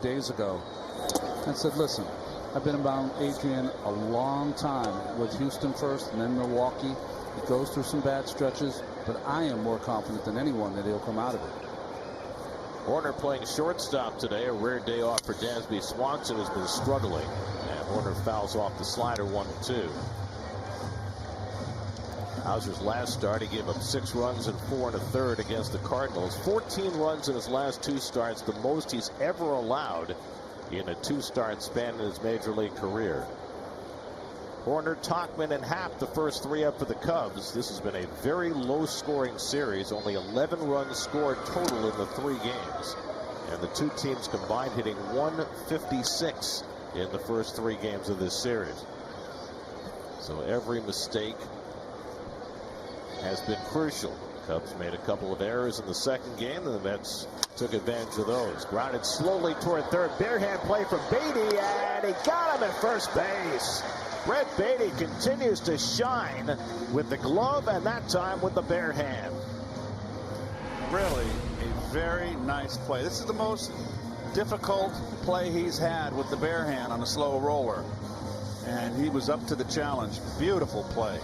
days ago and said, listen, I've been around Adrian a long time with Houston first and then Milwaukee. He goes through some bad stretches, but I am more confident than anyone that he'll come out of it. Horner playing shortstop today, a rare day off for Dansby Swanson, has been struggling, and Horner fouls off the slider 1-2. Hauser's last start, he gave up 6 runs and 4 1/3 against the Cardinals. 14 runs in his last 2 starts, the most he's ever allowed in a 2-start span in his major league career. Horner, Tauchman, and Happ, the first 3 up for the Cubs. This has been a very low-scoring series. Only 11 runs scored total in the 3 games. And the 2 teams combined hitting .156 in the first 3 games of this series. So every mistake has been crucial. Cubs made a couple of errors in the second game, and the Mets took advantage of those. Grounded slowly toward third. Bare hand play from Beatty, and he got him at first base. Brett Beatty continues to shine with the glove, and that time with the bare hand. Really a very nice play. This is the most difficult play he's had with the bare hand on a slow roller, and he was up to the challenge. Beautiful play.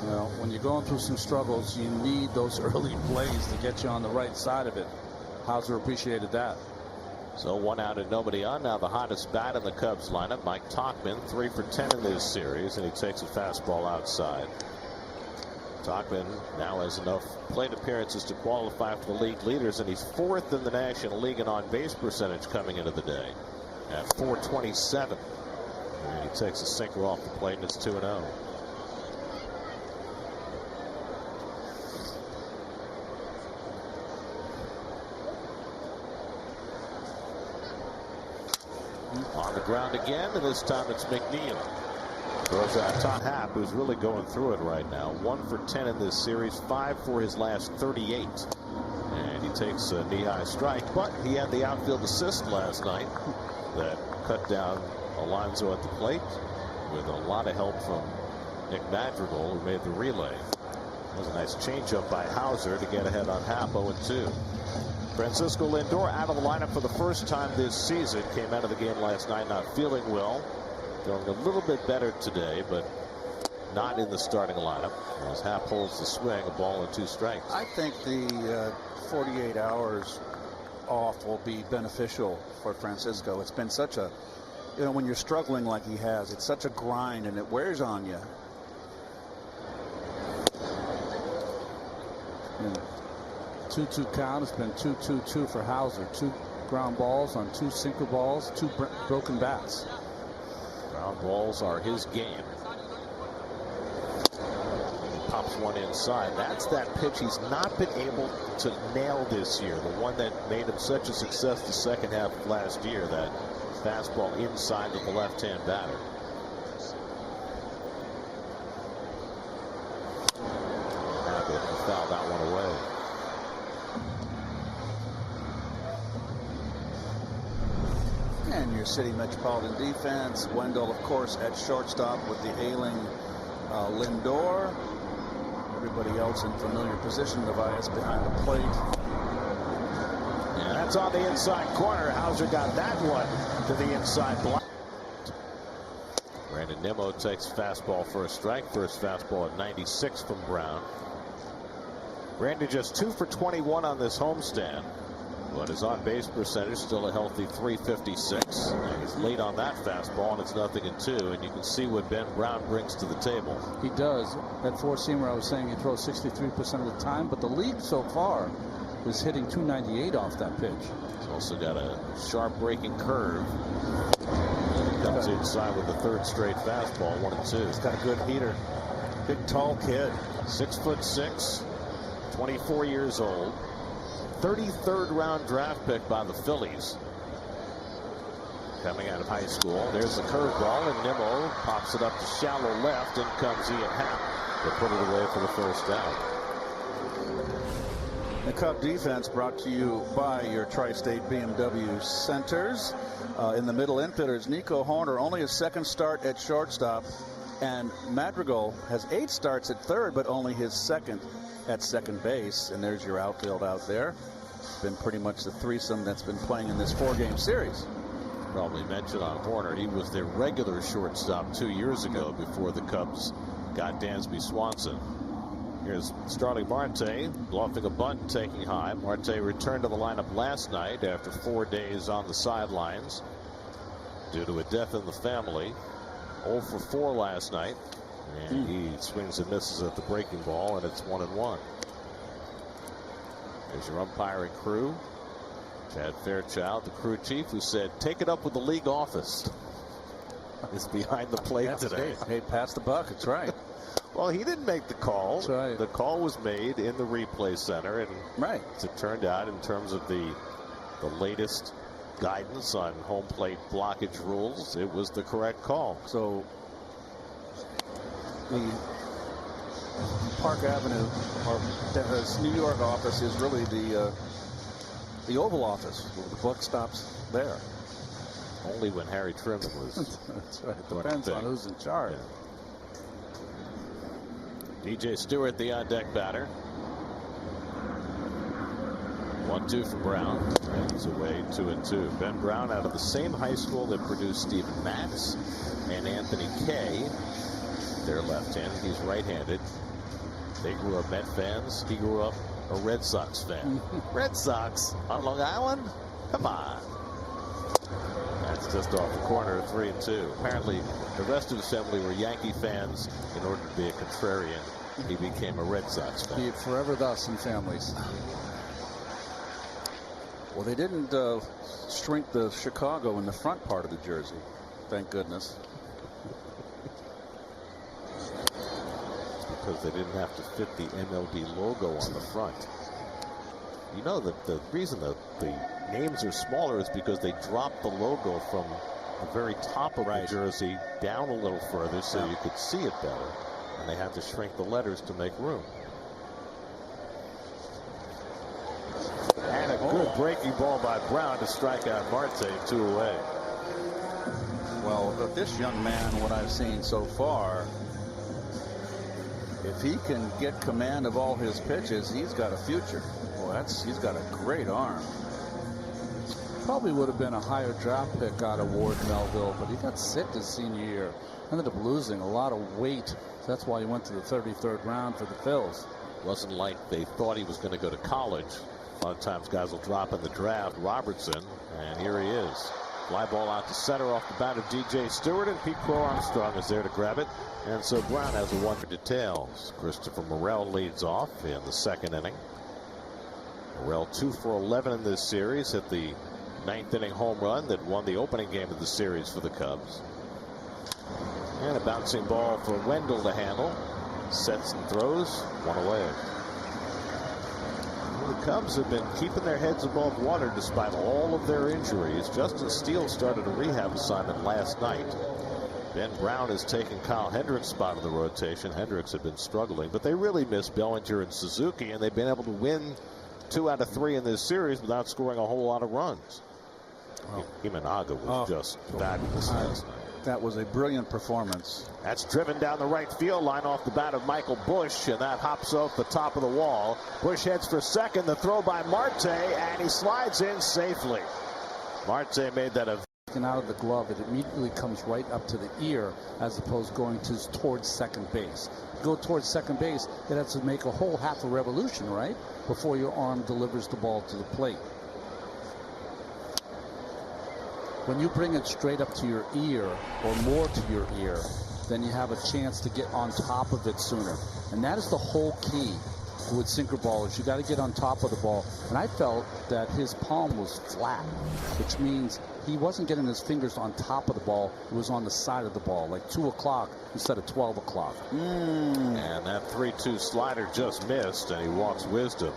Well, when you're going through some struggles, you need those early plays to get you on the right side of it. Hauser appreciated that. So 1 out and nobody on. Now the hottest bat in the Cubs lineup, Mike Tauchman, 3 for 10 in this series, and he takes a fastball outside. Tauchman now has enough plate appearances to qualify for the league leaders, and he's 4th in the National League in on-base percentage coming into the day at .427. And he takes a sinker off the plate, and it's 2-0. On the ground again, and this time it's McNeil. Throws out Tom Happ, who's really going through it right now. 1 for 10 in this series, 5 for his last 38. And he takes a knee-high strike, but he had the outfield assist last night that cut down Alonso at the plate with a lot of help from Nick Madrigal, who made the relay. That was a nice changeup by Hauser to get ahead on Happ, 0-2. Francisco Lindor out of the lineup for the first time this season. Came out of the game last night not feeling well. Feeling a little bit better today, but not in the starting lineup. As Happ holds the swing, a ball and 2 strikes. I think the 48 hours off will be beneficial for Francisco. It's been such a, when you're struggling like he has, it's such a grind and it wears on you. 2-2 count. It's been 2-2-2 for Hauser. 2 ground balls on 2 sinker balls, 2 broken bats. Ground balls are his game. He pops one inside. That's that pitch he's not been able to nail this year. The one that made him such a success the second half of last year. That fastball inside to the left-hand batter. Happy to foul that one away. And your City Metropolitan defense. Wendell, of course, at shortstop with the ailing Lindor. Everybody else in familiar position. Nevaez behind the plate. Yeah, that's on the inside corner. Hauser got that one to the inside block. Brandon Nimmo takes fastball for a strike. First fastball at 96 from Brown. Brandon just 2 for 21 on this homestand. But his on-base percentage still a healthy .356. He's late on that fastball, and it's 0-2. And you can see what Ben Brown brings to the table. He does. That four-seamer, I was saying, he throws 63% of the time, but the league so far is hitting .298 off that pitch. He's also got a sharp breaking curve. And he comes inside with the 3rd straight fastball, 1-2. He's got a good heater. Big, tall kid. 6'6", 24 years old. 33rd round draft pick by the Phillies. Coming out of high school. There's the curveball, and Nimmo pops it up to shallow left. In comes Ian Happ to put it away for the first out. The Cub defense brought to you by your Tri-State BMW Centers. In the middle infielders, Nico Horner, only his 2nd start at shortstop. And Madrigal has 8 starts at 3rd, but only his 2nd at second base. And there's your outfield out there. been pretty much the threesome that's been playing in this 4-game series. Probably mentioned on Horner, he was their regular shortstop 2 years ago before the Cubs got Dansby Swanson. Here's Starling Marte bluffing a bunt, taking high. Marte returned to the lineup last night after 4 days on the sidelines due to a death in the family. 0 for 4 last night, and he swings and misses at the breaking ball, and it's 1-1. There's your umpiring crew. Chad Fairchild, the crew chief, who said, "Take it up with the league office," is behind the plate today. Hey, pass the buck. It's right. Well, he didn't make the call. That's right. The call was made in the replay center, and as it turned out, in terms of the latest guidance on home plate blockage rules, it was the correct call. So the Park Avenue, or the New York office, is really the Oval Office. The buck stops there. Only when Harry Truman was. That's right. Depends on who's in charge. Yeah. DJ Stewart, the on-deck batter. 1-2 for Brown. And he's away 2-2. Ben Brown out of the same high school that produced Steven Matz and Anthony Kay. They're left-handed. He's right-handed. They grew up Met fans. He grew up a Red Sox fan. Red Sox on Long Island? Come on. That's just off the corner, 3-2. Apparently, the rest of his family were Yankee fans. In order to be a contrarian, he became a Red Sox fan. Be it forever thus in families. Well, they didn't shrink the Chicago in the front part of the jersey. Thank goodness. Because they didn't have to fit the MLB logo on the front. You know that the reason that the names are smaller is because they dropped the logo from the very top of the jersey down a little further so you could see it better. And they had to shrink the letters to make room. And a good breaking ball by Brown to strike out Marte, 2 away. Well, this young man, what I've seen so far, if he can get command of all his pitches, he's got a future. Well, he's got a great arm. Probably would have been a higher draft pick out of Ward Melville, but he got sick his senior year. Ended up losing a lot of weight. That's why he went to the 33rd round for the Phils. Wasn't like they thought he was going to go to college. A lot of times guys will drop in the draft. Robertson, and here he is. Fly ball out to center off the bat of DJ Stewart, and Pete Crow Armstrong is there to grab it. And so Brown has a 1 for details. Christopher Morel leads off in the 2nd inning. Morel 2 for 11 in this series, hit the 9th inning home run that won the opening game of the series for the Cubs. And a bouncing ball for Wendell to handle. Sets and throws, 1 away. Well, the Cubs have been keeping their heads above water despite all of their injuries. Justin Steele started a rehab assignment last night. Ben Brown has taken Kyle Hendricks' spot of the rotation. Hendricks had been struggling, but they really missed Bellinger and Suzuki, and they've been able to win 2 out of 3 in this series without scoring a whole lot of runs. Imanaga was just fabulous last night. That was a brilliant performance. That's driven down the right field line off the bat of Michael Busch, and that hops off the top of the wall. Busch heads for second. The throw by Marte, and he slides in safely. Marte made that a out of the glove. It immediately comes right up to the ear as opposed going towards second base. Go towards second base, it has to make a whole half a revolution, right, before your arm delivers the ball to the plate. When you bring it straight up to your ear or more to your ear, then you have a chance to get on top of it sooner. And that is the whole key with sinker ballers. You got to get on top of the ball. And I felt that his palm was flat, which means he wasn't getting his fingers on top of the ball. It was on the side of the ball, like 2 o'clock instead of 12 o'clock. And that 3-2 slider just missed, and he walks Wisdom.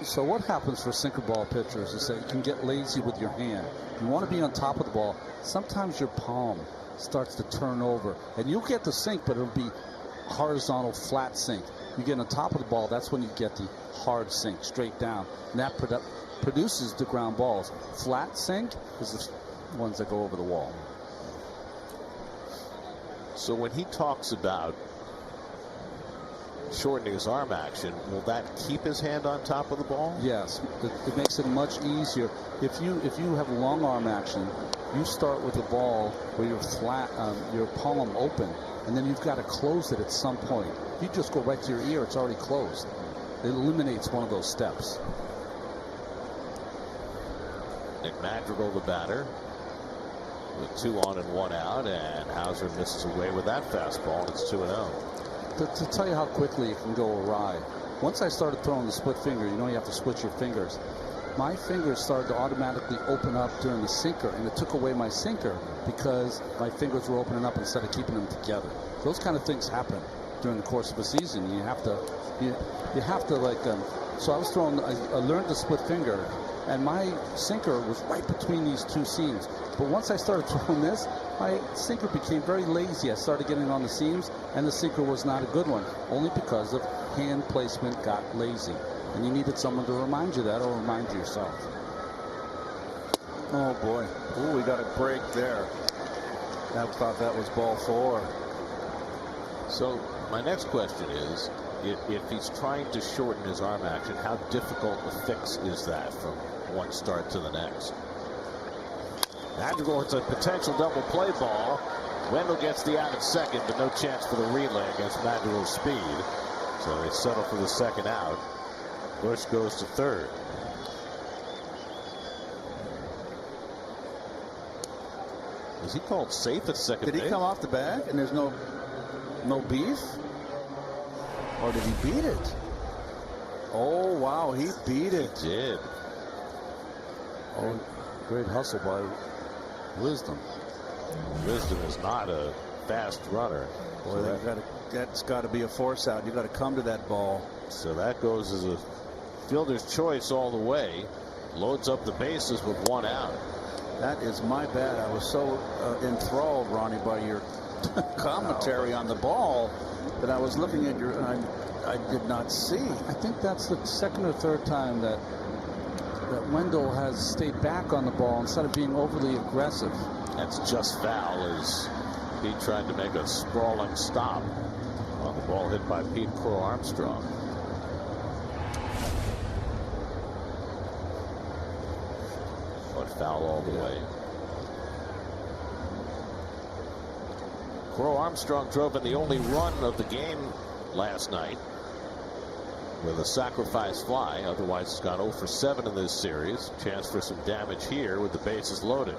So what happens for sinker ball pitchers is that you can get lazy with your hand. You want to be on top of the ball. Sometimes your palm starts to turn over, and you'll get the sink, but it'll be horizontal flat sink. You get on top of the ball, that's when you get the hard sink straight down, and that produces the ground balls. Flat sink is the ones that go over the wall. So when he talks about shortening his arm action, will that keep his hand on top of the ball? Yes, it makes it much easier. If you have long arm action, you start with the ball where you're flat, your palm open, and then you've got to close it at some point. If you just go right to your ear, it's already closed. It eliminates one of those steps. Nick Madrigal, the batter, with 2 on and 1 out, and Hauser misses away with that fastball, and it's 2-0. To tell you how quickly it can go awry, once I started throwing the split finger, you know you have to switch your fingers. My fingers started to automatically open up during the sinker, and it took away my sinker because my fingers were opening up instead of keeping them together. Those kind of things happen during the course of a season. You have to like. So I was throwing. I learned the split finger, and my sinker was right between these two seams. But once I started throwing this, my sinker became very lazy. I started getting on the seams, and the sinker was not a good one, only because of hand placement got lazy. And you needed someone to remind you that, or remind you yourself. Oh, boy. Oh, we got a break there. I thought that was ball 4. So my next question is, if he's trying to shorten his arm action, how difficult a fix is that from one start to the next? Madrigal, it's a potential double play ball. Wendell gets the out at second, but no chance for the relay against Madrigal's speed. So they settle for the second out. Bush goes to third. Is he called safe at second base? Did he come off the bag and there's no beef? Or did he beat it? Oh, wow, he beat it. He did. Oh, great hustle by Wisdom. Wisdom is not a fast runner. Boy, that's got to be a force out. You got to come to that ball. So that goes as a fielder's choice all the way. Loads up the bases with 1 out. That is my bad. I was so enthralled, Ronnie, by your commentary on the ball that I was looking at your. I did not see. I think that's the second or third time that Wendell has stayed back on the ball instead of being overly aggressive. That's just foul as he tried to make a sprawling stop on the ball hit by Pete Crow Armstrong. But foul all the way. Crow Armstrong drove in the only run of the game last night with a sacrifice fly. Otherwise, he's gone 0 for 7 in this series. Chance for some damage here with the bases loaded.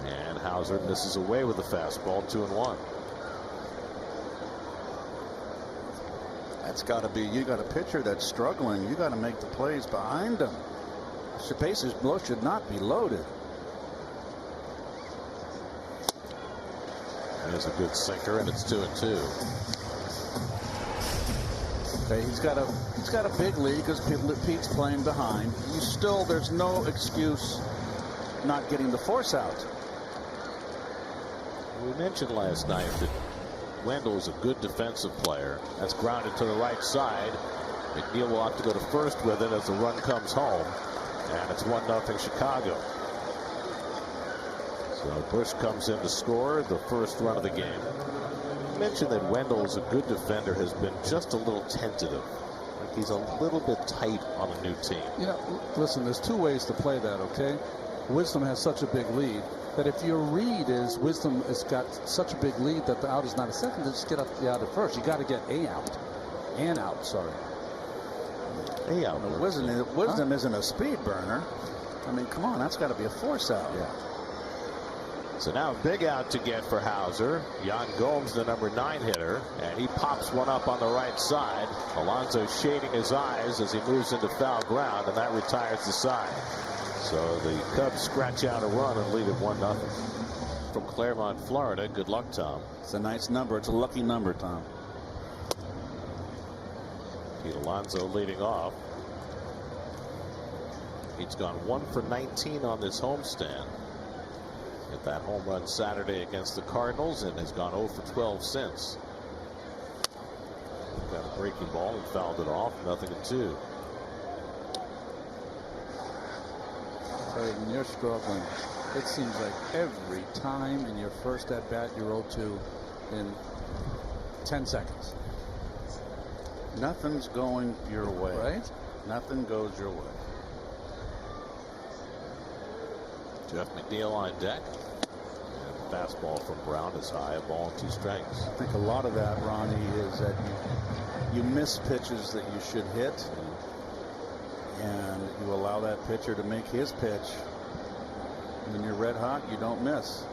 And Hauser misses away with the fastball, 2-1. That's got to be, you got a pitcher that's struggling. You got to make the plays behind him. The bases should not be loaded. There's a good sinker, and it's 2-2. Okay, he's got a big lead because Pete's playing behind. There's no excuse not getting the force out. We mentioned last night that Wendell is a good defensive player. That's grounded to the right side. McNeil will have to go to first with it as the run comes home. And it's 1-0 Chicago. So Bush comes in to score the first run of the game. You mentioned that Wendell is a good defender, has been just a little tentative. Like he's a little bit tight on a new team. You know, listen, there's 2 ways to play that, okay? Wisdom has such a big lead that if your read is Wisdom has got such a big lead that the out is not a second, then just get up the out at first. You got to get A out, sorry. A out. Wisdom isn't a speed burner. I mean, come on, that's got to be a force out. Yeah. So now a big out to get for Hauser. Jan Gomes, the number 9 hitter, and he pops one up on the right side. Alonso shading his eyes as he moves into foul ground, and that retires the side. So the Cubs scratch out a run and lead it 1-0. From Claremont, Florida. Good luck, Tom. It's a nice number. It's a lucky number, Tom. Pete Alonso leading off. He's gone 1 for 19 on this homestand. Hit that home run Saturday against the Cardinals and has gone 0 for 12 since. Got a breaking ball and fouled it off. 0-2. When you're struggling, it seems like every time in your first at bat you're 0-2 in 10 seconds. Nothing's going your way. Right? Nothing goes your way. Jeff McNeil on deck. And fastball from Brown is high, a ball and 2 strikes. I think a lot of that, Ronnie, is that you miss pitches that you should hit, and you allow that pitcher to make his pitch. When you're red hot, you don't miss.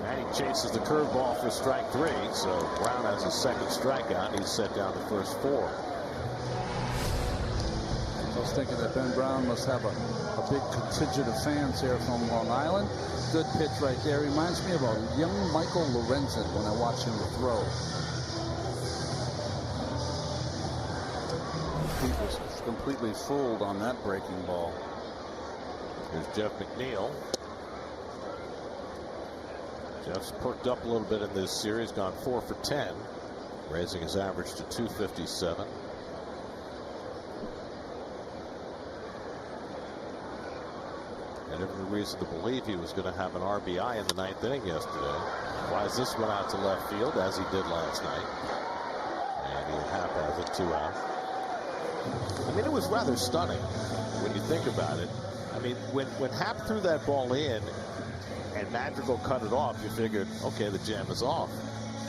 And he chases the curveball for strike 3, so Brown has his second strikeout. He's set down the first 4. I was thinking that Ben Brown must have a big contingent of fans here from Long Island. Good pitch right there. Reminds me of a young Michael Lorenzen when I watch him throw. He was completely fooled on that breaking ball. Here's Jeff McNeil. Jeff's perked up a little bit in this series, gone 4 for 10, raising his average to 257. And every reason to believe he was going to have an RBI in the 9th inning yesterday. Flies this one out to left field, as he did last night. And he has it 2 out. I mean, it was rather stunning when you think about it. I mean, when Happ threw that ball in and Madrigal cut it off, you figured, okay, the jam is off.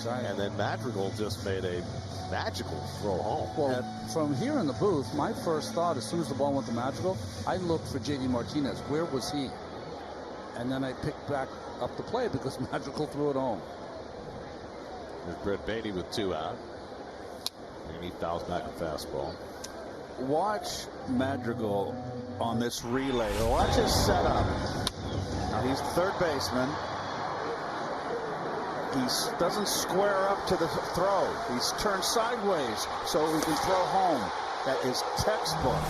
Right. And then Madrigal just made a magical throw home. Well, from here in the booth, my first thought, as soon as the ball went to Madrigal, I looked for J.D. Martinez. Where was he? And then I picked back up the play because Madrigal threw it home. There's Brett Beatty with 2 out. And he fouls back a fastball. Watch Madrigal on this relay. Watch his setup. Now he's third baseman. He doesn't square up to the throw. He's turned sideways so he can throw home. That is textbook.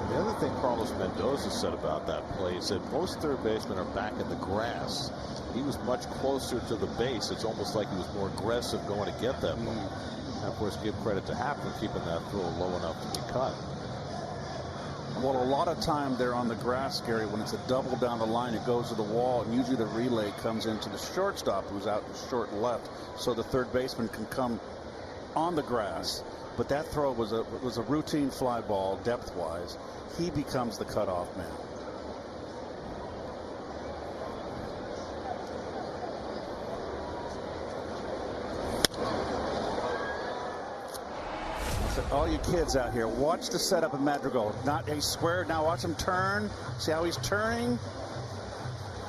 The other thing Carlos Mendoza said about that play, he said most third basemen are back in the grass. He was much closer to the base. It's almost like he was more aggressive going to get that ball. And of course, give credit to Happ for keeping that throw low enough to be cut. Well, a lot of time they're on the grass, Gary. When it's a double down the line, it goes to the wall, and usually the relay comes into the shortstop, who's out to short left, so the third baseman can come on the grass. But that throw was a routine fly ball, depth-wise. He becomes the cutoff man. All you kids out here, watch the setup of Madrigal. Not a square. Now watch him turn. See how he's turning?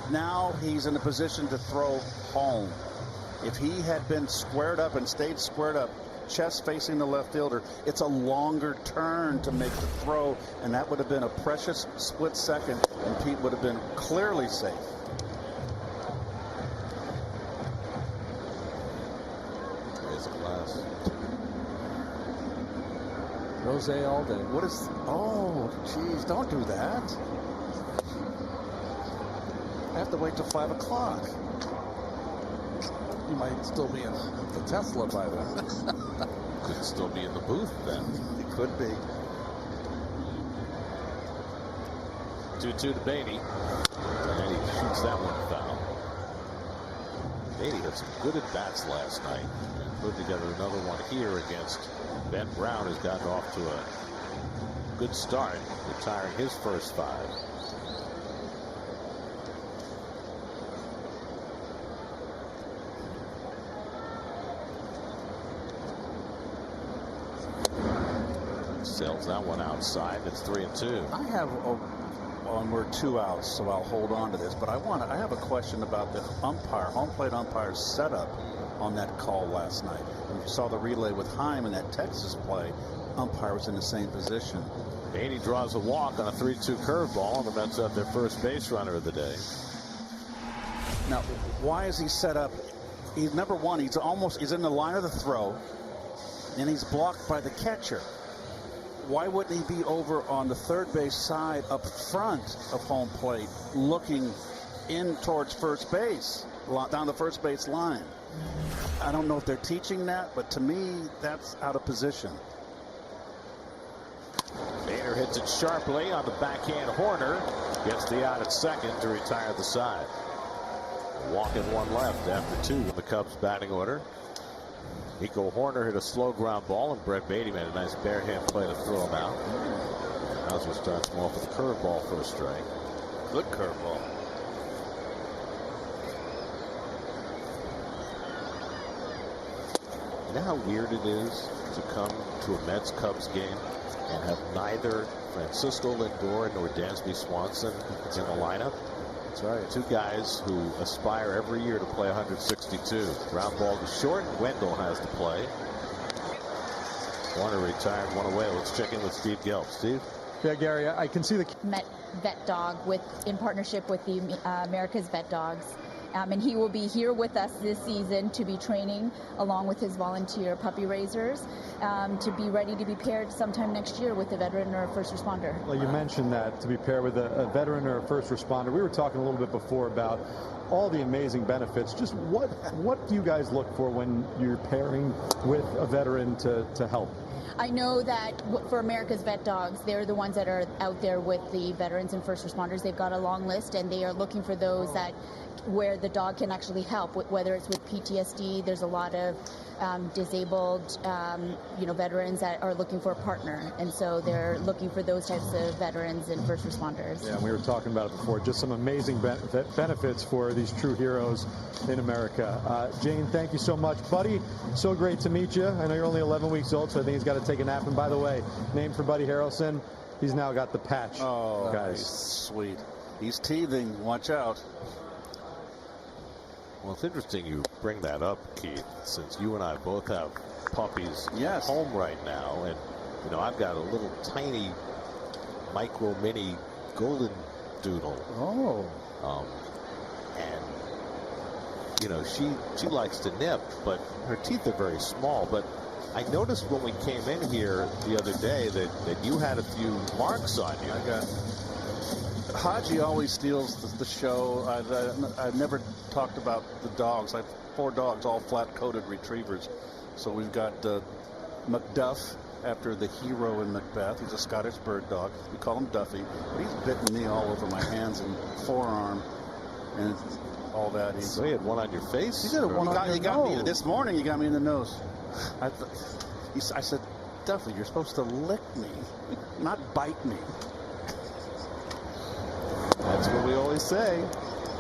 Now he's in a position to throw home. If he had been squared up and stayed squared up, chest facing the left fielder, it's a longer turn to make the throw, and that would have been a precious split second, and Pete would have been clearly safe. There's a glass. Rose all day. What is... Oh, geez, don't do that. I have to wait till 5 o'clock. You might still be in the Tesla by then. Could still be in the booth then. It could be. 2-2 to Beatty. And he shoots that one foul. Beatty had some good at-bats last night. And put together another one here against Ben Brown, who's gotten off to a good start, retiring his first 5. Sails that one outside. It's 3-2. I have we're 2 outs, so I'll hold on to this. But I have a question about the home plate umpire's setup on that call last night. When you saw the relay with Heim in that Texas play, umpire was in the same position. Beatty draws a walk on a 3-2 curveball, and the Mets have their first base runner of the day. Now, why is he set up? He's number one. He's in the line of the throw, and he's blocked by the catcher. Why wouldn't he be over on the third base side up front of home plate, looking in towards first base, down the first base line? I don't know if they're teaching that, but to me, that's out of position. Bader hits it sharply on the backhand. Horner gets the out at second to retire the side. Walking one left after 2 in the Cubs batting order. Nico Horner hit a slow ground ball, and Brett Beatty made a nice bare hand play to throw him out. Hauser starts him off with a curveball for a strike. Good curveball. You know how weird it is to come to a Mets-Cubs game and have neither Francisco Lindor nor Dansby Swanson in the lineup? That's right. 2 guys who aspire every year to play 162. Ground ball to short. Wendell has to play. Warner retired, 1 away. Let's check in with Steve Gelb. Steve? Yeah, Gary, I can see the Met vet dog in partnership with the America's Vet Dogs. And he will be here with us this season to be training along with his volunteer puppy raisers to be ready to be paired sometime next year with a veteran or a first responder. Well, you mentioned that to be paired with a veteran or a first responder. We were talking a little bit before about all the amazing benefits. Just what do you guys look for when you're pairing with a veteran to help? I know that for America's Vet Dogs, they're the ones that are out there with the veterans and first responders. They've got a long list, and they are looking for those that where the dog can actually help, whether it's with PTSD. There's a lot of disabled, veterans that are looking for a partner, and so they're looking for those types of veterans and first responders. Yeah, we were talking about it before. Just some amazing benefits for these true heroes in America. Jane, thank you so much, buddy. So great to meet you. I know you're only 11 weeks old, so I think he's got to take a nap. And by the way, name for Buddy Harrelson. He's now got the patch. Oh, guys, sweet. He's teething. Watch out. Well, it's interesting you bring that up, Keith, since you and I both have puppies at home right now. And, I've got a little tiny micro mini golden doodle. Oh. She likes to nip, but her teeth are very small. But I noticed when we came in here the other day that you had a few marks on you. I got Haji always steals the show. I've never talked about the dogs. I have 4 dogs, all flat-coated retrievers. So we've got Macduff, after the hero in Macbeth. He's a Scottish bird dog. We call him Duffy. But he's bitten me all over my hands and forearm and all that. So he had one on your face? He did one on your nose. This morning he got me in the nose. I said, Duffy, you're supposed to lick me, not bite me. That's what we always say.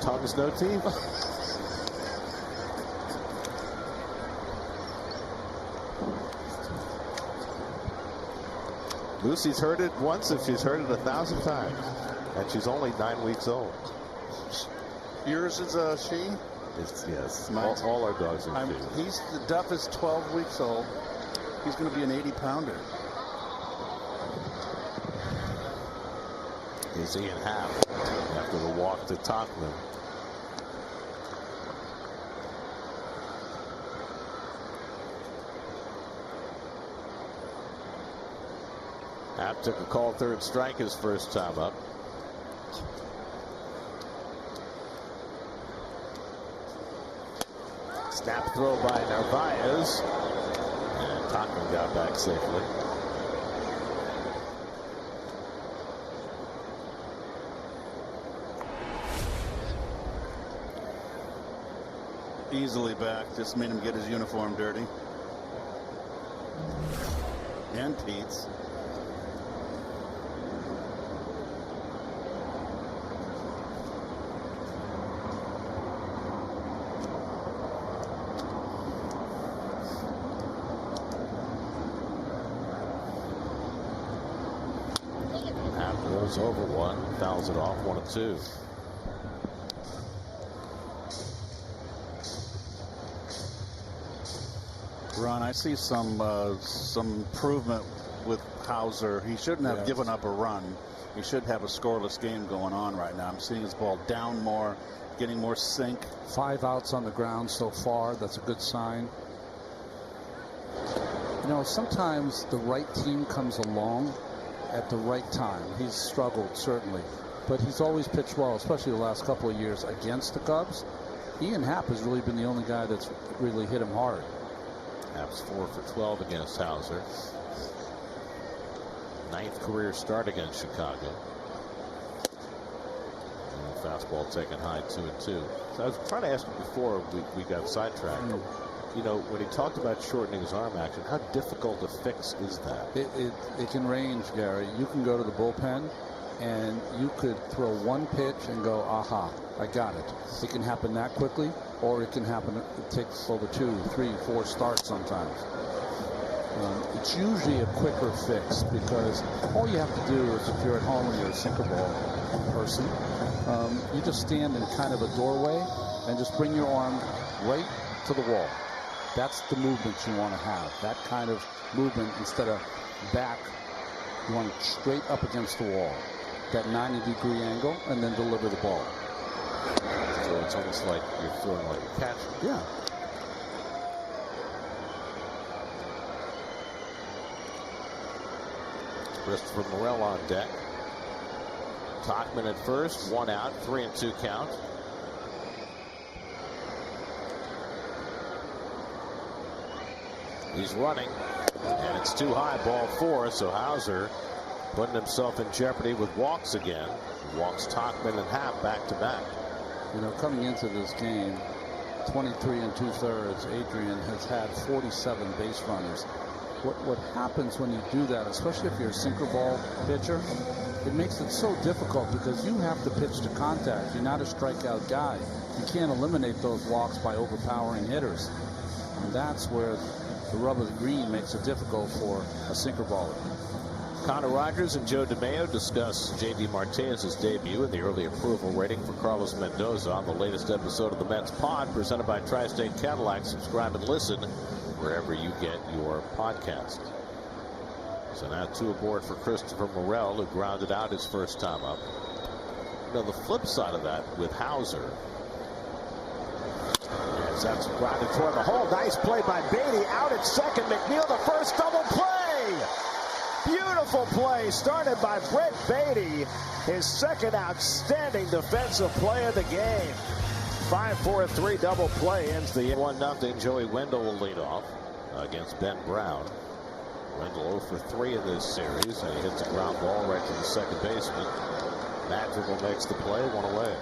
Tongues, no teeth. Lucy's heard it once, and she's heard it 1,000 times. And she's only 9 weeks old. Yours is a she? Yes. All our dogs are she. Duff is 12 weeks old. He's going to be an 80-pounder. He's Ian Happ after the walk to Tottenham. Happ took a call third strike his first time up. Snap throw by Narvaez. And Tottenham got back safely. Easily back. Just made him get his uniform dirty. And Pete's. Happ rolls over one, fouls it off, 1-2. Ron, I see some improvement with Hauser. He shouldn't have given up a run. He should have a scoreless game going on right now. I'm seeing his ball down more, getting more sink. 5 outs on the ground so far. That's a good sign. Sometimes the right team comes along at the right time. He's struggled, certainly, but he's always pitched well, especially the last couple of years against the Cubs. Ian Happ has really been the only guy that's really hit him hard. Happ's 4 for 12 against Hauser. 9th career start against Chicago. Fastball taken high, 2-2. So I was trying to ask you before we got sidetracked. You know, when he talked about shortening his arm action, how difficult a fix is that? It can range, Gary. You can go to the bullpen and you could throw one pitch and go, aha, I got it. It can happen that quickly, or it can happen, it takes over 2, 3, 4 starts sometimes. It's usually a quicker fix because all you have to do is, if you're at home and you're a sinker ball person, you just stand in kind of a doorway and just bring your arm right to the wall. That's the movement you want to have. That kind of movement instead of back. You want it straight up against the wall. That 90-degree angle, and then deliver the ball. So it's almost like you're throwing like a catch. Yeah. Christopher Morel on deck. Tachman at first, 1 out, 3-2 count. He's running, and it's too high, ball 4. So Hauser putting himself in jeopardy with walks again. Walks Tachman and Happ back to back. You know, coming into this game, 23 2/3, Adrian has had 47 base runners. What happens when you do that, especially if you're a sinker ball pitcher, it makes it so difficult because you have to pitch to contact. You're not a strikeout guy. You can't eliminate those walks by overpowering hitters. And that's where the rub of the green makes it difficult for a sinker baller. Connor Rogers and Joe DeMeo discuss J.D. Martinez's debut and the early approval rating for Carlos Mendoza on the latest episode of the Mets Pod, presented by Tri-State Cadillac. Subscribe and listen wherever you get your podcast. So now 2 aboard for Christopher Morel, who grounded out his first time up. Now the flip side of that with Hauser, as that's grounded toward the hole. Nice play by Beatty. Out at second. McNeil, the first double play. Beautiful play started by Brett Beatty. His second outstanding defensive play of the game. 5-4-3 double play ends the 1-0. Joey Wendell will lead off against Ben Brown. Wendell 0 for 3 in this series, and he hits a ground ball right to the second baseman. Madrigal makes the play, 1 away.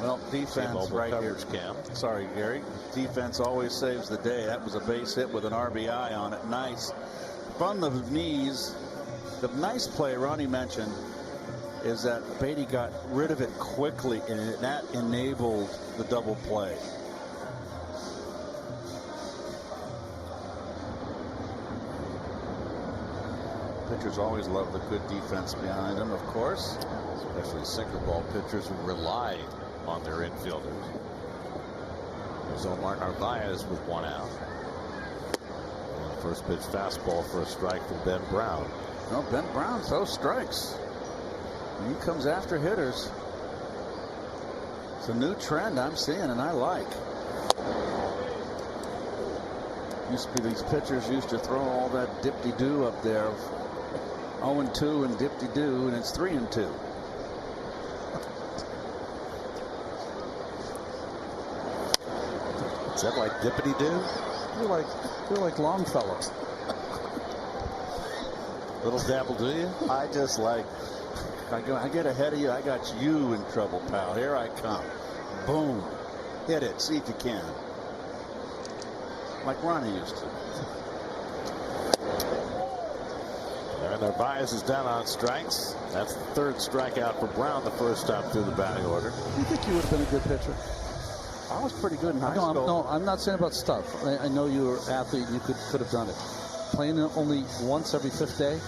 Well, defense right here. Cam. Sorry, Gary. Defense always saves the day. That was a base hit with an RBI on it. Nice. From the knees. The nice play Ronnie mentioned is that Beatty got rid of it quickly, and that enabled the double play. Pitchers always love the good defense behind them, of course. Especially sinker ball pitchers who rely on their infielders. There's Omar Narvaez with 1 out. And first pitch fastball for a strike from Ben Brown. No, Ben Brown throws strikes. He comes after hitters. It's a new trend I'm seeing, and I like. Used to be these pitchers used to throw all that dip-de-doo up there. 0-2 and dip-de-doo, and it's 3-2. Is that like dippity-doo? You're like Longfellow. Little dabble, do you? I just like, I get ahead of you. I got you in trouble, pal. Here I come. Boom. Hit it. See if you can. Like Ronnie used to. And Narvaez is down on strikes. That's the 3rd strikeout for Brown the first time through the batting order. You think you would have been a good pitcher? I was pretty good in high school. No, I'm not saying about stuff. I know you were an athlete and you could have done it. Playing only once every 5th day?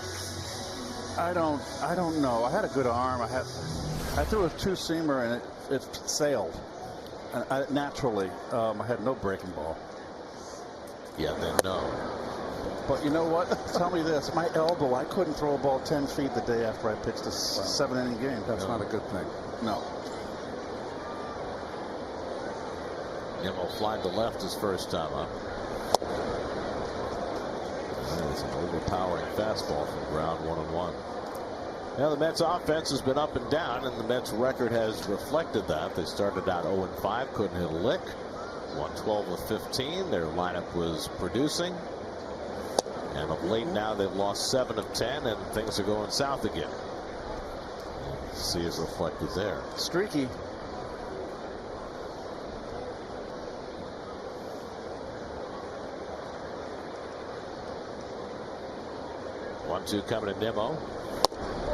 I don't know. I had a good arm. I threw a 2-seamer and it sailed. And naturally, I had no breaking ball. Yeah, then no. But you know what? Tell me this. My elbow, I couldn't throw a ball 10 feet the day after I pitched a 7-inning game. That's not a good thing. No. Nimmo flying to left his first time up. It's an overpowering fastball from Brown, 1-1. Now the Mets offense has been up and down, and the Mets record has reflected that. They started out 0-5, couldn't hit a lick. 112 of 15. Their lineup was producing. And of late now they've lost 7 of 10, and things are going south again. See it reflected there. Streaky. 1-2 coming to Nimmo.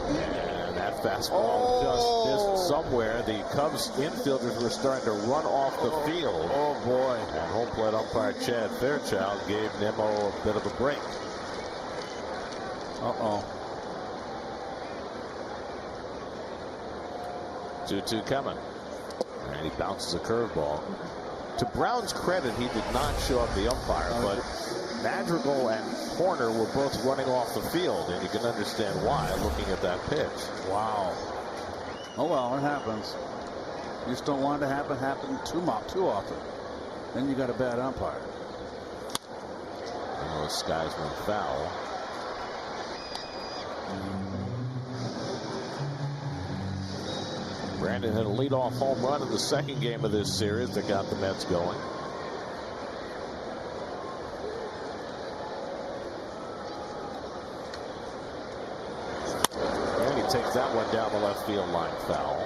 And that fastball just missed somewhere. The Cubs infielders were starting to run off the field. Oh boy. And home plate umpire Chad Fairchild gave Nimmo a bit of a break. Uh-oh. 2-2 coming. And he bounces a curveball. To Brown's credit, he did not show up the umpire, but Madrigal and Horner were both running off the field, and you can understand why looking at that pitch. Wow. Oh well, it happens. You just don't want it to happen too often. Then you got a bad umpire. And those skies went foul. Brandon had a leadoff home run in the second game of this series that got the Mets going. And he takes that one down the left field line, foul.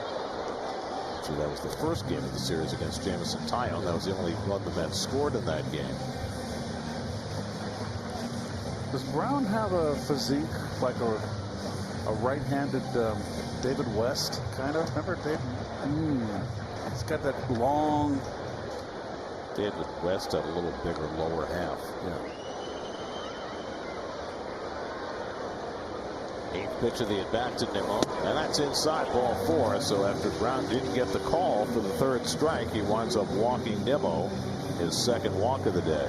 So that was the first game of the series against Jamison Tyone. That was the only run the Mets scored in that game. Does Brown have a physique like a right-handed David West kind of? Remember David? He's got that long. David West had a little bigger lower half. Yeah. Eighth pitch of the at-bat to Nimmo, and that's inside, ball 4. So after Brown didn't get the call for the third strike, he winds up walking Nimmo, his second walk of the day.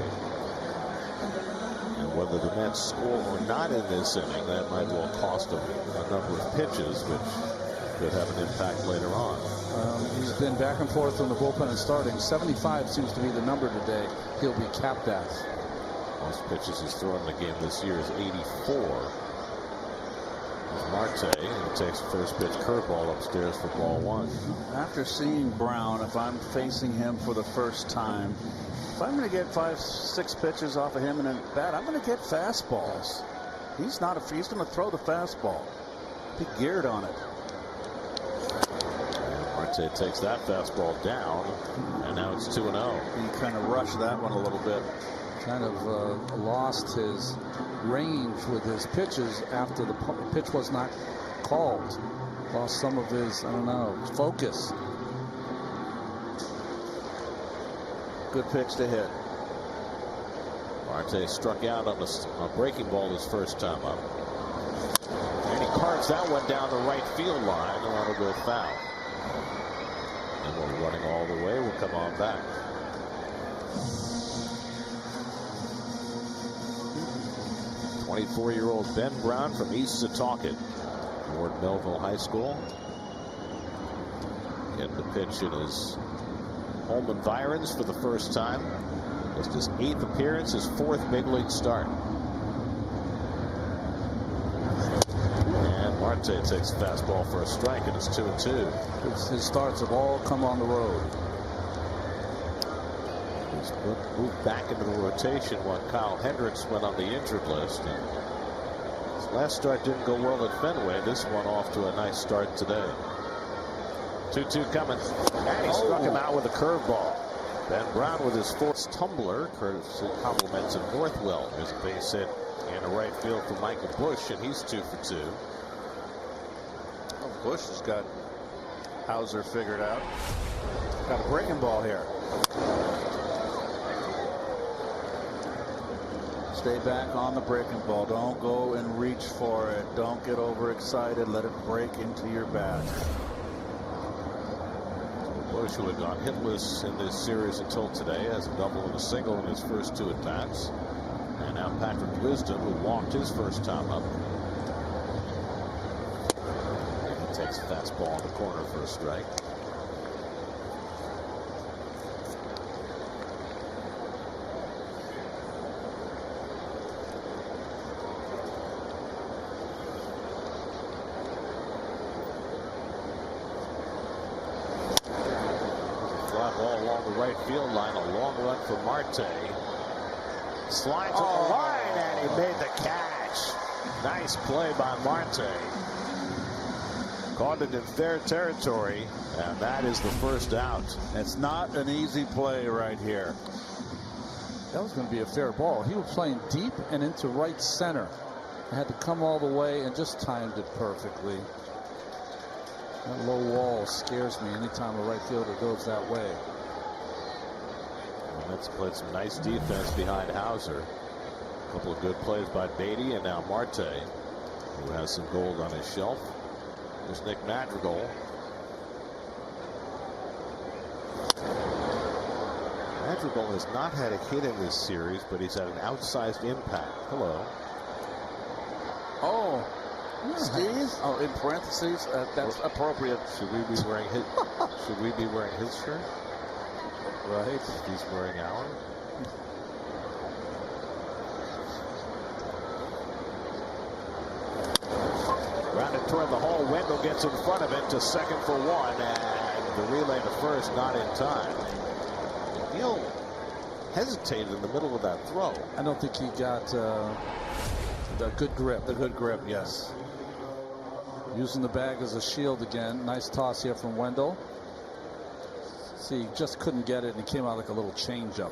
And whether the Mets score or not in this inning, that might well cost him a number of pitches, which could have an impact later on. He's been back and forth from the bullpen and starting. 75 seems to be the number today. He'll be capped at. Most pitches he's thrown in the game this year is 84. Marte, and takes the first pitch curveball upstairs for ball 1. After seeing Brown, if I'm facing him for the first time, if I'm going to get 5-6 pitches off of him in a bat, I'm going to get fastballs. He's going to throw the fastball. Be geared on it. And Marte takes that fastball down, and now it's 2-0. He kind of rushed that one a little bit. Kind of lost his range with his pitches after the pitch was not called. Lost some of his, I don't know, focus. Good pitch to hit. Marte struck out on a breaking ball his first time up. And he carves that one down the right field line, and that'll go foul. And we're running all the way. We'll come on back. 24-year-old Ben Brown from East Setauket, Ward Melville High School. Getting the pitch in his home environs for the first time. Just his 8th appearance, his 4th big league start. And Marte takes a fastball for a strike, and it's 2-2. His starts have all come on the road. He's moved back into the rotation when Kyle Hendricks went on the injured list. And his last start didn't go well at Fenway. This one off to a nice start today. 2-2 coming. And he struck him out with a curveball. Ben Brown with his 4th tumbler, courtesy compliments of Northwell. There's a base hit in the right field for Michael Bush, and he's 2 for 2. Oh, Bush has got Hauser figured out. Got a breaking ball here. Stay back on the breaking ball. Don't go and reach for it. Don't get overexcited. Let it break into your bat. Bush, who had gone hitless in this series until today, has a double and a single in his first 2 at-bats. And now Patrick Wisdom, who walked his first time up. And he takes a fastball in the corner for a strike. Ball along the right field line, a long run for Marte. Slides on the line, and he made the catch. Nice play by Marte. Caught it in fair territory, and that is the first out. It's not an easy play right here. That was going to be a fair ball. He was playing deep and into right center. I had to come all the way and just timed it perfectly. That low wall scares me anytime a right fielder goes that way. The Mets played some nice defense behind Hauser. A couple of good plays by Beatty, and now Marte, who has some gold on his shelf. There's Nick Madrigal. Madrigal has not had a hit in this series, but he's had an outsized impact. Hello. Oh, Steve. Oh, in parentheses, that's appropriate. Should we be wearing his? Should we be wearing his shirt? Right. If he's wearing ours. Grounded toward the hole. Wendell gets in front of it to second for one, and the relay to first not in time. Neal hesitated in the middle of that throw. I don't think he got the good grip. The good grip, yes. Using the bag as a shield again. Nice toss here from Wendell. See, he just couldn't get it, and it came out like a little changeup.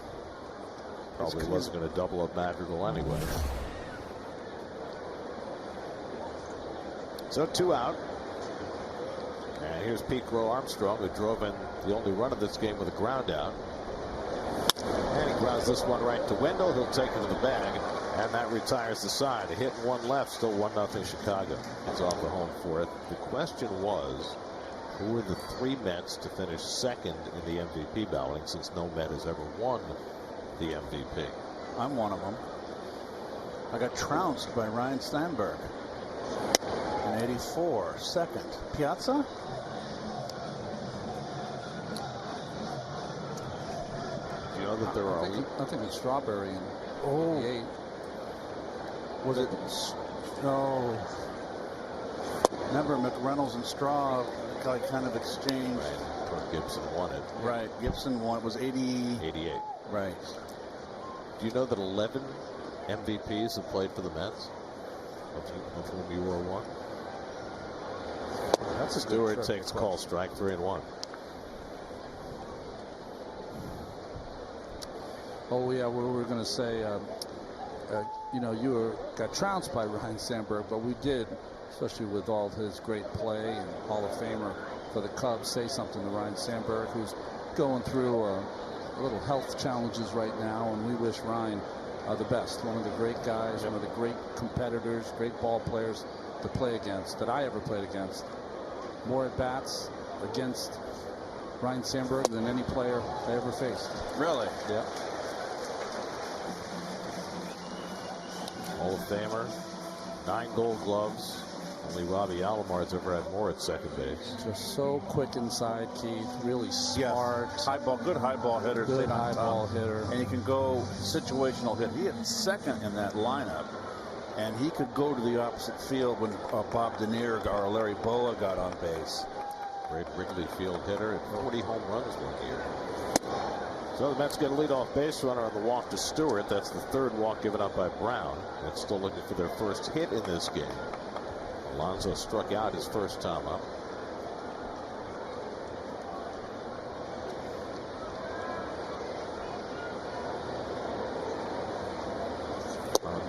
Probably wasn't going to double up Madrigal anyway. So 2 out. And here's Pete Crow Armstrong, who drove in the only run of this game with a ground out. And he grounds this one right to Wendell. He'll take it to the bag, and that retires the side. A hit and one left, still 1-0 Chicago. It's off the home fourth. The question was, who were the 3 Mets to finish second in the MVP balloting, since no Met has ever won the MVP? I'm one of them. I got trounced by Ryan Sandberg in '84, second. Piazza? Do you know that there are? I think it's Strawberry in Oh. '88. Was it? No. Remember, McReynolds and Straw kind of exchanged. Right. Gibson won it. Right. Gibson won. It was 88. Right. Do you know that 11 MVPs have played for the Mets? Of whom you were one? That's a Stewart takes call, strike 3-1. Oh yeah, we were going to say, you know, you got trounced by Ryan Sandberg, but we did, especially with all his great play and Hall of Famer for the Cubs, say something to Ryan Sandberg, who's going through a little health challenges right now, and we wish Ryan the best. One of the great guys, one of the great competitors, great ball players to play against that I ever played against. More at bats against Ryan Sandberg than any player I ever faced. Really? Yeah. Hall of Famer, 9 Gold Gloves. Only Robbie Alomar's ever had more at second base. Just so quick inside, Keith. Really smart. Yes. High ball, good high ball hitter. Good high ball hitter. And he can go situational hit. He hit second in that lineup. And he could go to the opposite field when Bob Denier or Larry Boa got on base. Great Wrigley Field hitter at 40 home runs one year. So the Mets get a leadoff base runner on the walk to Stewart. That's the 3rd walk given up by Brown. Mets still looking for their first hit in this game. Alonso struck out his first time up.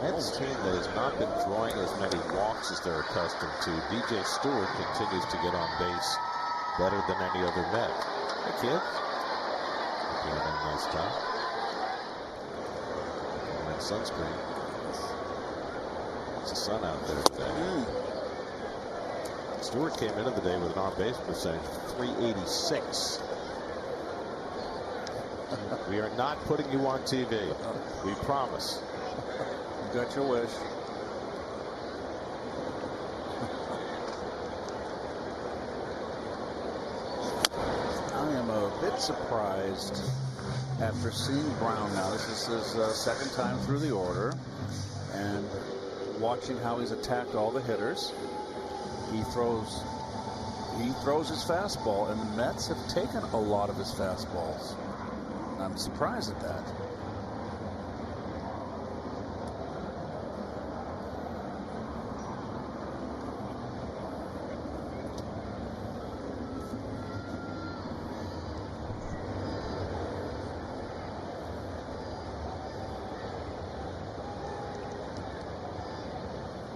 Mets team that has not been drawing as many walks as they're accustomed to. DJ Stewart continues to get on base better than any other Met. Hey, kid. Hope you're having a nice time. And that sunscreen. It's the sun out there today. Stewart came into the day with an on-base percentage of 386. We are not putting you on TV. We promise. You got your wish. I am a bit surprised after seeing Brown now. This is his second time through the order, and watching how he's attacked all the hitters. He throws his fastball, and the Mets have taken a lot of his fastballs. I'm surprised at that.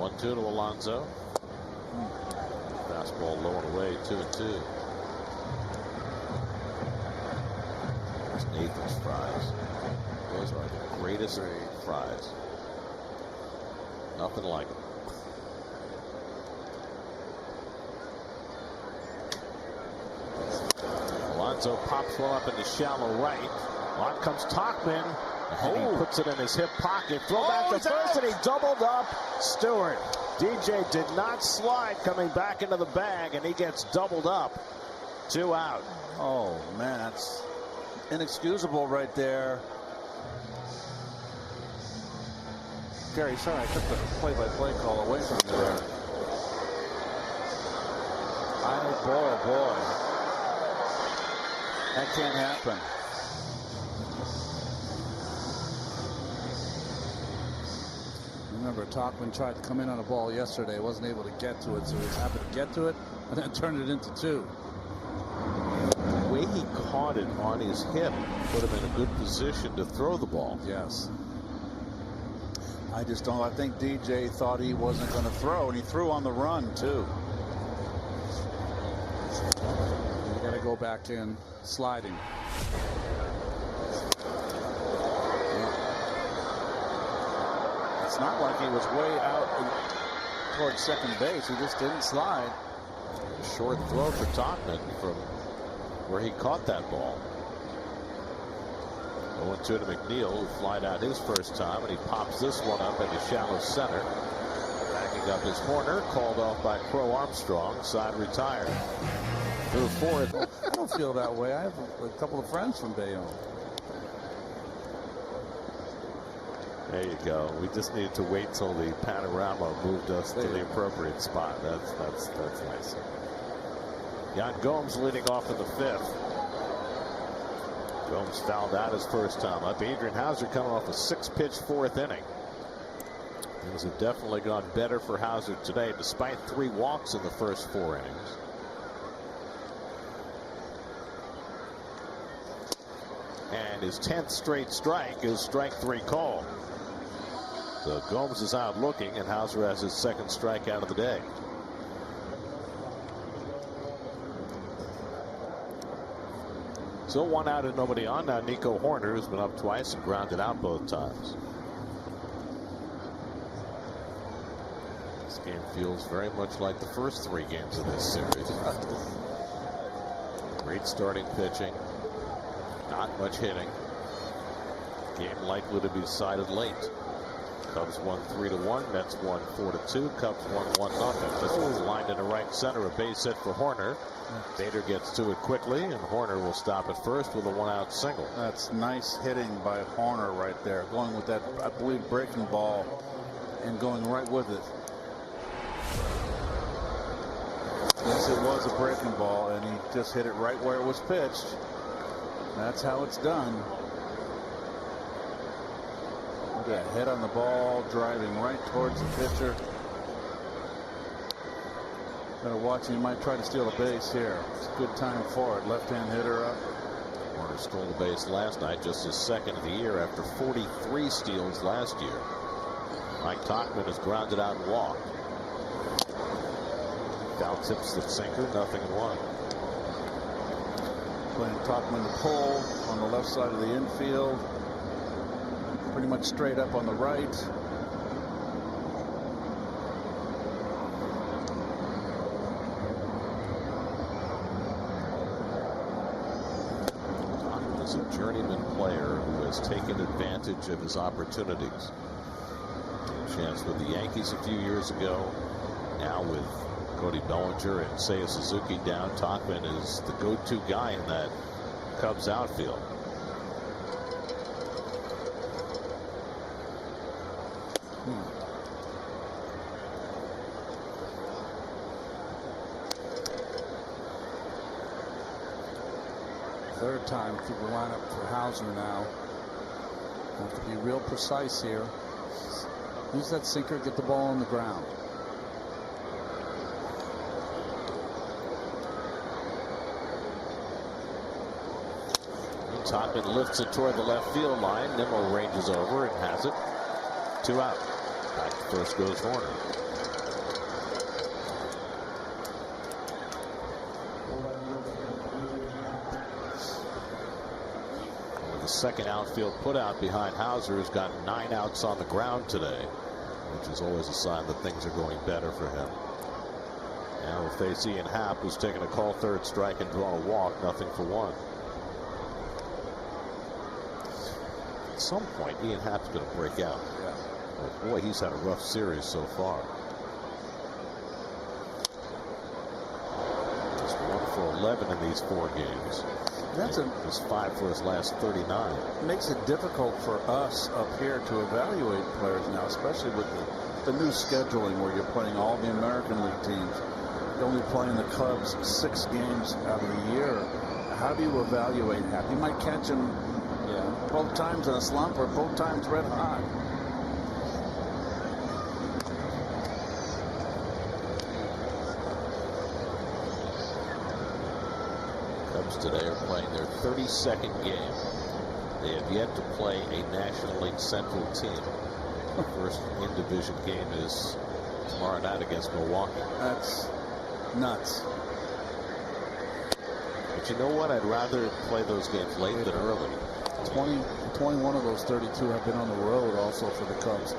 1-2 to Alonso. Fastball low and away, 2-2. There's Nathan's fries. Those are the greatest fries. Nothing like it. Alonso pops one up in the shallow right. On comes Tauchman. And he puts it in his hip pocket. Throw back to first, and he doubled up Stewart. DJ did not slide coming back into the bag, and he gets doubled up. 2 out. Oh, man, that's inexcusable right there. Gary, sorry, I took the play-by-play call away from you there. Oh, boy. That can't happen. Remember, Tauchman tried to come in on a ball yesterday, wasn't able to get to it, so he was happy to get to it and then turned it into 2. The way he caught it on his hip put him in a good position to throw the ball. Yes. I just don't. I think DJ thought he wasn't going to throw, and he threw on the run, too. You got to go back in sliding. It's not like he was way out towards second base. He just didn't slide. A short throw for Tauchman from where he caught that ball. 0-2 to McNeil, who flied out his first time, and he pops this one up into shallow center. Backing up his Horner, called off by Crow Armstrong. Side retired. Through fourth. I don't feel that way. I have a couple of friends from Bayonne. There you go. We just needed to wait till the panorama moved us to the appropriate spot. That's nice. Yan Gomes leading off in the 5th. Gomes fouled out his first time up. Adrian Hauser coming off a 6-pitch 4th inning. Things have definitely gone better for Hauser today, despite 3 walks in the first 4 innings. And his 10th straight strike is strike 3 call. So Gomes is out looking, and Hauser has his 2nd strikeout of the day. So 1 out and nobody on. Now Nico Horner, who's been up twice and grounded out both times. This game feels very much like the first 3 games of this series. Great starting pitching. Not much hitting. Game likely to be decided late. Cubs won 3-1. Mets won 4-2. Cubs won 1-0. This one's lined into right center. A base hit for Horner. Bader gets to it quickly, and Horner will stop at first with a 1-out single. That's nice hitting by Horner right there. Going with that, I believe, breaking ball and going right with it. Yes, it was a breaking ball, and he just hit it right where it was pitched. That's how it's done. Look at that head on the ball, driving right towards the pitcher. Gotta watch him. He might try to steal a base here. It's a good time for it. Left-hand hitter up. Horner stole the base last night, just his 2nd of the year after 43 steals last year. Mike Tauchman is grounded out and walked. Foul tips the sinker, 0-1. Playing Tauchman the pull on the left side of the infield. Pretty much straight up on the right. Tauchman is a journeyman player who has taken advantage of his opportunities. Chance with the Yankees a few years ago. Now with Cody Bellinger and Seiya Suzuki down, Tauchman is the go-to guy in that Cubs outfield. Third time through the lineup for Hauser now. Have to be real precise here. Use that sinker, get the ball on the ground. Tauchman lifts it toward the left field line. Nimmo ranges over and has it. 2 out. Back to first goes Horner. With the second outfield putout behind Hauser, who's got 9 outs on the ground today, which is always a sign that things are going better for him. Now we'll face Ian Happ, who's taking a call third strike and draw a walk, 0-for-1. At some point, Ian Happ's going to break out. Yeah. But boy, he's had a rough series so far. Just 1 for 11 in these 4 games. That's He's 5 for his last 39. makes it difficult for us up here to evaluate players now, especially with the new scheduling where you're playing all the American League teams. You're only playing the Cubs 6 games out of the year. How do you evaluate Happ? You might catch him both times in a slump or both times red hot. Cubs today are playing their 32nd game. They have yet to play a National League Central team. The first in-division game is tomorrow night against Milwaukee. That's nuts. But you know what? I'd rather play those games late than early. 21 of those 32 have been on the road also for the Cubs.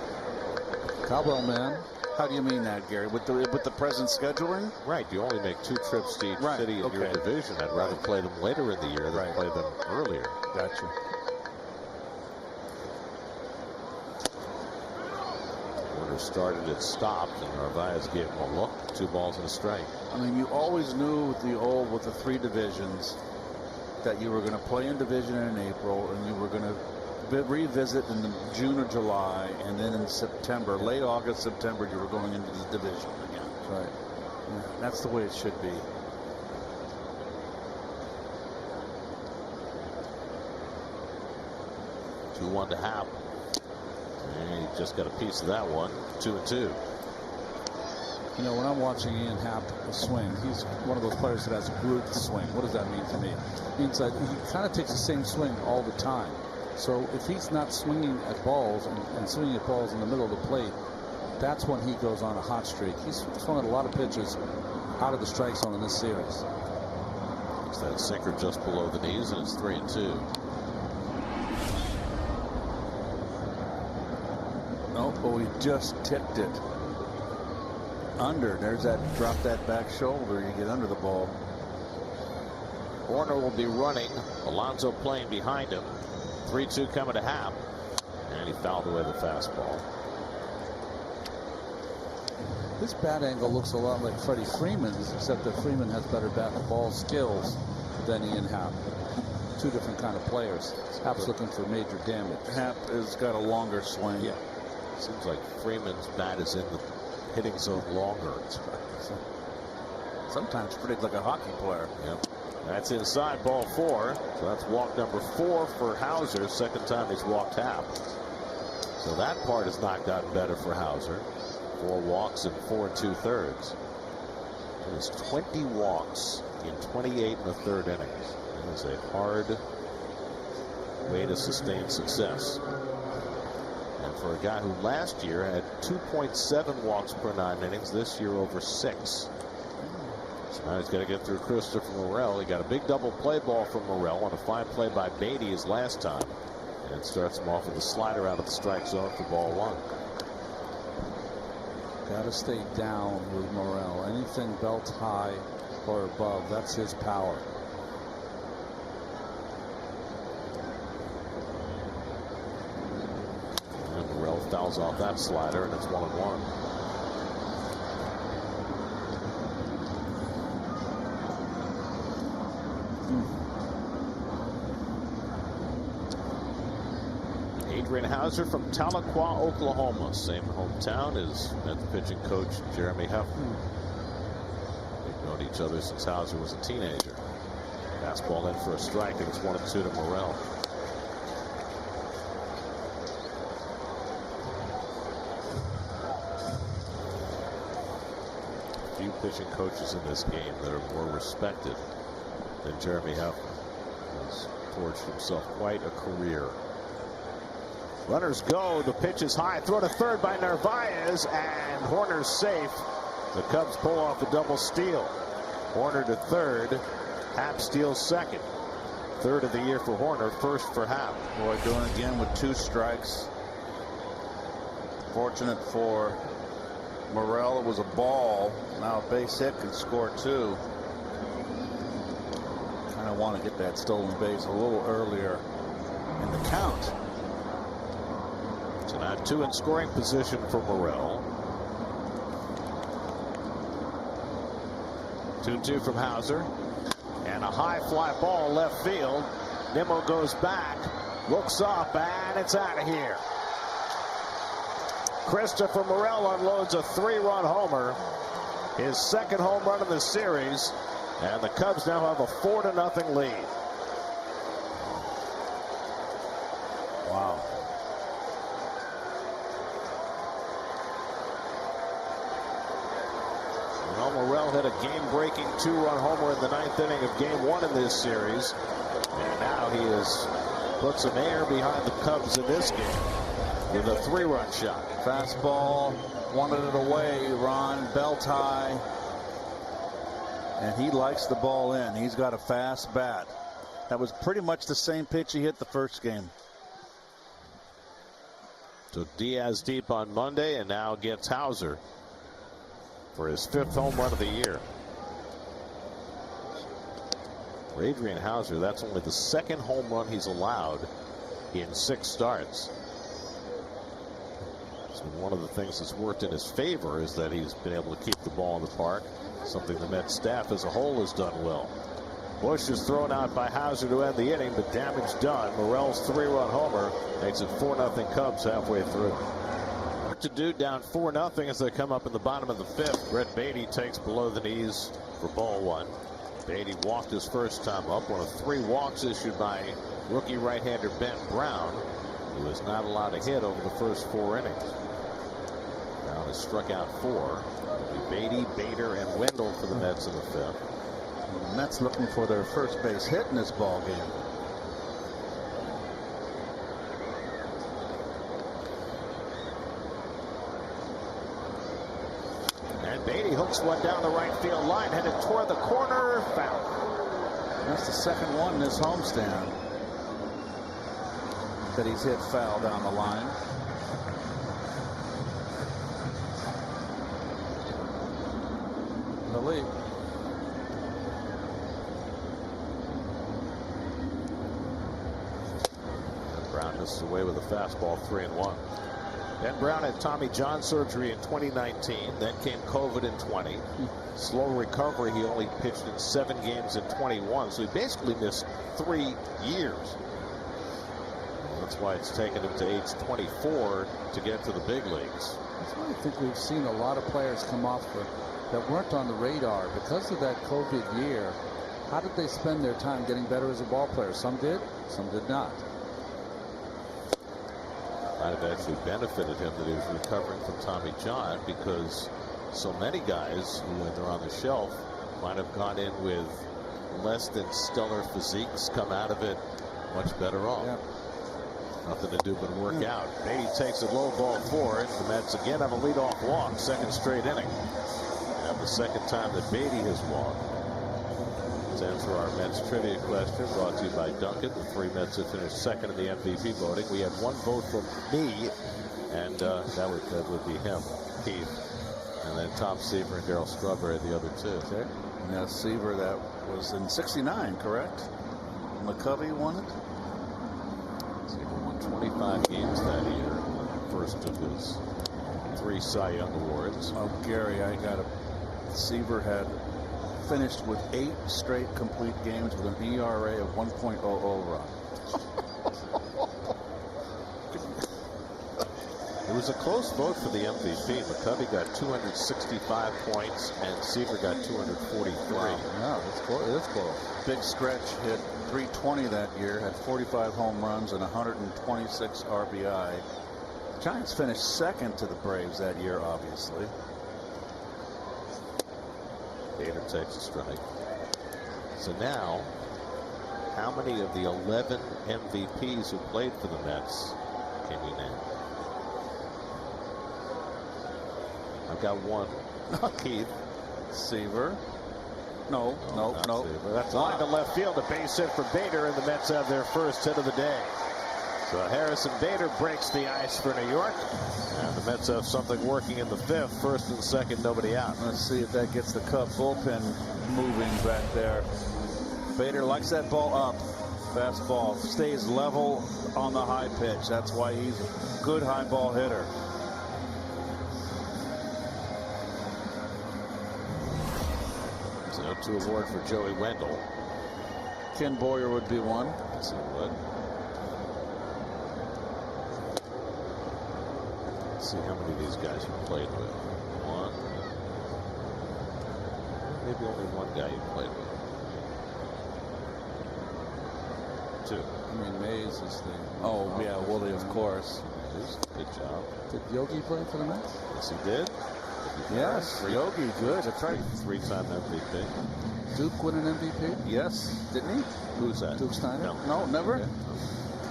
Cowbell man. How do you mean that, Gary? With the present scheduling? Right. You only make 2 trips to each city in your division. I'd rather play them later in the year than play them earlier. Gotcha. Order started, it stopped, and Narvaez gave him a look. 2 balls and a strike. I mean, you always knew with the 3 divisions that you were going to play in division in April, and you were going to revisit in June or July, and then in September, late August, September, you were going into the division again. Right. Yeah, that's the way it should be. Two 2-1 to Happ. And he just got a piece of that one. 2-2. You know, when I'm watching Ian Happ swing, he's one of those players that has a grooved swing. What does that mean to me? It means that he kind of takes the same swing all the time. So if he's not swinging at balls and swinging at balls in the middle of the plate, that's when he goes on a hot streak. He's swung at a lot of pitches out of the strike zone in this series. It's that sinker just below the knees, and it's 3-2. Oh, but we just tipped it under. There's that, drop that back shoulder. You get under the ball. Warner will be running. Alonso playing behind him. 3-2 coming to Happ, and he fouled away the fastball. This bat angle looks a lot like Freddie Freeman's, except that Freeman has better bat and ball skills than Ian Happ. Two different kind of players. Happ's looking for major damage. Happ has got a longer swing. Yeah. Seems like Freeman's bat is in the hitting zone longer. Sometimes pretty like a hockey player. Yep. That's inside, ball 4. So that's walk number 4 for Hauser. Second time he's walked Happ. So that part has not gotten better for Hauser. 4 walks and 4 2/3. It is 20 walks in 28 1/3 innings. It is a hard way to sustain success. And for a guy who last year had 2.7 walks per 9 innings, this year over 6. So now he's got to get through Christopher Morel. He got a big double play ball from Morel on a fine play by Beatty his last time. And it starts him off with a slider out of the strike zone for ball 1. Got to stay down with Morel. Anything belt high or above, that's his power. And Morel fouls off that slider, and it's 1-1. Adrian Hauser from Tahlequah, Oklahoma. Same hometown as Mets pitching coach Jeremy Hefner. They've known each other since Hauser was a teenager. Fastball in for a strike, and it's 1-2 to Morel. Few pitching coaches in this game that are more respected than Jeremy Hefner. He's forged himself quite a career Runners go. The pitch is high. Throw to third by Narvaez, and Hoerner's safe. The Cubs pull off the double steal. Hoerner to third. Happ steals second. Third of the year for Hoerner, first for Happ. Boy, doing it again with 2 strikes. Fortunate for Morel, it was a ball. Now a base hit can score 2. Kind of want to get that stolen base a little earlier in the count. So now 2 in scoring position for Morel. 2-2 from Hauser. And a high fly ball left field. Nimmo goes back, looks up, and it's out of here. Christopher Morel unloads a 3-run homer. His second home run of the series. And the Cubs now have a 4-0 lead. Wow. Morel hit a game-breaking 2-run homer in the 9th inning of Game 1 in this series. And now he has put some air behind the Cubs in this game with a 3-run shot. Fastball, wanted it away, Ron, belt high. And he likes the ball in. He's got a fast bat. That was pretty much the same pitch he hit the first game. Took Diaz deep on Monday and now gets Hauser for his 5th home run of the year. For Adrian Hauser, that's only the 2nd home run he's allowed in 6 starts. So one of the things that's worked in his favor is that he's been able to keep the ball in the park, something the Mets staff as a whole has done well. Bush is thrown out by Hauser to end the inning, but damage done. Morel's 3-run homer makes it 4-0 Cubs halfway through. To do down 4-0 as they come up in the bottom of the 5th. Brett Beatty takes below the knees for ball 1. Beatty walked his first time up, one of 3 walks issued by rookie right-hander Ben Brown, who was not allowed to hit over the first 4 innings. Brown has struck out 4. It'll be Beatty, Bader, and Wendell for the Mets in the 5th. The Mets looking for their first base hit in this ball game. Beatty hooks one down the right field line, headed toward the corner, foul. That's the 2nd one in this homestand that he's hit foul down the line. The lead. Brown misses away with a fastball, 3-1. Ben Brown had Tommy John surgery in 2019. Then came COVID in 20. Slow recovery. He only pitched in 7 games in 21. So he basically missed 3 years. That's why it's taken him to age 24 to get to the big leagues. That's why I think we've seen a lot of players come off that weren't on the radar because of that COVID year. How did they spend their time getting better as a ball player? Some did, some did not. Might have actually benefited him that he was recovering from Tommy John, because so many guys who, when they're on the shelf, might have gone in with less than stellar physiques, come out of it much better off. Yeah. Nothing to do but work out. Beatty takes a low ball forward. The Mets again have a leadoff walk, 2nd straight inning. And the 2nd time that Beatty has walked. Let's answer our Mets trivia question, brought to you by Duncan. The 3 Mets have finished 2nd in the MVP voting. We had 1 vote from me, and that would be him, Keith. And then Tom Seaver and Darryl Strawberry, the other 2. Okay. Now Seaver, that was in '69, correct? McCovey won it. Seaver won 25 games that year. First of his 3 Cy Young awards. Oh, Gary, I got it. Seaver had finished with 8 straight complete games with an ERA of 1.00 run. It was a close vote for the MVP. McCovey got 265 points and Seaver got 243. Wow. Yeah, that's close. That's close. Big Stretch hit 320 that year, had 45 home runs and 126 RBI. Giants finished 2nd to the Braves that year, obviously. Bader takes a strike. So now, how many of the 11 MVPs who played for the Mets can you name? I've got one. Keith. Seaver. No. Seaver. That's line to left field. A base hit for Bader, and the Mets have their first hit of the day. So Harrison Bader breaks the ice for New York. And the Mets have something working in the fifth. First and second, nobody out. Let's see if that gets the Cub bullpen moving back there. Bader likes that ball up. Fastball stays level on the high pitch. That's why he's a good high ball hitter. So 0-2 award for Joey Wendell. Ken Boyer would be one. Yes, he would. Let's see how many of these guys you played with. One. Maybe only one guy you played with. Two. I mean, Mays is the. Oh, yeah, Willie, of course. Good job. Did Yogi play for the Mets? Yes, he did. Yes, Yogi, good. That's right. Three-time MVP. Duke win an MVP? Yes, didn't he? Who's that? Duke Steiner? No, never. Okay.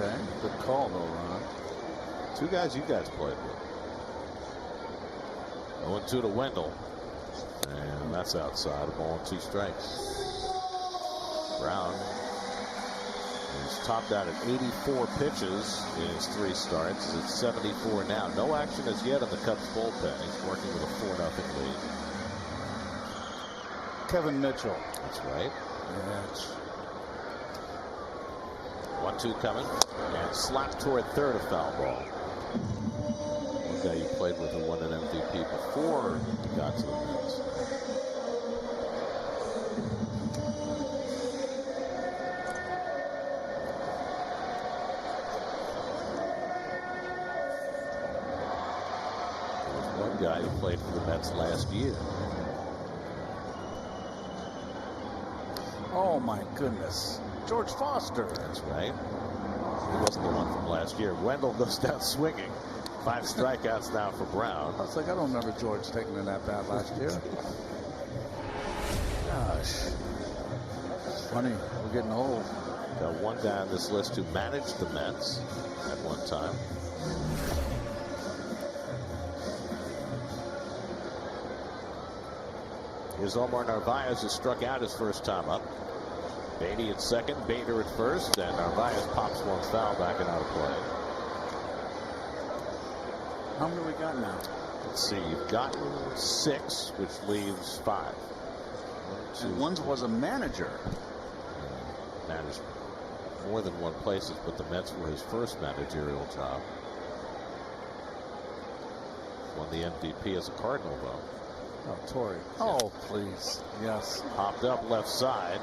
Okay, good call, though, Ron. Two guys you guys played with. 0-2 to Wendell. And that's outside. A ball and 2 strikes. Brown is topped out at 84 pitches in his 3 starts. It's 74 now. No action as yet in the Cubs bullpen. He's working with a 4-0 lead. Kevin Mitchell. That's right. Yes. 1-2 coming. And slapped toward third, a foul ball. One guy you played with who won an MVP before he got to the Mets. One guy who played for the Mets last year. Oh, my goodness. George Foster. That's right. He wasn't the one from last year. Wendell goes down swinging. 5 strikeouts now for Brown. I was like, I don't remember George taking it that bad last year. Gosh. It's funny. We're getting old. Got one guy on this list who managed the Mets at one time. Here's Omar Narvaez, who struck out his first time up. Beatty at second, Bader at first, and Narvaez pops one foul back and out of play. How many we got now? Let's see, you've gotten 6, which leaves 5. And one was a manager. Managed more than one places, but the Mets were his first managerial job. Won the MVP as a Cardinal, though. Oh, Torrey. Oh, please. Yes. Popped up left side.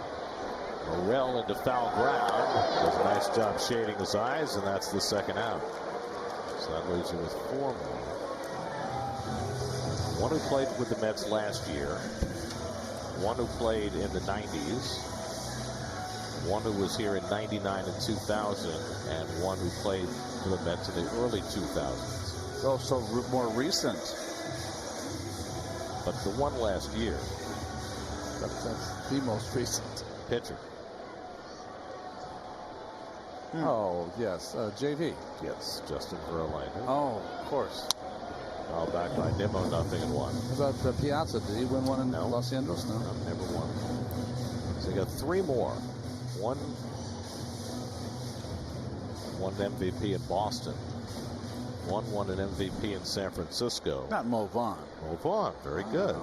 Morrell into foul ground. Does a nice job shading his eyes, and that's the second out. So that leaves you with 4 more. One who played with the Mets last year. One who played in the 90s. One who was here in 99 and 2000. And one who played for the Mets in the early 2000s. Oh, so more recent. But the one last year. That's the most recent. Pitcher. Oh, yes. JV. Yes, Justin Verlander. Oh, of course. Fouled back by Nimmo, 0-1. What about Piazza? Did he win one in Los Angeles? No. Never won. So you got 3 more. One MVP in Boston. One won an MVP in San Francisco. Not Mo Vaughn. Mo Vaughn, very good.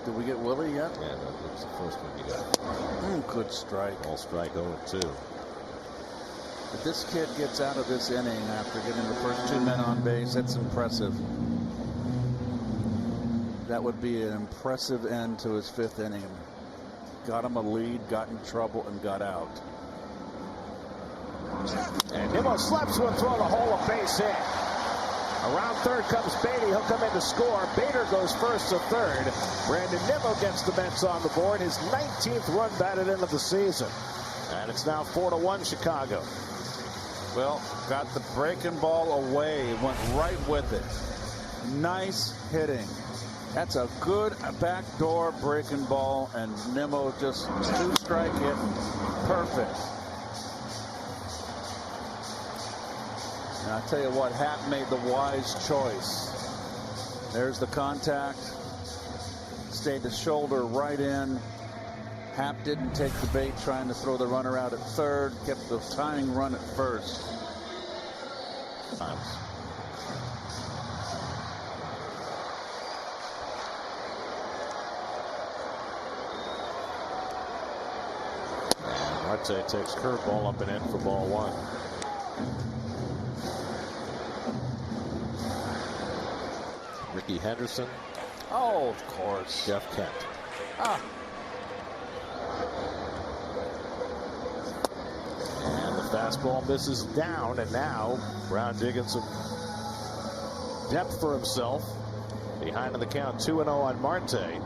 Did we get Willie yet? Yeah, that was the first one you got. Good strike. All strike 0-2. If this kid gets out of this inning after getting the first 2 men on base, that's impressive. That would be an impressive end to his 5th inning. Got him a lead, got in trouble, and got out. And Nimmo slaps one through the hole, a base hit. Around third comes Beatty. He'll come in to score. Bader goes first to third. Brandon Nimmo gets the Mets on the board. His 19th run batted into the season. And it's now 4-1 Chicago. Well, got the breaking ball away. Went right with it. Nice hitting. That's a good backdoor breaking ball. And Nimmo just 2-strike hit. Perfect. I tell you what, Happ made the wise choice. There's the contact. Stayed the shoulder right in. Happ didn't take the bait trying to throw the runner out at third. Kept the tying run at first. Marte takes curveball up and in for ball one. Ricky Henderson. Oh, of course. Jeff Kent. And the fastball misses down, and now Brown digging some depth for himself. Behind in the count, 2-0 on Marte.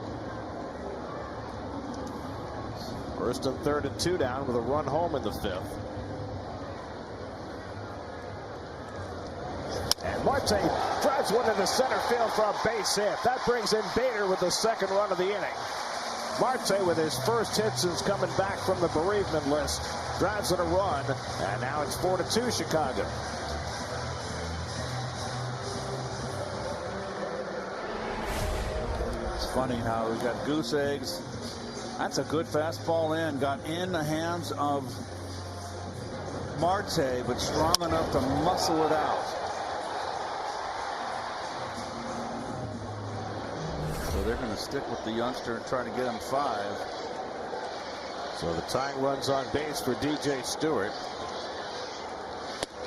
First and third and 2 down with a run home in the 5th. And Marte drives one into center field for a base hit. That brings in Bader with the second run of the inning. Marte with his first hit since coming back from the bereavement list. Drives in a run, and now it's 4-2 Chicago. It's funny how we've got goose eggs. That's a good fastball in. Got in the hands of Marte, but strong enough to muscle it out. So they're going to stick with the youngster and try to get him 5. So the tying runs on base for DJ Stewart.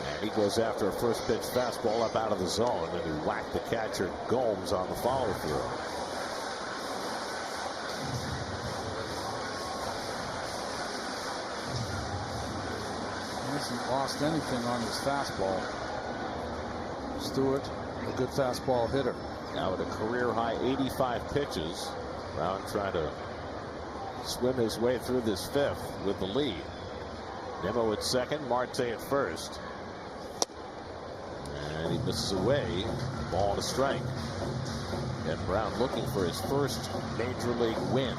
And he goes after a first pitch fastball up out of the zone, and he whacked the catcher Gomes on the follow through. Hasn't lost anything on his fastball. Stewart, a good fastball hitter. Now at a career high 85 pitches. Brown trying to swim his way through this 5th with the lead. Nimmo at second, Marte at first. And he misses away. Ball and a strike. And Brown looking for his first major league win.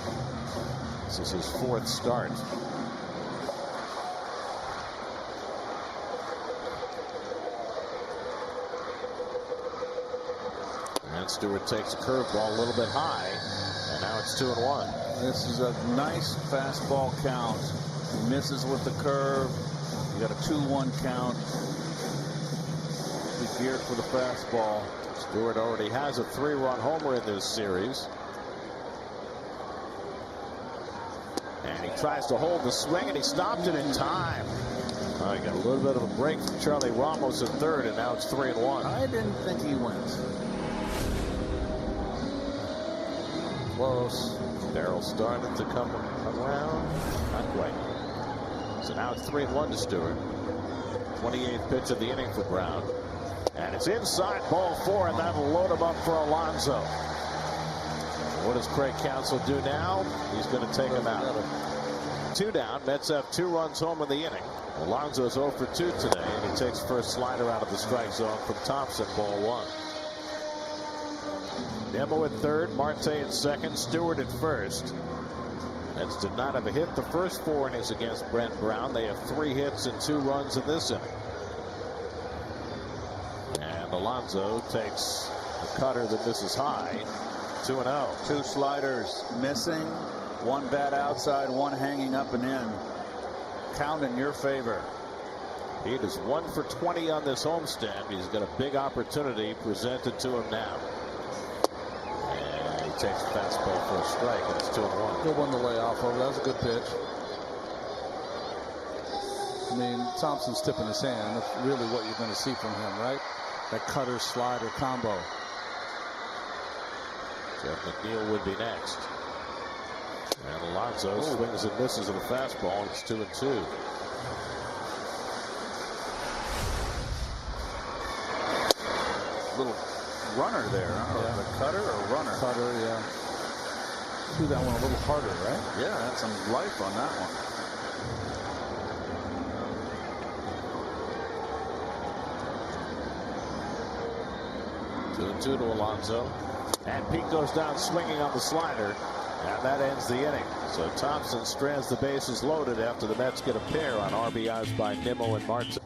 This is his 4th start. And Stewart takes a curveball a little bit high, and now it's 2-1. This is a nice fastball count. He misses with the curve. You got a 2-1 count. Be geared for the fastball. Stewart already has a 3-run homer in this series. And he tries to hold the swing, and he stopped it in time. Oh, he got a little bit of a break from Charlie Ramos at third, and now it's 3-1. I didn't think he went. Close. Barrel started to come around. Not quite. So now it's 3-1 to Stewart. 28th pitch of the inning for Brown. And it's inside, ball 4, and that'll load him up for Alonso. What does Craig Counsell do now? He's going to take him out. 2 down. Mets have 2 runs home in the inning. Alonso's 0 for 2 today, and he takes first slider out of the strike zone from Thompson, ball 1. Nimmo at third, Marte at second, Stewart at first. Mets did not have a hit the first 4 innings against Brent Brown. They have 3 hits and 2 runs in this inning. And Alonso takes a cutter that misses high. 2-0. 2 sliders missing. 1 bat outside, 1 hanging up and in. Count in your favor. He is 1 for 20 on this homestand. He's got a big opportunity presented to him now. And he takes a fastball for a strike, and it's 2-1. Good one to lay off of. That was a good pitch. I mean, Thompson's tipping his hand. That's really what you're going to see from him, right? That cutter slider combo. Jeff McNeil would be next. And Alonso swings and misses at a fastball. It's 2-2. Little runner there, huh? Yeah. The cutter or runner? Cutter, yeah. Do that one a little harder, right? Yeah, that's some life on that one. Two to Alonso. And Pete goes down swinging on the slider. And that ends the inning. So Thompson strands the bases loaded after the Mets get a pair on RBIs by Nimmo and Marte.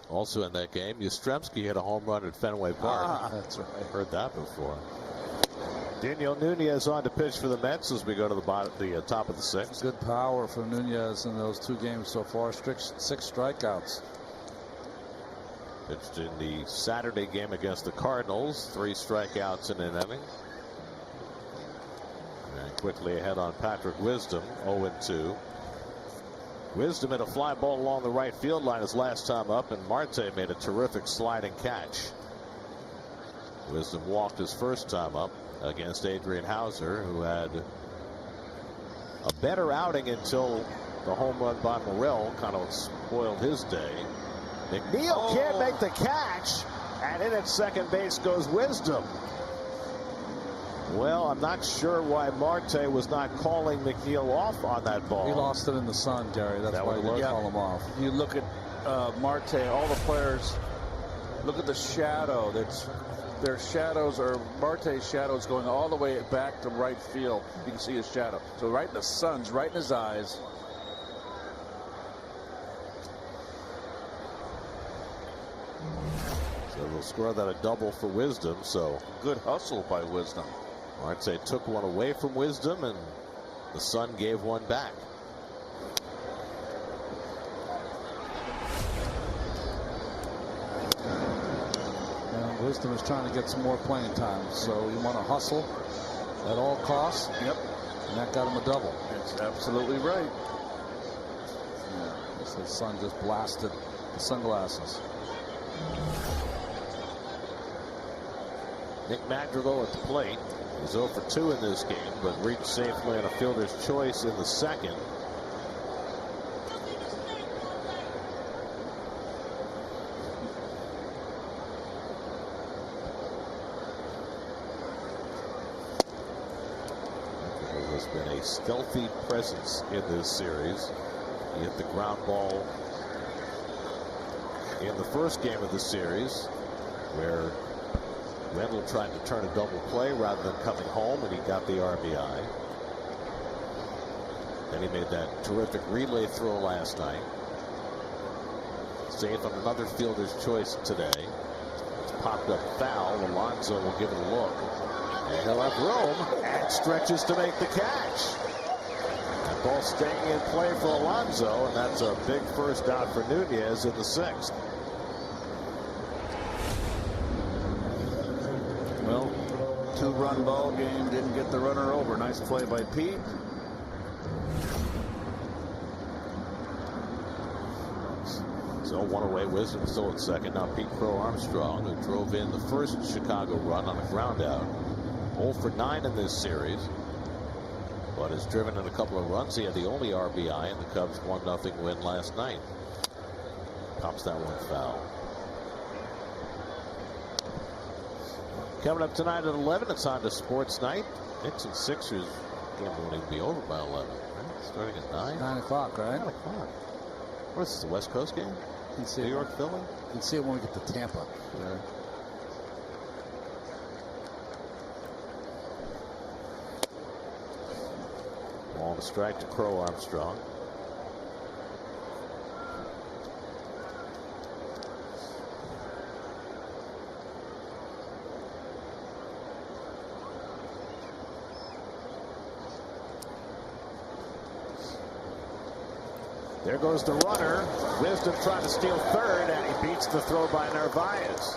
Also in that game, Yastrzemski hit a home run at Fenway Park. That's right. Heard that before. Daniel Nunez on to pitch for the Mets as we go to the top of the sixth. Good power for Nunez in those 2 games so far. 6 strikeouts. Pitched in the Saturday game against the Cardinals. 3 strikeouts in an inning. And quickly ahead on Patrick Wisdom, 0-2. Wisdom hit a fly ball along the right field line his last time up, and Marte made a terrific sliding catch. Wisdom walked his first time up against Adrian Hauser, who had a better outing until the home run by Morrell kind of spoiled his day. McNeil can't make the catch, and in at second base goes Wisdom. Well, I'm not sure why Marte was not calling McNeil off on that ball. He lost it in the sun, Gary. That's why he didn't call him off. You look at Marte, all the players, look at the shadow. Their shadows are Marte's shadows going all the way back to right field. You can see his shadow. So right, the sun's right in his eyes. So they'll score that a double for Wisdom. So Good hustle by Wisdom. Marte took one away from Wisdom, and the Sun gave one back. And Wisdom is trying to get some more playing time, so you want to hustle at all costs. Yep. And that got him a double. That's absolutely right. Yeah, so the Sun just blasted the sunglasses. Nick Madrigal at the plate. He's 0 for 2 in this game, but reached safely on a fielder's choice in the second. There's been a stealthy presence in this series. He hit the ground ball in the first game of the series, where Wendell tried to turn a double play rather than coming home, and he got the RBI. Then he made that terrific relay throw last night. Safe on another fielder's choice today. It's popped up foul. Alonso will give it a look. And he'll have room and stretches to make the catch. That ball staying in play for Alonso, and that's a big first out for Nunez in the sixth. Well, 2-run ball game, didn't get the runner over. Nice play by Pete. So one away. Wisdom still at second. Now Pete Crow Armstrong, who drove in the first Chicago run on a ground out. 0 for 9 in this series, but has driven in a couple of runs. He had the only RBI in the Cubs' 1-0 win last night. Pops that one foul. Coming up tonight at 11, it's on to Sports Night. Knicks and Sixers game won't even be over by 11. Right? Starting at 9. 9 o'clock, right? 9 o'clock. What is this, the West Coast game? You can see New it. York, Philly? You can see it when we get to Tampa. Yeah. Ball to strike to Crow Armstrong. There goes the runner. Wisdom trying to steal third, and he beats the throw by Narvaez.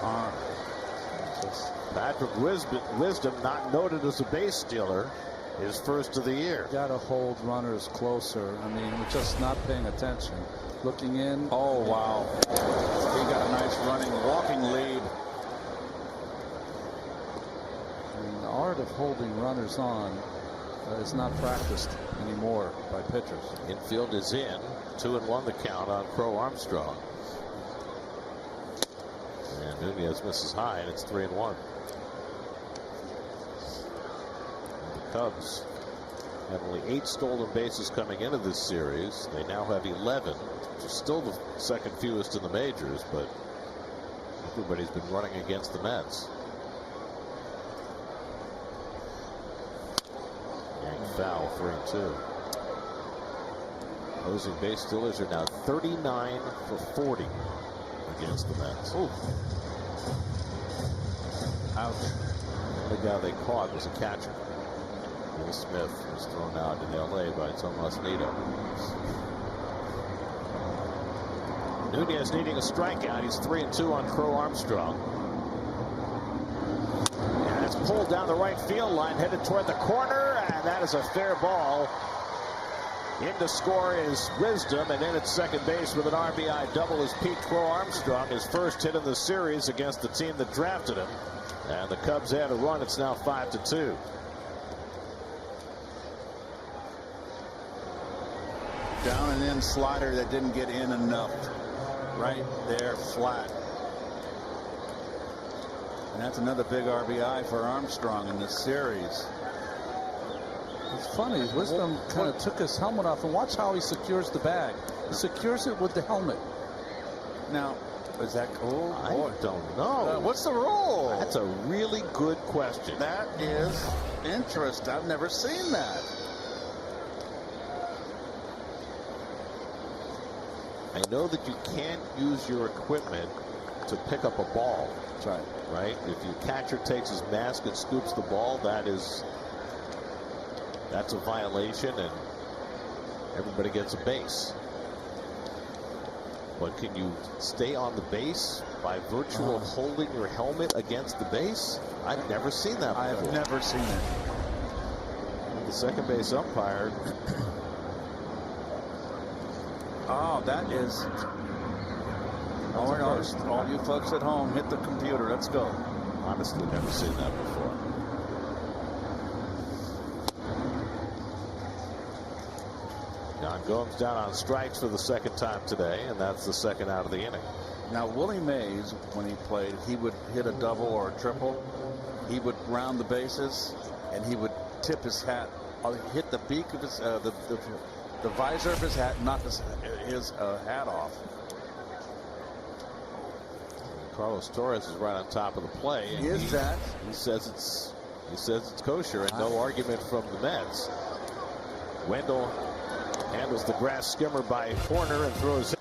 Patrick Wisdom, not noted as a base stealer, his first of the year. Got to hold runners closer. I mean, we're just not paying attention. Looking in. Oh, wow. He got a nice walking lead. I mean, the art of holding runners on is not practiced anymore by pitchers. Infield is in. 2-1 the count on Crow Armstrong. And Nunez misses high, and it's 3-1. The Cubs have only 8 stolen bases coming into this series. They now have 11, which is still the second fewest in the majors, but everybody's been running against the Mets. And foul, 3-2. Opposing base stealers are now 39 for 40 against the Mets. Ooh. Ouch. The guy they caught was a catcher. Will Smith was thrown out in L.A. by Tomas Nido. Nunez needing a strikeout. He's 3-2 on Crow Armstrong. And it's pulled down the right field line, headed toward the corner, and that is a fair ball. In to score is Wisdom, and then at second base with an RBI double is Pete Crow Armstrong, his first hit in the series against the team that drafted him. And the Cubs add a run. It's now 5-2. Down and in slider that didn't get in enough. Right there, flat. And that's another big RBI for Armstrong in this series. It's funny. Wisdom kind of took his helmet off, and watch how he secures the bag. He secures it with the helmet. Now, is that cool? I don't know. What's the rule? That's a really good question. That is interesting. I've never seen that. I know that you can't use your equipment to pick up a ball. That's right. Right? If your catcher takes his mask and scoops the ball, that's a violation, and everybody gets a base. But can you stay on the base by virtue of holding your helmet against the base? I've never seen that before. I've never seen it. The second base umpire. Oh, that is. All you folks at home, hit the computer. Let's go. Honestly, never seen that before. John Gomes down on strikes for the second time today, and that's the second out of the inning. Now, Willie Mays, when he played, he would hit a double or a triple. He would round the bases, and he would tip his hat, hit the beak of his, the visor of his hat, knock his hat off. Carlos Torres is right on top of the play. And He says it's kosher, and no argument from the Mets. Wendell handles the grass skimmer by Horner and throws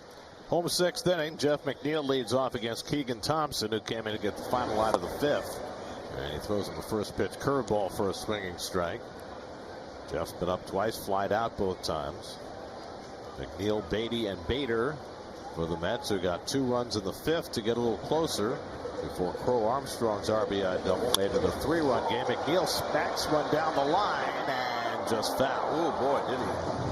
home sixth inning. Jeff McNeil leads off against Keegan Thompson, who came in to get the final out of the fifth. And he throws him the first pitch curveball for a swinging strike. Jeff's been up twice, flied out both times. McNeil, Beatty, and Bader for the Mets, who got 2 runs in the fifth to get a little closer before Crow Armstrong's RBI double made it a 3-run game. McNeil smacks one down the line and just foul. Oh boy, did he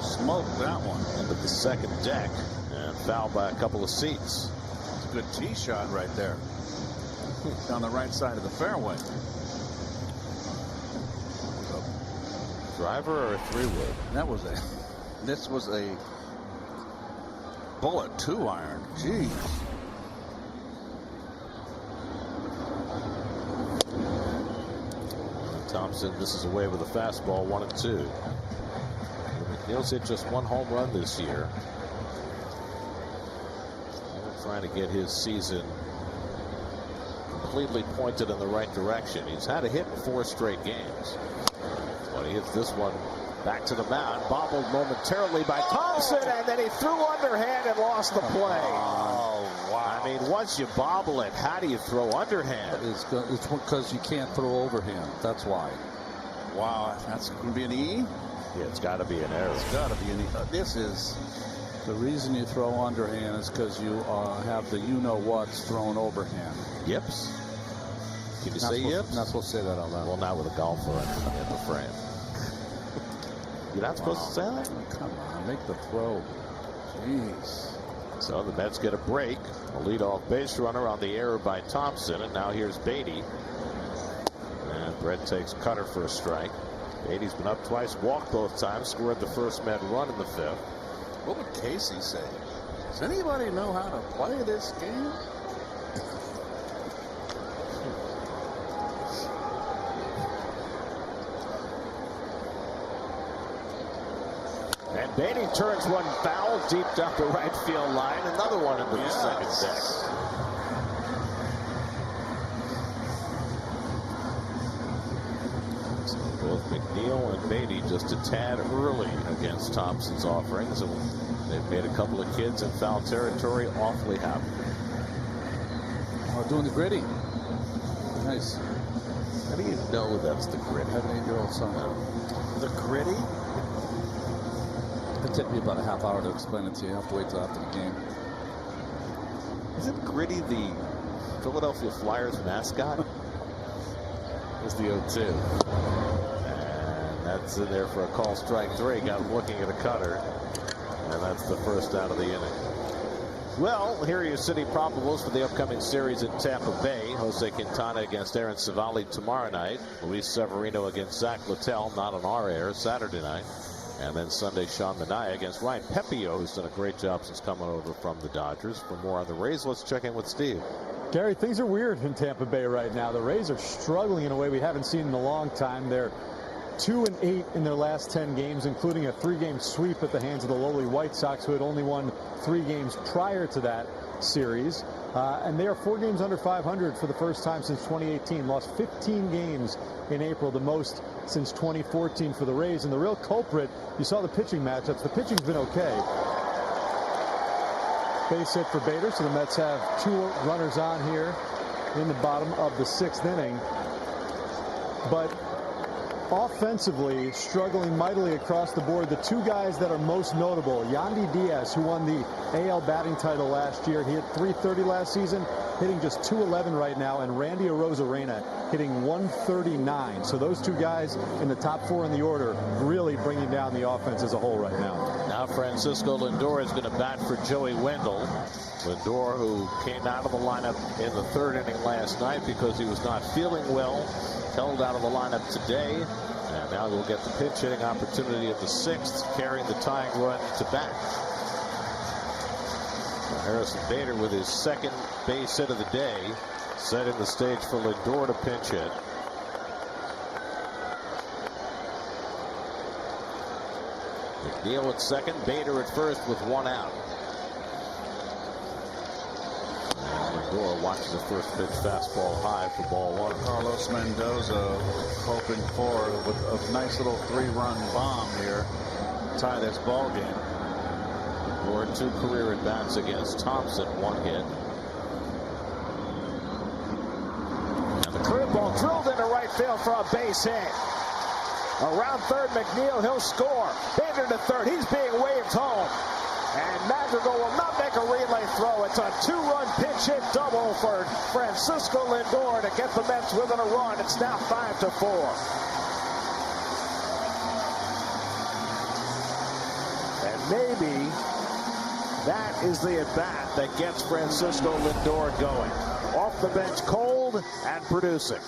smoke that one into the second deck and fouled by a couple of seats. It's a good tee shot right there down the right side of the fairway. Driver or a 3-wood? This was a bullet 2-iron. Jeez. Thompson misses away with a fastball, 1-2. McNeil's hit just 1 home run this year. Trying to get his season completely pointed in the right direction. He's had a hit in 4 straight games. But he hits this one back to the mound, bobbled momentarily by Thompson, and then he threw underhand and lost the play. Oh, wow. I mean, once you bobble it, how do you throw underhand? It's because you can't throw overhand. That's why. Wow, that's going to be an E? Yeah, it's got to be an error. It's got to be an E. This is. The reason you throw underhand is because you have the you-know-what's thrown overhand. Yips? Can you say yips? Not supposed to say that out loud. Well, not with a golfer in the frame. You're not supposed to say that? Come on, make the throw. Jeez. So the Mets get a break. A leadoff base runner on the error by Thompson, and now here's Beatty. And Brett takes Cutter for a strike. Beatty's been up twice, walked both times, scored the first Met run in the fifth. What would Casey say? Does anybody know how to play this game? And Beatty turns one foul deep down the right field line. Another one into the second deck. So both McNeil and Beatty just a tad early against Thompson's offerings. And they've made a couple of kids in foul territory awfully happy. Oh, doing the gritty. Nice. How do you know that's the gritty? I have an 8-year-old son. The gritty? It'll take me about a half hour to explain it to you. I have to wait till after the game. Isn't Gritty the Philadelphia Flyers mascot? It's the 0-2. And that's in there for a call, strike 3. Got him looking at a cutter. And that's the first out of the inning. Well, here are your city probables for the upcoming series in Tampa Bay. Jose Quintana against Aaron Civale tomorrow night. Luis Severino against Zach Littell, not on our air, Saturday night. And then Sunday, Sean Manaea against Ryan Pepio, who's done a great job since coming over from the Dodgers. For more on the Rays, let's check in with Steve. Gary, things are weird in Tampa Bay right now. The Rays are struggling in a way we haven't seen in a long time. They're 2-8 in their last 10 games, including a 3-game sweep at the hands of the lowly White Sox, who had only won 3 games prior to that series. And they are 4 games under 500 for the first time since 2018. Lost 15 games in April, the most since 2014 for the Rays. And the real culprit, you saw the pitching matchups. The pitching's been okay. Base hit for Bader, so the Mets have 2 runners on here in the bottom of the 6th inning. But offensively, struggling mightily across the board. The 2 guys that are most notable, Yandy Diaz, who won the AL batting title last year. He hit .330 last season, hitting just .211 right now, and Randy Arozarena hitting .139. So those 2 guys in the top 4 in the order really bringing down the offense as a whole right now. Now Francisco Lindor is going to bat for Joey Wendell. Lindor, who came out of the lineup in the 3rd inning last night because he was not feeling well, held out of the lineup today, and now he'll get the pinch hitting opportunity at the 6th, carrying the tying run to bat. Now Harrison Bader with his 2nd base hit of the day, setting the stage for Lindor to pinch hit. McNeil at 2nd, Bader at 1st with 1 out. Lindor watches the first pitch fastball high for ball 1. Carlos Mendoza hoping for a nice little 3-run bomb here, tie this ball game. Or 2 career at bats against Thompson, 1 hit. And the curveball drilled into right field for a base hit. Around 3rd, McNeil, he'll score. Bader to 3rd, he's being waved home. And Madrigal will not make a relay throw. It's a 2-run pinch hit double for Francisco Lindor to get the Mets within a run. It's now 5-4. And maybe that is the at-bat that gets Francisco Lindor going. Off the bench cold and producing.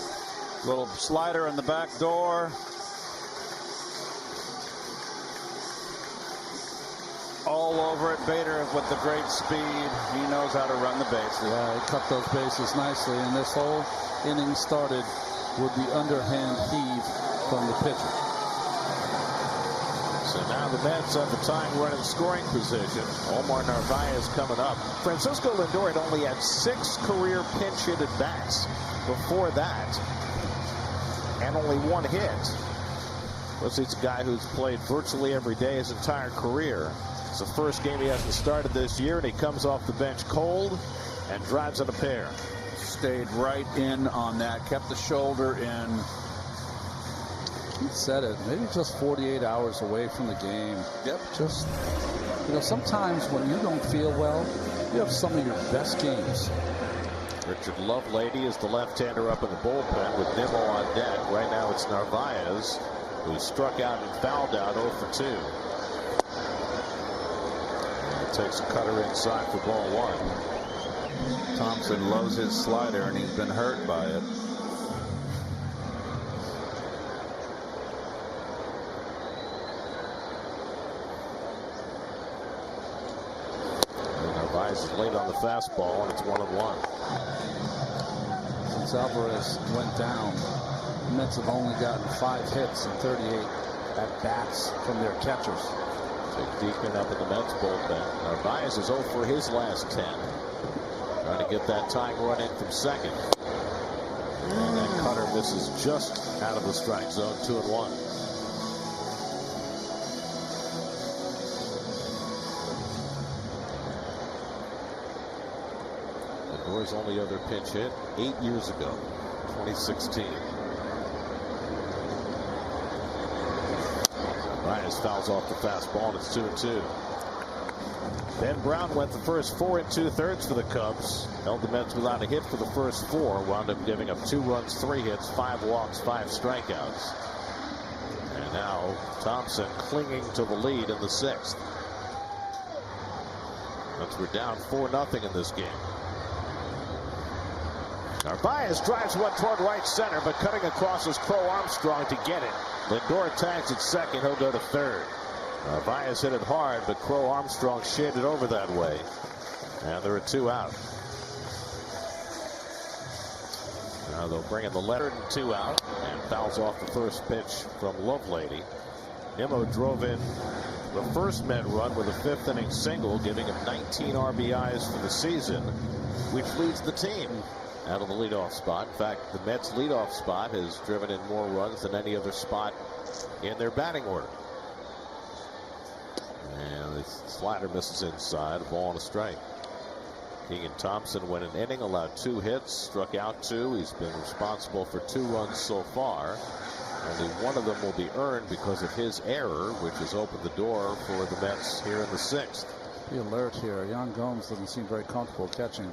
Little slider in the back door. All over it. Bader with the great speed. He knows how to run the bases. Yeah, he cut those bases nicely, and this whole inning started with the underhand heave from the pitcher. So now the Mets have the tying run in scoring position. Omar Narvaez coming up. Francisco Lindor had only had 6 career pinch hit at bats before that, and only 1 hit. Well, he's a guy who's played virtually every day his entire career. It's the first game he hasn't started this year, and he comes off the bench cold and drives in a pair. Stayed right in on that, kept the shoulder in. He said it, maybe just 48 hours away from the game. Yep. Just, you know, sometimes when you don't feel well, you have some of your best games. Richard Lovelady is the left-hander up in the bullpen with Nimmo on deck. Right now it's Narvaez, who struck out and fouled out 0 for 2. Takes a cutter inside for ball 1. Thompson loves his slider, and he's been hurt by it. Narvaez is late on the fastball, and it's 1-1. Since Alvarez went down, the Mets have only gotten 5 hits and 38 at-bats from their catchers. Deep in up in the Mets bullpen. Narvaez is 0 for his last 10. Trying to get that tying run in from 2nd. And that cutter misses just out of the strike zone, 2-1. Lindor's only other pinch hit 8 years ago, 2016. Bias fouls off the fastball, and it's 2-2. Ben Brown went the first 4 2/3 for the Cubs. Held the Mets without a hit for the first 4. Wound up giving up 2 runs, 3 hits, 5 walks, 5 strikeouts. And now Thompson clinging to the lead in the 6th. Mets were down 4-0 in this game. Narvaez drives one toward right center, but cutting across is Crow Armstrong to get it. Lindor tags at second. He'll go to third. Narvaez hit it hard, but Crow Armstrong shaded over that way. And there are 2 out. Now they'll bring in the letter and 2 out, and fouls off the first pitch from Lovelady. Nimmo drove in the first Met run with a 5th inning single, giving him 19 RBIs for the season, which leads the team out of the leadoff spot. In fact, the Mets leadoff spot has driven in more runs than any other spot in their batting order. And the slider misses inside, a ball and a strike. Keegan Thompson went an inning, allowed 2 hits, struck out 2. He's been responsible for 2 runs so far. Only one of them will be earned because of his error, which has opened the door for the Mets here in the 6th. Be alert here. Yan Gomes doesn't seem very comfortable catching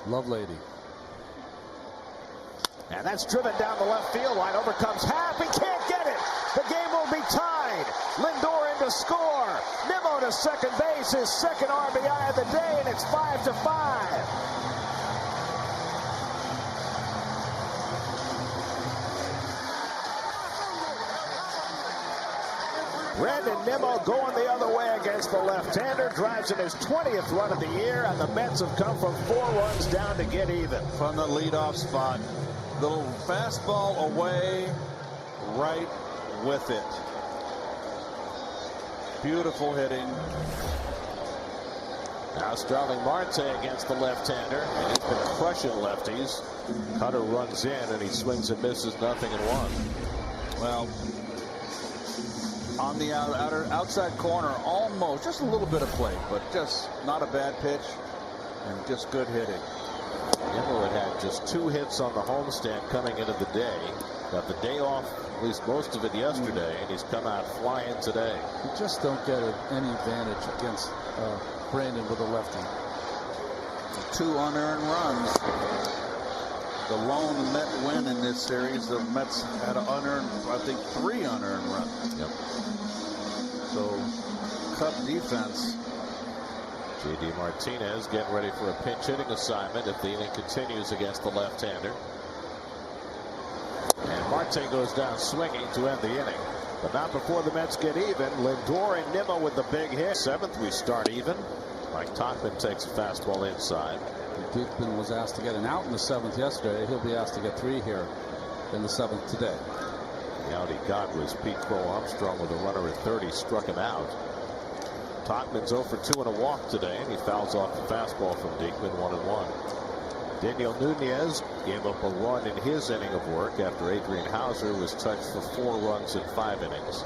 Lovelady. And that's driven down the left field line. Over comes Happ. He can't get it. The game will be tied. Lindor in to score. Nimmo to second base. His 2nd RBI of the day, and it's 5-5. Brandon Nimmo going the other way against the left-hander. Drives in his 20th run of the year, and the Mets have come from 4 runs down to get even. From the leadoff spot. Little fastball away, right with it. Beautiful hitting. Now Starling Marte against the left-hander, and he's been crushing lefties. Cutter runs in, and he swings and misses, nothing in 1. Well, on the outside corner, almost just a little bit of play, but just not a bad pitch and just good hitting. Nimmo had just 2 hits on the homestand coming into the day. Got the day off, at least most of it yesterday, and he's come out flying today. You just don't get any advantage against Brandon with a lefty. 2 unearned runs. The lone Met win in this series. The Mets had an unearned, I think 3 unearned runs. Yep. So, Cub defense. J.D. Martinez getting ready for a pinch hitting assignment if the inning continues against the left-hander. And Marte goes down swinging to end the inning. But not before the Mets get even. Lindor and Nimmo with the big hit. 7th, we start even. Mike Tauchman takes a fastball inside. Diekman was asked to get an out in the 7th yesterday. He'll be asked to get 3 here in the 7th today. The out he got was Pete Crow Armstrong with a runner at 30, struck him out. Tauchman's 0 for 2 and a walk today, and he fouls off the fastball from Diekman, 1-1. Daniel Nunez gave up a run in his inning of work after Adrian Hauser was touched for 4 runs in 5 innings.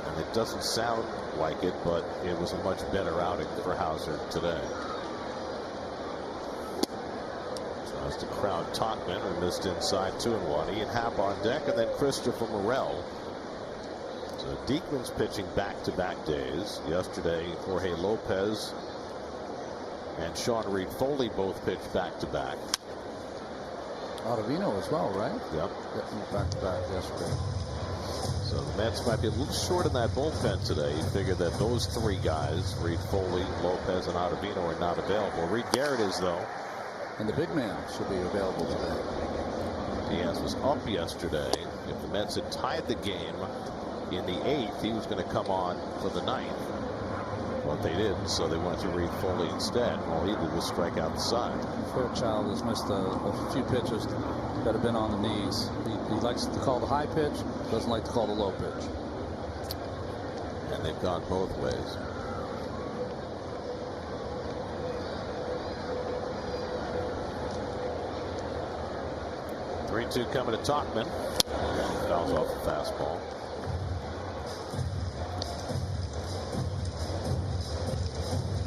And it doesn't sound like it, but it was a much better outing for Hauser today. Tries to crowd Tauchman, who missed inside 2-1. Ian Happ on deck, and then Christopher Morel. So Diekman's pitching back-to-back days. Yesterday, Jorge Lopez and Sean Reed Foley both pitched back-to-back. Ottavino as well, right? Yep. Back-to-back yesterday. So the Mets might be a little short in that bullpen today. You figure that those 3 guys, Reed Foley, Lopez, and Ottavino, are not available. Reed Garrett is, though. And the big man should be available today. Diaz was up yesterday. If the Mets had tied the game in the 8th, he was going to come on for the 9th. But they didn't, so they went to Reed Foley instead. All he did was strike out the side. Fairchild has missed a few pitches that have been on the knees. He likes to call the high pitch, doesn't like to call the low pitch. And they've gone both ways. Three-2 coming to Tauchman. Fouls off the fastball.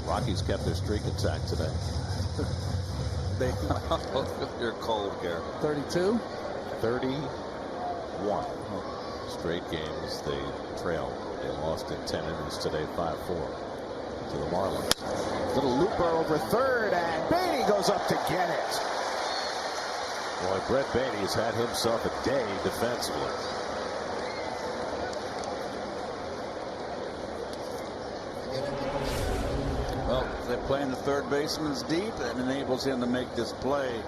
Rockies kept their streak intact today. They, you're cold here. 32? 31 straight games they trailed. They lost in 10 innings today, 5-4 to the Marlins. Little looper over third, and Beatty goes up to get it. Boy, Brett Beatty's had himself a day defensively. Well, they're playing the third baseman's deep, and enables him to make this play.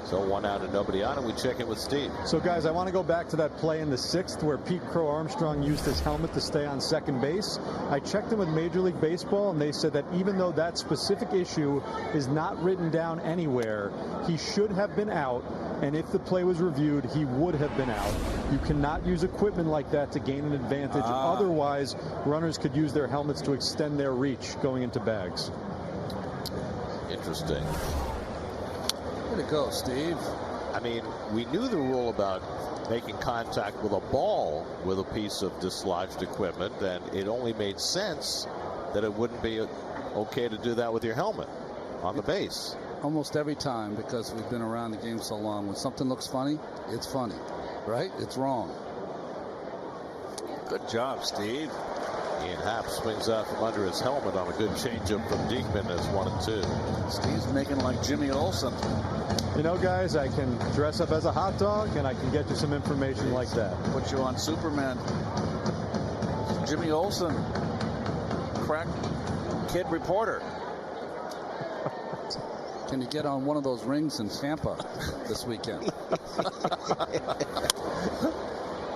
So 1 out and nobody on, and we check in with Steve. So, guys, I want to go back to that play in the 6th where Pete Crow Armstrong used his helmet to stay on second base. I checked in with Major League Baseball, and they said that even though that specific issue is not written down anywhere, he should have been out, and if the play was reviewed, he would have been out. You cannot use equipment like that to gain an advantage. Otherwise, runners could use their helmets to extend their reach going into bags. Interesting. Way to go, Steve. I mean, we knew the rule about making contact with a ball with a piece of dislodged equipment, and it only made sense that it wouldn't be okay to do that with your helmet on the base. Almost every time, because we've been around the game so long, when something looks funny, it's funny, right? It's wrong. Good job, Steve. Ian Happ swings out from under his helmet on a good changeup from Diekman as 1-2. Steve's making like Jimmy Olsen. You know, guys, I can dress up as a hot dog, and I can get you some information like that. Put you on Superman. Jimmy Olsen, crack kid reporter. Can you get on one of those rings in Tampa this weekend?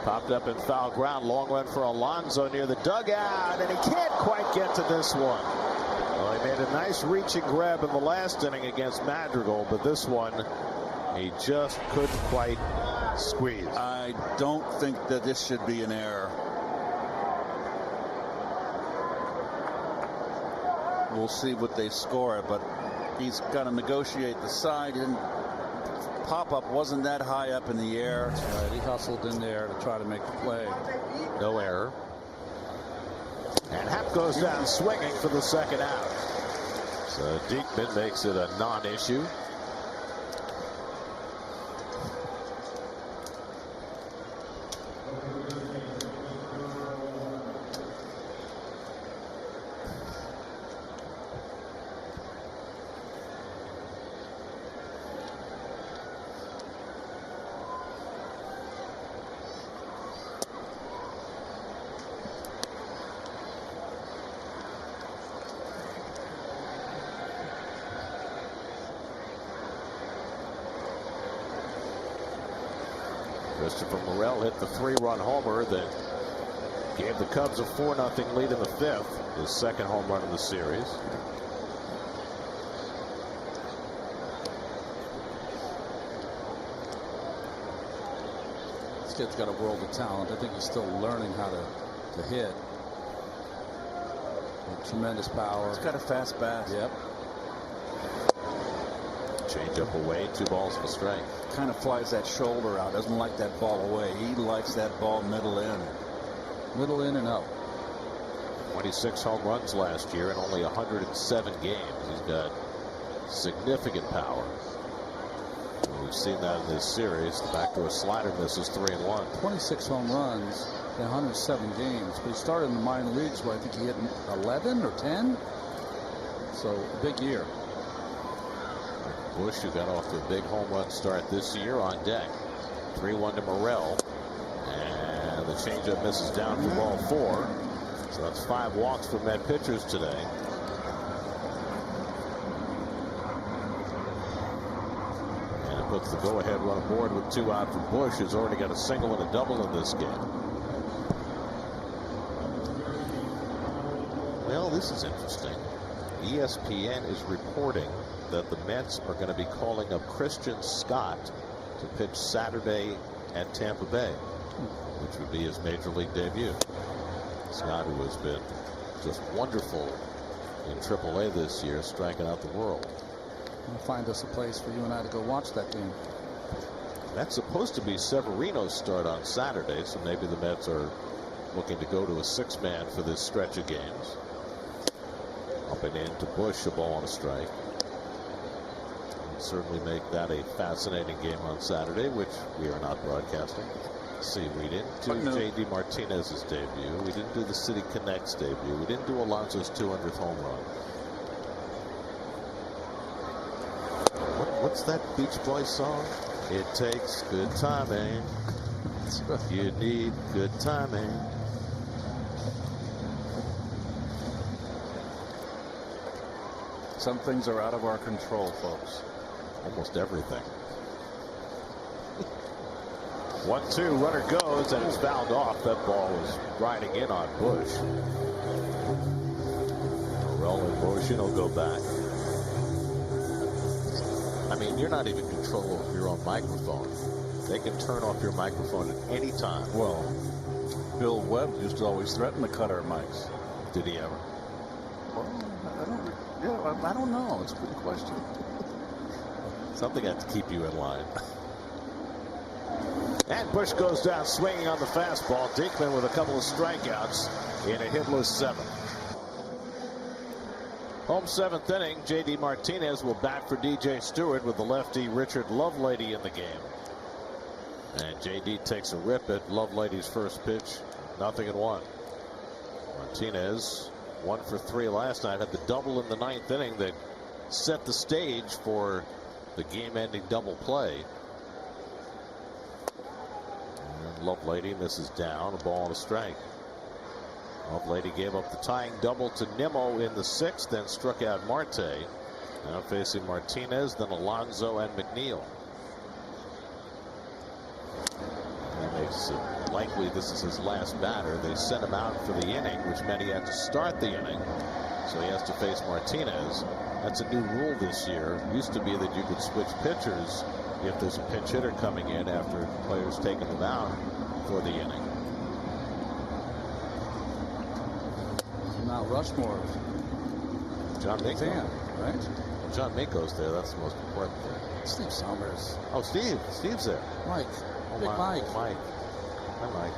Popped up in foul ground. Long run for Alonso near the dugout, and he can't quite get to this one. Well, he made a nice reaching grab in the last inning against Madrigal, but this one he just couldn't quite squeeze. I don't think that this should be an error. We'll see what they score, but he's got to negotiate the side. And pop-up wasn't that high up in the air. That's right. He hustled in there to try to make the play. No error. And Happ goes down swinging for the second out. So Diekman makes it a non-issue. Christopher Morel hit the 3-run homer that gave the Cubs a 4-0 lead in the 5th. His second home run of the series. This kid's got a world of talent. I think he's still learning how to hit. With tremendous power. He's got a fast bat. Yep. Change up away, 2 balls and a strike. Kind of flies that shoulder out. Doesn't like that ball away. He likes that ball middle in. Middle in and out. 26 home runs last year in only 107 games. He's got significant power. And we've seen that in this series. The backdoor slider misses 3-1. 26 home runs in 107 games. But he started in the minor leagues where I think he hit 11 or 10. So a big year. Bush, who got off to a big home run start this year, on deck. 3-1 to Morel. And the changeup misses down for ball 4. So that's 5 walks for Met pitchers today. And it puts the go-ahead run aboard with 2 out for Bush, who's already got a single and a double in this game. Well, this is interesting. ESPN is reporting that the Mets are going to be calling up Christian Scott to pitch Saturday at Tampa Bay, which would be his major league debut. Scott, who has been just wonderful in AAA this year, striking out the world. We'll find us a place for you and I to go watch that game. That's supposed to be Severino's start on Saturday, so maybe the Mets are looking to go to a 6-man for this stretch of games. Up and in to Bush, a ball and a strike. Certainly make that a fascinating game on Saturday, which we are not broadcasting. See, we didn't do J.D. Martinez's debut. We didn't do the City Connect's debut. We didn't do Alonso's 200th home run. What's that Beach Boys song? It takes good timing. You need good timing. Some things are out of our control, folks. Almost everything. 1-2, runner goes, and it's fouled off. That ball was riding in on Bush. Rolling motion will go back. I mean, you're not even in control of your own microphone. They can turn off your microphone at any time. Well, Bill Webb used to always threaten to cut our mics. Did he ever? Well, I don't know. It's a good question. Something had to keep you in line. And Bush goes down swinging on the fastball. Dinkman with a couple of strikeouts in a hitless 7th. Home 7th inning. J.D. Martinez will bat for DJ Stewart with the lefty Richard Lovelady in the game. And J.D. takes a rip at Lovelady's first pitch. 0-1. Martinez 1 for 3 last night. Had the double in the 9th inning that set the stage for the game-ending double play. And Lovelady misses down, a ball and a strike. Lovelady gave up the tying double to Nimmo in the 6th, then struck out Marte. Now facing Martinez, then Alonso and McNeil. That makes it likely this is his last batter. They sent him out for the inning, which meant he had to start the inning. So he has to face Martinez. That's a new rule this year. It used to be that you could switch pitchers if there's a pinch hitter coming in after players taking the mound for the inning. Mount Rushmore. John Miko. Fan, right? John Miko's there. That's the most important thing. Steve Summers. Oh, Steve. Steve's there. Mike. Oh, Big Mike. Mike. Hi, Mike.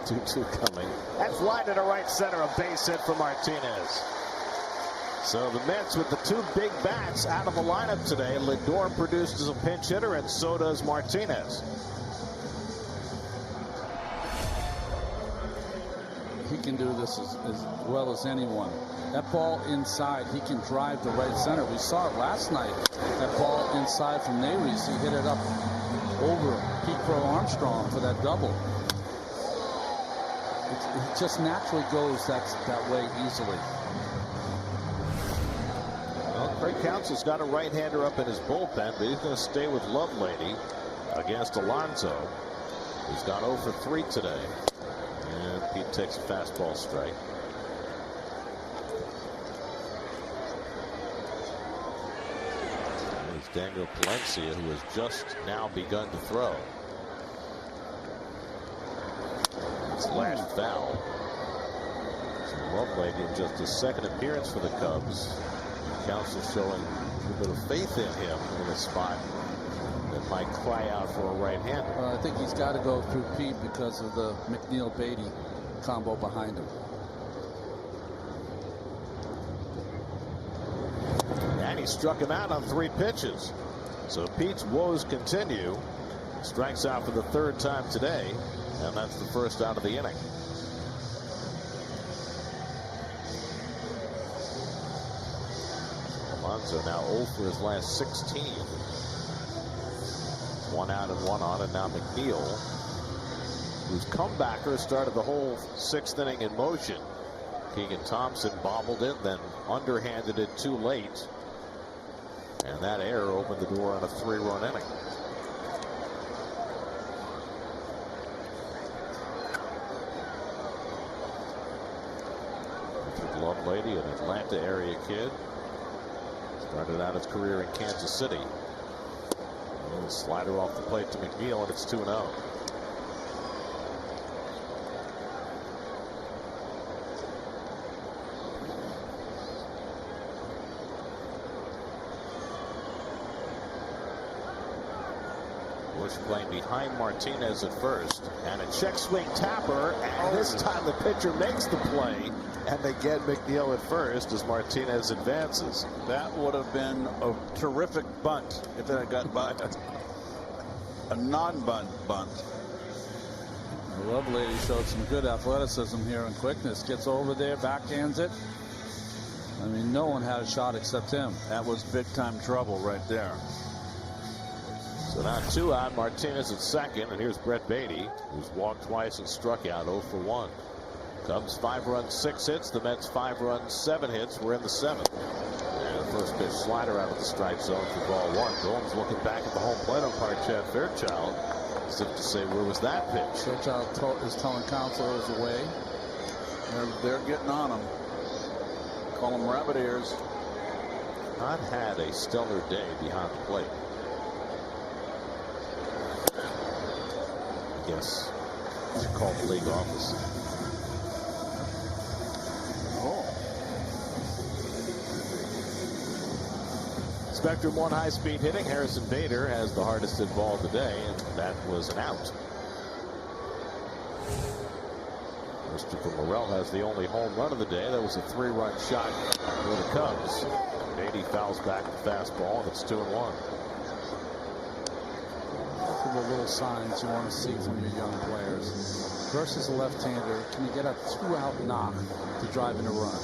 2-2 coming. That's wide to right center. A base hit for Martinez. So the Mets with the 2 big bats out of the lineup today. Lindor produced as a pinch hitter, and so does Martinez. He can do this as well as anyone. That ball inside, he can drive to right center. We saw it last night. That ball inside from Neyries, he hit it up over Pete Crow Armstrong for that double. It just naturally goes that way easily. Well, Craig Counsell's got a right-hander up in his bullpen, but he's going to stay with Lovelady against Alonso, who's gone 0 for 3 today. And Pete takes a fastball strike. And it's Daniel Palencia, who has just now begun to throw. It's last foul. So Lovelady in just his 2nd appearance for the Cubs. Counsell showing a bit of faith in him in a spot that might cry out for a right-hander. I think he's got to go through Pete because of the McNeil-Beatty combo behind him. And he struck him out on 3 pitches. So Pete's woes continue. Strikes out for the 3rd time today, and that's the 1st out of the inning. Alonso now 0 for his last 16. 1 out and 1 on, and now McNeil, whose comebacker started the whole 6th inning in motion. Keegan Thompson bobbled it, then underhanded it too late. And that error opened the door on a 3-run inning. Lovelady, an Atlanta area kid. Started out his career in Kansas City. And slider off the plate to McNeil, and it's 2-0. Bush playing behind Martinez at first, and a check swing tapper, and this time the pitcher makes the play, and they get McNeil at first as Martinez advances. That would have been a terrific bunt if it had got by a non-bunt bunt. The Lovelady showed some good athleticism here and quickness. Gets over there, backhands it. I mean, no one had a shot except him. That was big-time trouble right there. So now 2 out, Martinez at second, and here's Brett Beatty, who's walked twice and struck out 0 for 1. Cubs 5 runs, 6 hits. The Mets 5 runs, 7 hits. We're in the 7th. And the first pitch slider out of the strike zone for ball 1. Gomes looking back at the home plate umpire Chad Fairchild as if to say, where was that pitch? Fairchild is telling counselors away. They're getting on him. Call them rabbit ears. Not had a stellar day behind the plate. I guess you should call the league office. Spectrum 1 high-speed hitting. Harrison Bader has the hardest hit ball of the day, and that was an out. Christopher Morel has the only home run of the day. That was a 3-run shot for the Cubs. Beatty fouls back the fastball, and it's 2-1. Look at the little signs you want to see from your young players. Versus a left-hander, can you get a 2-out knock to drive in a run?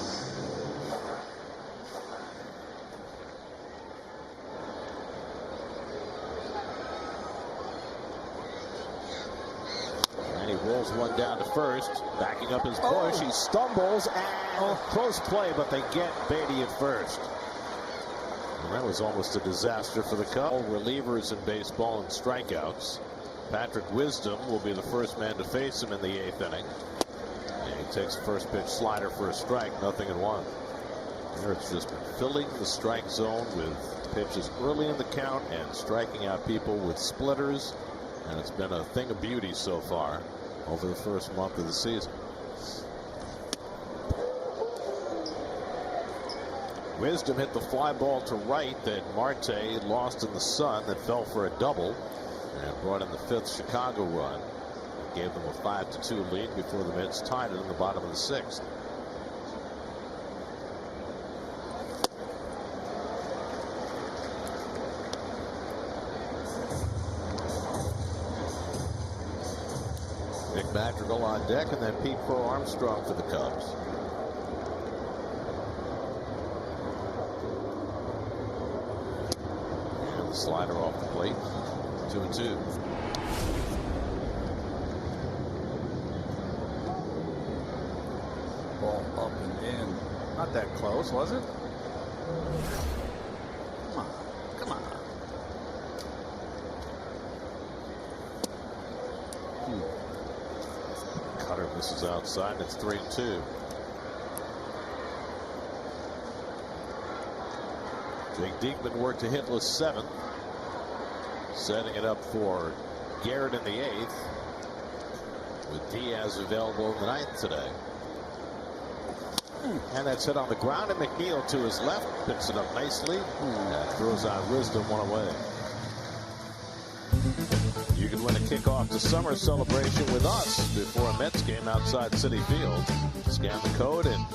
Rolls one down to first, backing up his Bush. He stumbles, and close play, but they get Beatty at first. And that was almost a disaster for the Cubs. Relievers in baseball and strikeouts. Patrick Wisdom will be the first man to face him in the 8th inning. And he takes the first pitch slider for a strike, 0-1. There it's just been filling the strike zone with pitches early in the count and striking out people with splitters. And it's been a thing of beauty so far over the first month of the season. Wisdom hit the fly ball to right that Marte lost in the sun, that fell for a double and brought in the 5th Chicago run. It gave them a 5-2 lead before the Mets tied it in the bottom of the 6th. Nick Madrigal on deck, and then Pete Crow Armstrong for the Cubs. And the slider off the plate. 2-2. Ball up and in. Not that close, was it? Come on. Come on. Cutter misses outside, and it's 3-2. Jake Diekman worked a hitless 7th, setting it up for Garrett in the 8th, with Diaz available in the 9th today. And that's hit on the ground, and McNeil to his left picks it up nicely and throws out Wisdom, 1 away. You can win a kickoff to summer celebration with us before a Mets game outside Citi Field. Scan the code and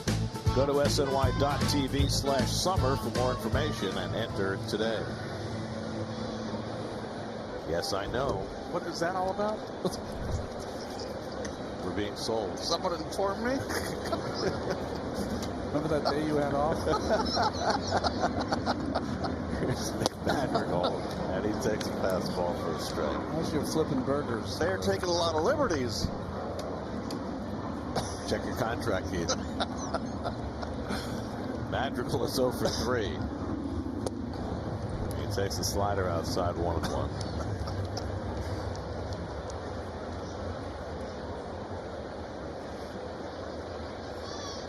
go to sny.tv/summer for more information and enter today. Yes, I know. What is that all about? We're being sold. Someone informed me. Remember that day you had off? Here's Nick Madrigal, and he takes a fastball for a strike. How's your flipping burgers? They're taking a lot of liberties. Check your contract, Keith. Madrigal is 0 for 3. He takes the slider outside, 1-1.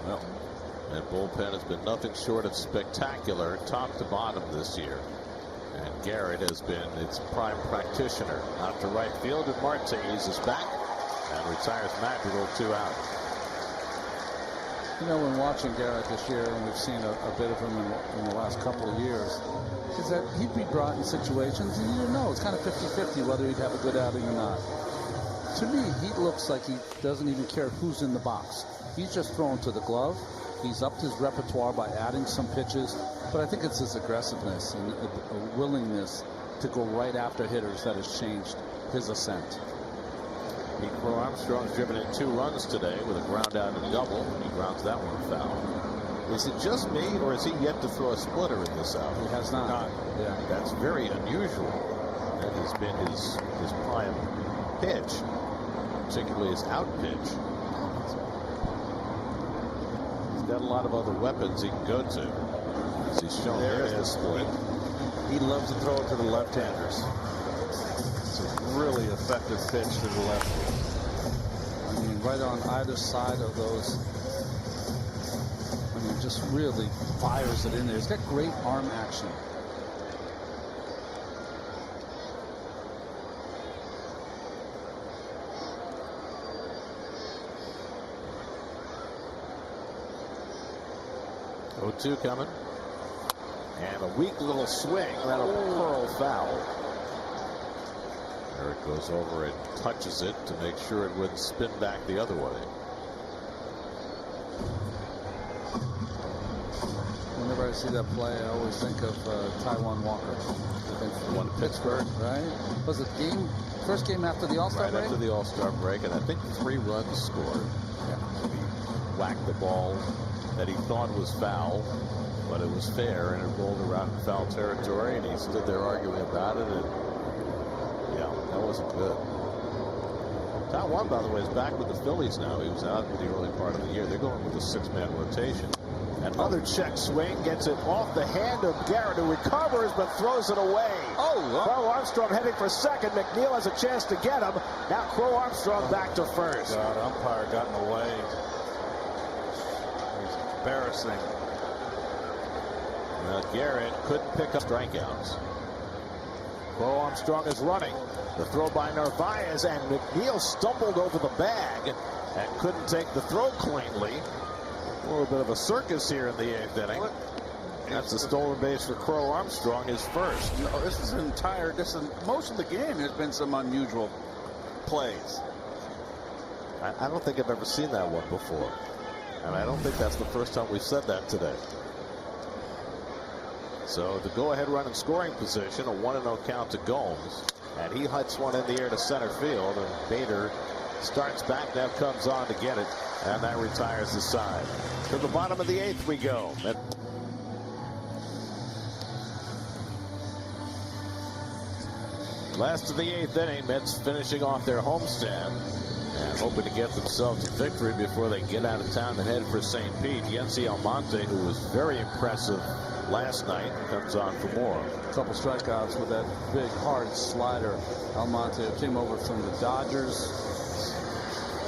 Well, that bullpen has been nothing short of spectacular, top to bottom this year. And Garrett has been its prime practitioner. Out to right field, and Marte eases back and retires Madrigal, 2 out. You know, when watching Garrett this year, and we've seen a bit of him in the last couple of years, is that he'd be brought in situations and you didn't know. It's kind of 50-50 whether he'd have a good outing or not. To me, he looks like he doesn't even care who's in the box. He's just throwing to the glove. He's upped his repertoire by adding some pitches, but I think it's his aggressiveness and a willingness to go right after hitters that has changed his ascent. Crow Armstrong's driven in 2 runs today with a ground out and double. He grounds that one foul. Is it just me, or is he yet to throw a splitter in this out? He has not. Yeah. That's very unusual. That has been his prime pitch, particularly his out pitch. He's got a lot of other weapons he can go to. As he's shown there is the split. He loves to throw it to the left-handers. It's a really effective pitch to the left. I mean, right on either side of those. I mean, just really fires it in there. He's got great arm action. Oh, 2 coming. And a weak little swing. That'll curl foul. There it goes over and touches it to make sure it wouldn't spin back the other way. Whenever I see that play, I always think of Taijuan Walker. One Pittsburgh, right? Was it first game after the All-Star break? Right after the All-Star break, and I think 3 runs scored. Yeah. He whacked the ball that he thought was foul, but it was fair, and it rolled around in foul territory, and he stood there arguing about it, and yeah, that wasn't good. Taijuan, by the way, is back with the Phillies now. He was out in the early part of the year. They're going with a 6-man rotation. Another check swing, gets it off the hand of Garrett, who recovers but throws it away. Crow Armstrong heading for second. McNeil has a chance to get him. Now Crow Armstrong back to first. God, umpire got in the way. It's embarrassing. Well, Garrett couldn't pick up strikeouts. Crow Armstrong is running. The throw by Narvaez, and McNeil stumbled over the bag and couldn't take the throw cleanly. A little bit of a circus here in the 8th inning. That's a stolen base for Crow Armstrong, his first. No, this is most of the game has been some unusual plays. I don't think I've ever seen that one before. And I don't think that's the first time we've said that today. So the go-ahead run in scoring position, a 1-0 count to Gomes. And he huts one in the air to center field. And Bader starts back, now comes on to get it. And that retires the side. To the bottom of the 8th we go. Last of the 8th inning, Mets finishing off their homestand and hoping to get themselves a victory before they get out of town and head for St. Pete. Yency Almonte, who was very impressive last night, comes on for more. A couple strikeouts with that big, hard slider. Almonte came over from the Dodgers.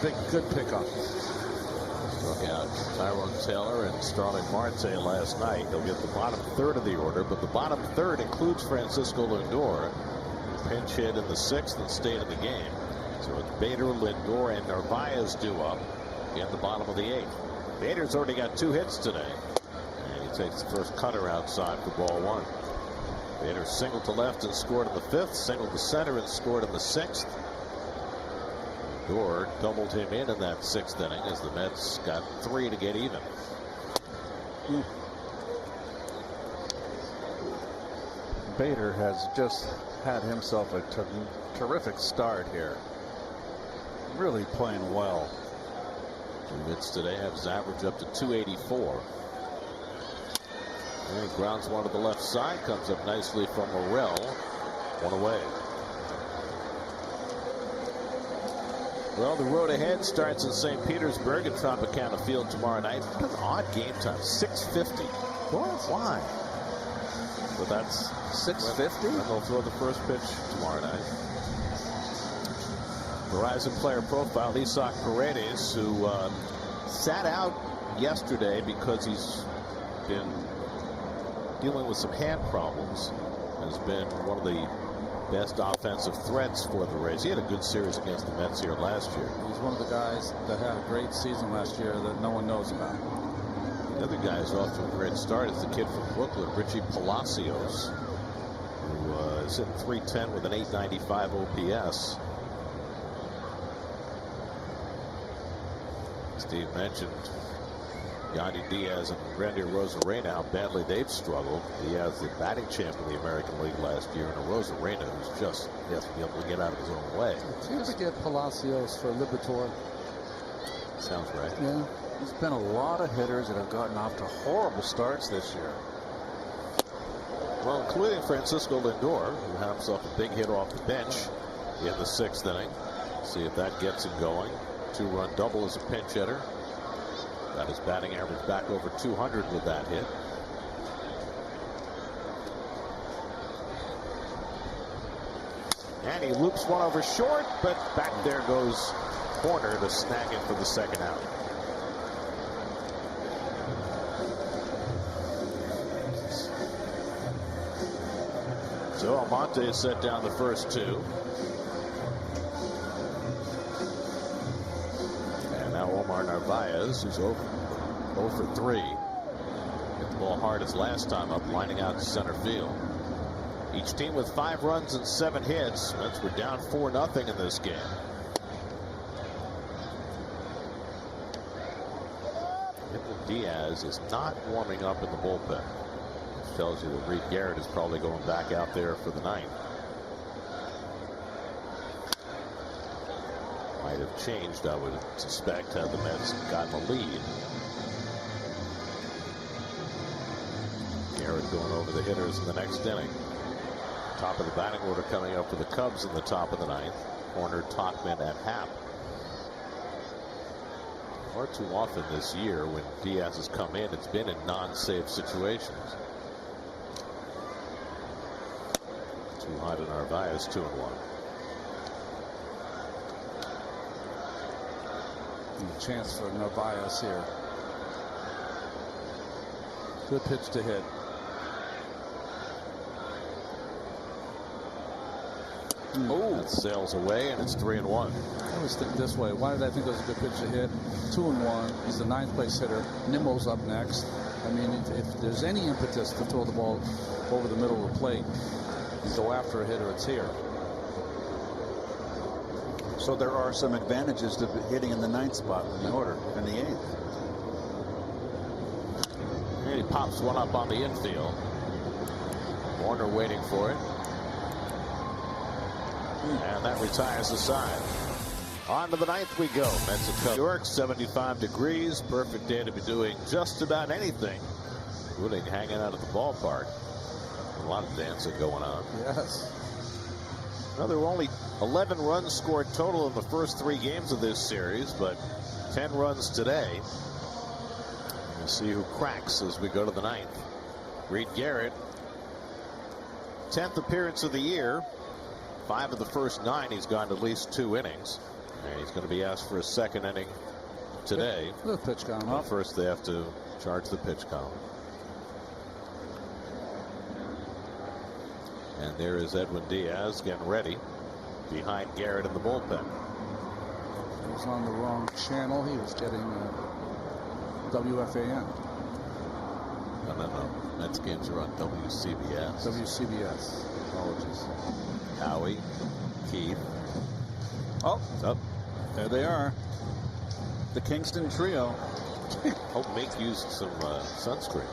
Good pickup. Struck out Tyrone Taylor and Starling Marte last night. He'll get the bottom third of the order, but the bottom third includes Francisco Lindor, who pinch hit in the 6th and stayed in the game. So it's Bader, Lindor, and Narvaez due up in the bottom of the 8th. Bader's already got 2 hits today, and he takes the first cutter outside for ball 1. Bader singled to left and scored in the 5th, singled to center and scored in the 6th. Lindor doubled him in that 6th inning as the Mets got 3 to get even. Bader has just had himself a terrific start here. Really playing well. 2 hits today have his average up to 284. And he grounds one to the left side, comes up nicely from Morrell. 1 away. Well, the road ahead starts in St. Petersburg at Tropicana Field tomorrow night. What an odd game time. 6:50. Why? But that's 6:50. And they'll throw the first pitch tomorrow night. Verizon player profile, Isaac Paredes, who sat out yesterday because he's been dealing with some hand problems. Has been one of the best offensive threats for the Rays. He had a good series against the Mets here last year. He's one of the guys that had a great season last year that no one knows about. The other guy is off to a great start is the kid from Brooklyn, Richie Palacios, who is hitting .310 with an .895 OPS. Steve mentioned Yandy Diaz and Randy Arozarena, how badly they've struggled. Diaz, the batting champ in the American League last year, and Arozarena, who's just, he has to be able to get out of his own way. Seems to get Palacios for Liberatore. Sounds right. Yeah. There's been a lot of hitters that have gotten off to horrible starts this year. Well, including Francisco Lindor, who had himself a big hit off the bench in the 6th inning. See if that gets him going. 2-run double as a pinch hitter. Got his batting average back over 200 with that hit. And he loops one over short, but back there goes Horner to snag it for the 2nd out. So Almonte set down the first 2. And now Omar Narvaez, who's 0 for 3. Hit the ball hard as last time up, lining out to center field. Each team with 5 runs and 7 hits. Mets were down 4-0 in this game. Diaz is not warming up in the bullpen. Tells you that Reed Garrett is probably going back out there for the 9th. Might have changed, I would suspect, had the Mets gotten a lead. Garrett going over the hitters in the next inning. Top of the batting order coming up for the Cubs in the top of the 9th. Horner, Tauchman, and Happ. Far too often this year when Diaz has come in, it's been in non-save situations. Too high to Narvaez, 2-1. And a chance for Narvaez here. Good pitch to hit. Oh, it sails away, and it's 3-1. I always think this way. Why did I think it was a good pitch to hit? 2-1. He's the 9th place hitter. Nimmo's up next. I mean, if there's any impetus to throw the ball over the middle of the plate and go after a hitter, it's here. So there are some advantages to hitting in the 9th spot in the order, in the 8th. And he pops one up on the infield. Warner waiting for it. And that retires the side. On to the 9th we go. Mets and Cubs. New York, 75 degrees. Perfect day to be doing just about anything, including hanging out at the ballpark. A lot of dancing going on. Yes. Now, there were only 11 runs scored total in the first 3 games of this series, but 10 runs today. We'll see who cracks as we go to the 9th. Reed Garrett, 10th appearance of the year. 5 of the first 9, he's gone at least 2 innings. And he's going to be asked for a 2nd inning today. Good pitch count. Well, first they have to charge the pitch count. And there is Edwin Diaz getting ready behind Garrett in the bullpen. He was on the wrong channel. He was getting WFAN. No. Mets games are on WCBS. WCBS. Apologies. Howie, Keith. Oh, there they are. The Kingston Trio. Hope Mink used some sunscreen.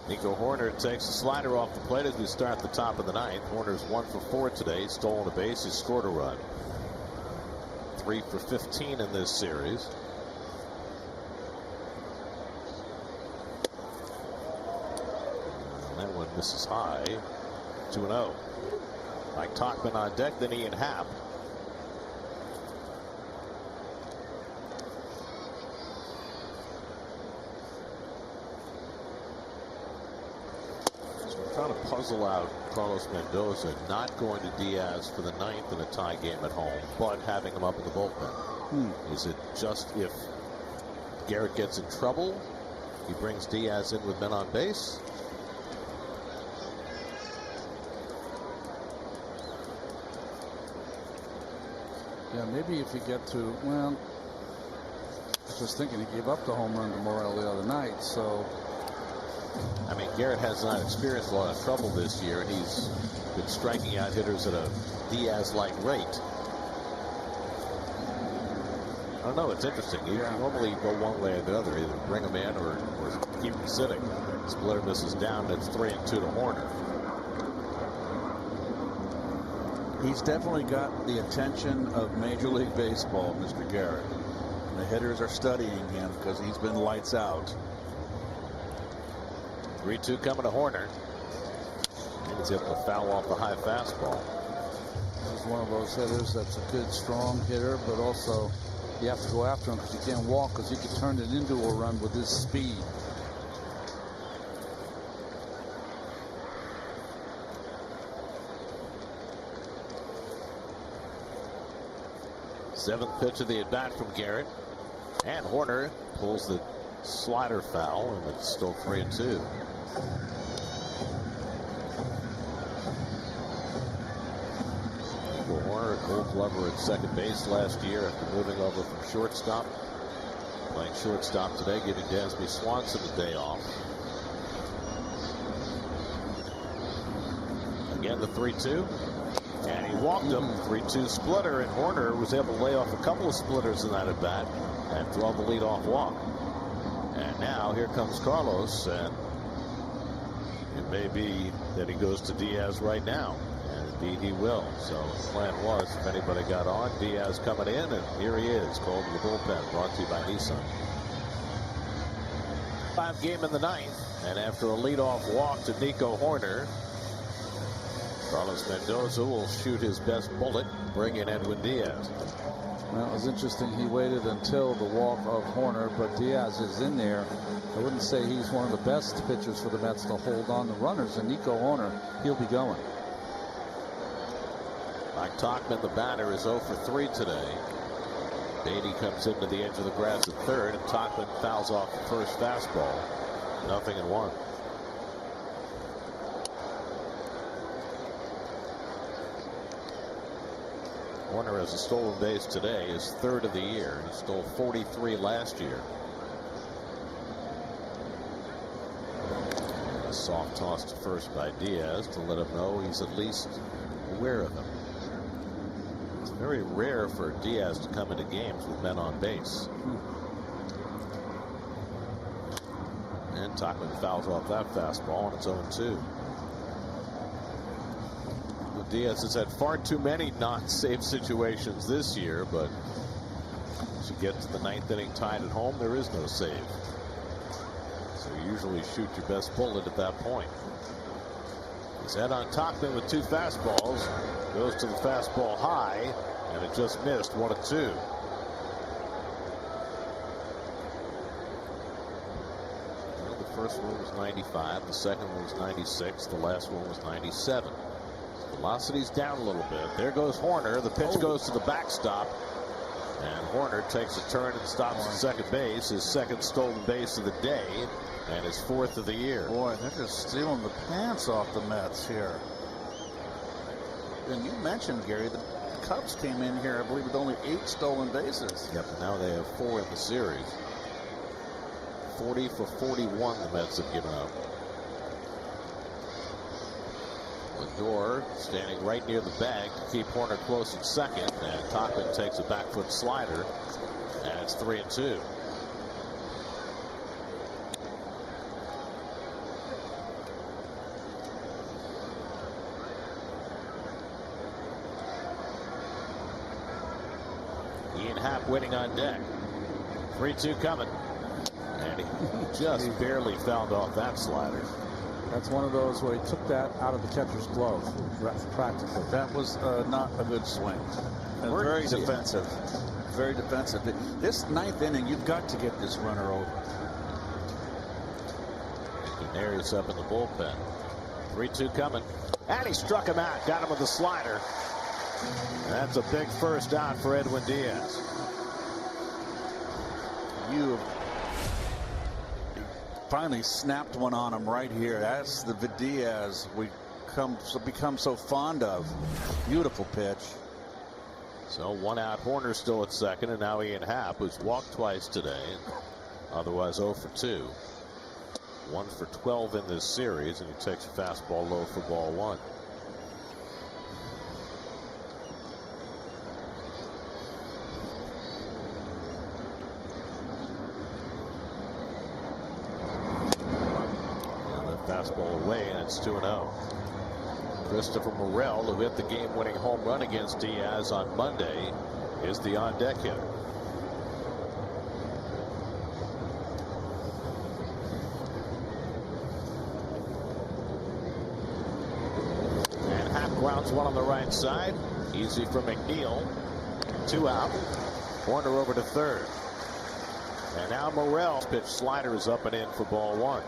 Nico Horner takes a slider off the plate as we start the top of the 9th. Horner's 1 for 4 today. Stolen a base. He scored a run. 3 for 15 in this series. And that one misses high. 2-0. Mike Tauchman on deck, then Ian Happ. So we're trying to puzzle out Carlos Mendoza not going to Diaz for the 9th in a tie game at home, but having him up in the bullpen. Is it just if Garrett gets in trouble, he brings Diaz in with men on base? Yeah, maybe if you get to, well, I was just thinking he gave up the home run to Morel the other night, so. I mean, Garrett has not experienced a lot of trouble this year. He's been striking out hitters at a Diaz-like rate. I don't know. It's interesting. You normally go one way or the other, either bring him in or keep him sitting. Splitter misses down. It's 3-2 to Horner. He's definitely got the attention of Major League Baseball, Mr. Garrett. The hitters are studying him because he's been lights out. 3-2 coming to Horner. He's able to foul off the high fastball. He's one of those hitters that's a good, strong hitter, but also you have to go after him because you can't walk, because he could turn it into a run with his speed. Seventh pitch of the at bat from Garrett, and Horner pulls the slider foul, and it's still 3-2. Well, Horner, Gold Glover at second base last year after moving over from shortstop. Playing shortstop today, giving Dansby Swanson a day off. Again, the 3-2. And he walked him. 3-2 splitter, and Horner was able to lay off a couple of splitters in that at bat and draw the leadoff walk. And now here comes Carlos, and it may be that he goes to Diaz right now. And indeed he will. So the plan was, if anybody got on, Diaz coming in, and here he is, called to the bullpen, brought to you by Nissan. 5 game in the ninth, and after a leadoff walk to Nico Horner, Carlos Mendoza will shoot his best bullet, bring in Edwin Diaz. Well, it was interesting. He waited until the walk of Horner, but Diaz is in there. I wouldn't say he's one of the best pitchers for the Mets to hold on the runners, and Nico Horner, he'll be going. Mike Tauchman, the batter, is 0 for 3 today. Beatty comes into the edge of the grass at third, and Tauchman fouls off the first fastball. 0-1. Horner has a stolen base today, his third of the year. He stole 43 last year. A soft toss to first by Diaz to let him know he's at least aware of him. It's very rare for Diaz to come into games with men on base. And Tauchman fouls off that fastball, and it's 0-2. Diaz has had far too many non-save situations this year, but as you get to the ninth inning tied at home, there is no save. So you usually shoot your best bullet at that point. He's head on Tauchman with 2 fastballs, goes to the fastball high, and it just missed. 1-2. Well, the first one was 95, the second one was 96, the last one was 97. Velocity's down a little bit. There goes Horner. The pitch goes to the backstop, and Horner takes a turn and stops at second base, his second stolen base of the day, and his 4th of the year. Boy, they're just stealing the pants off the Mets here. And you mentioned, Gary, the Cubs came in here, I believe, with only 8 stolen bases. Yep, and now they have 4 in the series. 40 for 41 the Mets have given up. Lindor standing right near the bag to keep Horner close at second, and Tauchman takes a back foot slider, and it's 3-2. Ian Happ waiting on deck. 3-2 coming, and he just barely fouled off that slider. That's one of those where he took that out of the catcher's glove, practically. That was not a good swing. And very defensive. Very defensive. This ninth inning, you've got to get this runner over. Canarius up in the bullpen. 3-2 coming. And he struck him out. Got him with the slider. That's a big first out for Edwin Diaz. You finally snapped one on him right here. That's the Diaz we become so fond of. Beautiful pitch. So 1 out. Horner still at second, and now Ian Happ, who's walked twice today, otherwise 0 for 2. 1 for 12 in this series, and he takes a fastball low for ball 1. And the fastball away, and it's 2-0. Christopher Morel, who hit the game-winning home run against Diaz on Monday, is the on-deck hitter. And Happ grounds one on the right side. Easy for McNeil. 2 out. Horner over to third. And now Morel's pitch slider is up and in for ball 1.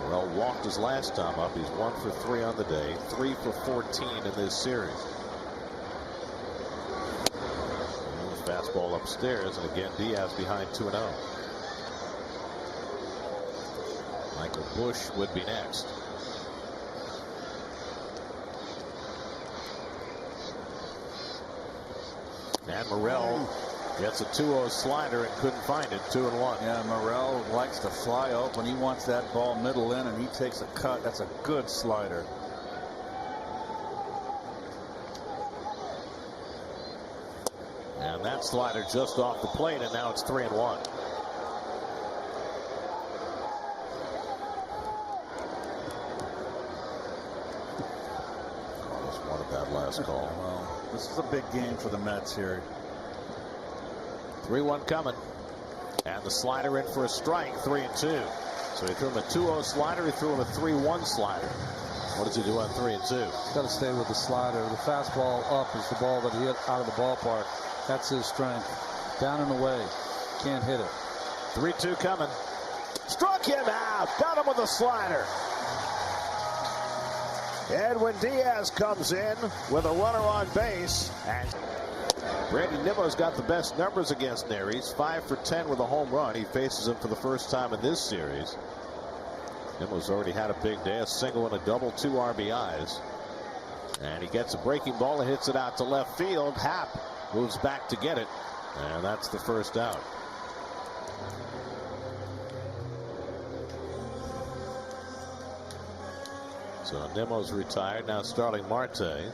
Morel walked his last time up. He's 1 for 3 on the day, 3 for 14 in this series. And the fastball upstairs, and again Diaz behind 2-0. Michael Busch would be next. And Morel gets a 2-0 slider and couldn't find it. 2-1. Yeah, Morel likes to fly open. He wants that ball middle in, and he takes a cut. That's a good slider. And that slider just off the plate, and now it's 3-1. Almost wanted that last call. Well, this is a big game for the Mets here. 3-1 coming. And the slider in for a strike. 3-2. So he threw him a 2-0 slider. He threw him a 3-1 slider. What does he do on 3-2? He's got to stay with the slider. The fastball up is the ball that he hit out of the ballpark. That's his strength. Down and away. Can't hit it. 3-2 coming. Struck him out. Got him with a slider. Edwin Diaz comes in with a runner on base. And Brandon Nimmo's got the best numbers against Neris. 5 for 10 with a home run. He faces him for the first time in this series. Nimmo's already had a big day, a single and a double, 2 RBIs. And he gets a breaking ball and hits it out to left field. Happ moves back to get it. And that's the first out. So Nimmo's retired. Now starting Marte.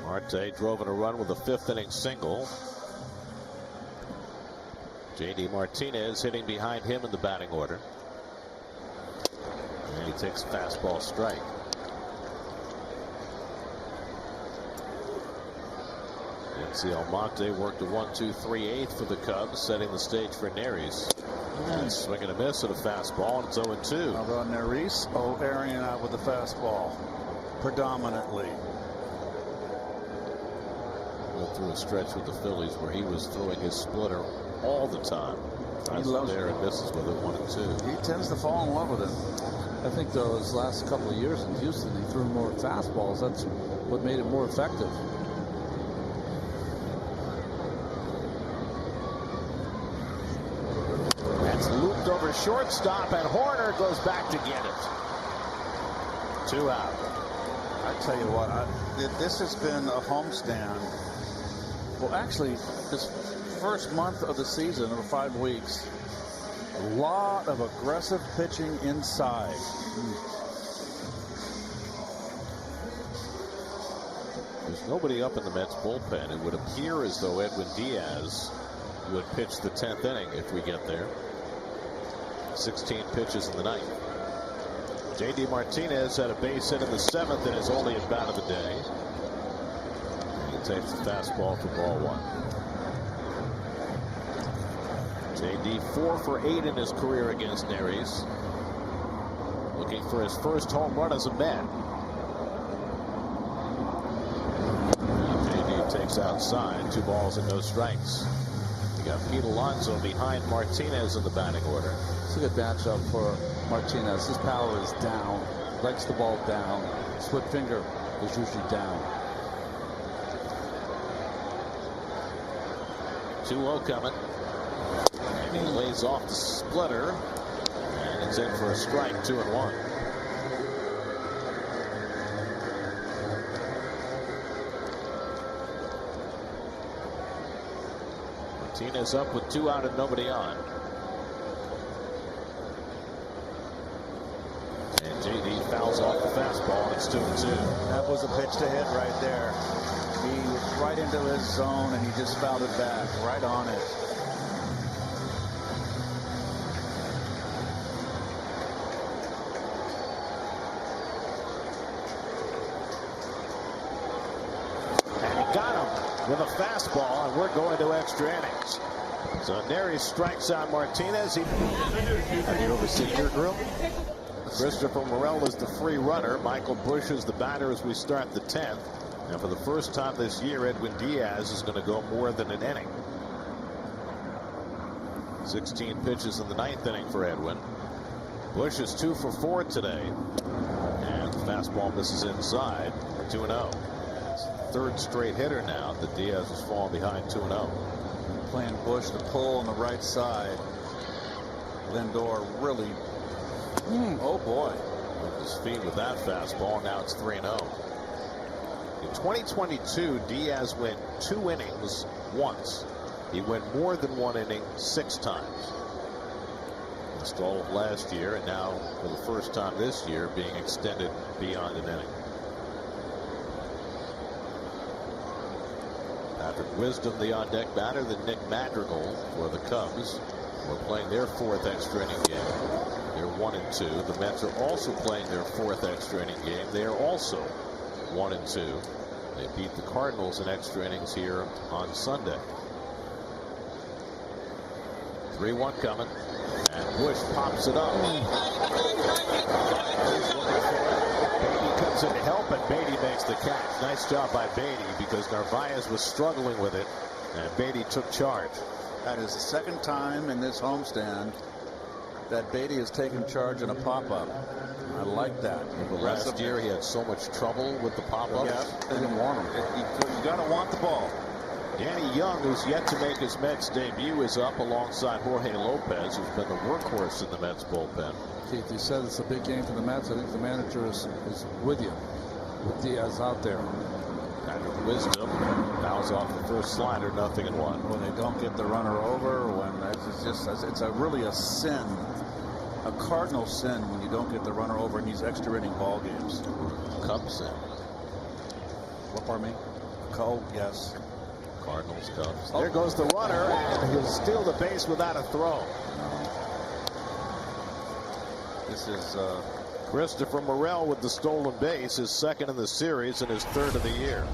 Marte drove in a run with a 5th inning single. J.D. Martinez hitting behind him in the batting order. And he takes a fastball strike. Nancy Almonte worked a 1-2-3-8 for the Cubs, setting the stage for Neris. And swing and a miss at a fastball, and it's 0-2. How about Neris? Arian out with the fastball. Predominantly. Went through a stretch with the Phillies where he was throwing his splitter all the time. He loves there and misses with it 1 and 2. He tends to fall in love with it. I think those last couple of years in Houston, he threw more fastballs. That's what made it more effective. That's looped over shortstop, and Horner goes back to get it. 2 out. I tell you what, this has been a homestand. Well, actually, this first month of the season, or 5 weeks, a lot of aggressive pitching inside. There's nobody up in the Mets bullpen. It would appear as though Edwin Diaz would pitch the 10th inning if we get there. 16 pitches in the 9th. J.D. Martinez had a base hit in the 7th in his only at bat of the day. He takes the fastball for ball 1. J.D. 4 for 8 in his career against Neris. Looking for his first home run as a Met. J.D. takes outside. 2 balls and no strikes. You got Pete Alonso behind Martinez in the batting order. It's a good matchup for Martinez. His power is down. Likes the ball down. Split finger is usually down. 2-0 coming. And he lays is off the splitter, and it's in for a strike, 2-1. Martinez up with 2 out and nobody on. And JD fouls off the fastball, and it's 2-2. That was a pitch to hit right there. He was right into his zone, and he just fouled it back, right on it. And he got him with a fastball, and we're going to extra innings. So Nery strikes out Martinez. Are you overseeing your drill? Christopher Morel is the free runner. Michael Busch is the batter as we start the 10th. And for the first time this year, Edwin Diaz is going to go more than an inning. 16 pitches in the 9th inning for Edwin. Busch is 2 for 4 today. And the fastball misses inside. 2-0. Third straight hitter now that Diaz has fallen behind 2-0. Playing Busch the pull on the right side. Lindor really, oh boy, With his feet with that fastball. Now it's 3-0. In 2022, Diaz went 2 innings once. He went more than 1 inning 6 times. Missed all of last year, and now for the first time this year being extended beyond an inning. Patrick Wisdom, the on-deck batter, then Nick Madrigal for the Cubs. We're playing their 4th extra inning game. They're 1-2. The Mets are also playing their 4th extra inning game. They are also 1-2. They beat the Cardinals in extra innings here on Sunday. 3-1 coming, and Busch pops it up. Beatty comes in to help, and Beatty makes the catch. Nice job by Beatty, because Narvaez was struggling with it, and Beatty took charge. that is the 2nd time in this homestand that Beatty has taken charge in a pop-up. I like that. Last year he had so much trouble with the pop-ups. Yeah, They didn't want him. You got to want the ball. Danny Young, who's yet to make his Mets debut, is up alongside Jorge Lopez, who's been the workhorse in the Mets bullpen. Keith, you said it's a big game for the Mets. I think the manager is with you. With Diaz out there. Patrick Wisdom fouls off the first slider, 0-1. When they don't get the runner over, when it's really a sin, a cardinal sin when you don't get the runner over in these extra inning ball games. Cubs in. What, pardon me? Oh, yes. Cardinals, Cubs. There goes the runner, and he'll steal the base without a throw. This is Christopher Morel with the stolen base, his 2nd in the series and his 3rd of the year.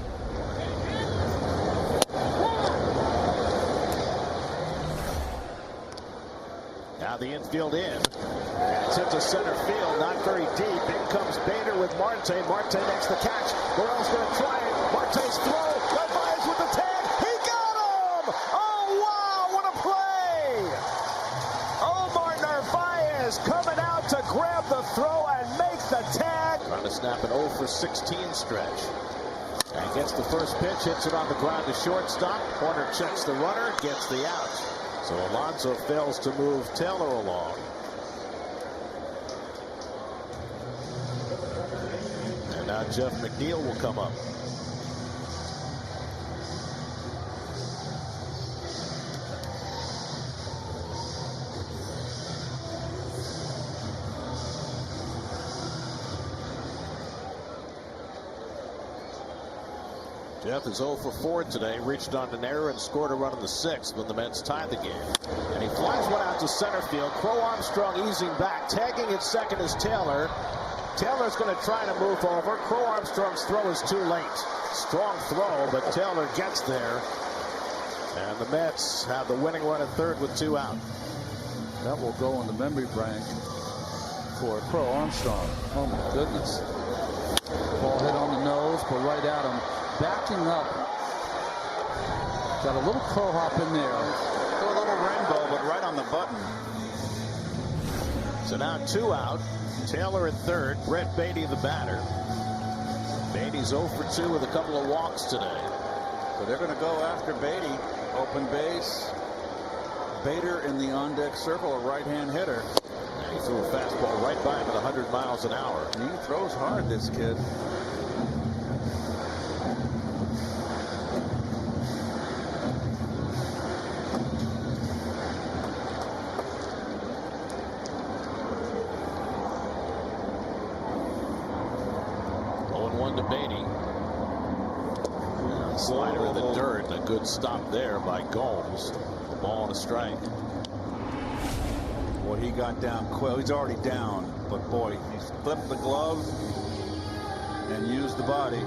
Now the infield in. It's hit to center field, not very deep. In comes Bader with Marte. Marte makes the catch. Morel's going to try it. Marte's throw. Narvaez with the tag. He got him! Oh, wow, what a play! Omar Narvaez coming out to grab the throw and make the tag. Trying to snap an 0 for 16 stretch. And gets the first pitch, hits it on the ground to shortstop. Horner checks the runner, gets the out. So Alonso fails to move Taylor along. And now Jeff McNeil will come up. Jeff is 0 for 4 today, reached on an error and scored a run in the 6th when the Mets tied the game. And he flies one out to center field. Crow Armstrong easing back. Tagging at second is Taylor. Taylor's going to try to move over. Crow Armstrong's throw is too late. Strong throw, but Taylor gets there. And the Mets have the winning run at 3rd with 2 out. That will go in the memory bank for Crow Armstrong. Oh, my goodness. Ball hit on the nose, but right at him. Backing up. Got a little crow hop in there. a little rainbow, but right on the button. So now 2 out. Taylor at 3rd. Brett Beatty the batter. Beatty's 0 for 2 with a couple of walks today. So they're going to go after Beatty. Open base. Bader in the on-deck circle, a right-hand hitter. And he threw a fastball right by him at 100 miles an hour. He throws hard, this kid. To Beatty. Slider in the dirt, and a good stop there by Gomes. The ball and a strike. Boy, he got down quick. He's already down, but boy, he flipped the glove and used the body.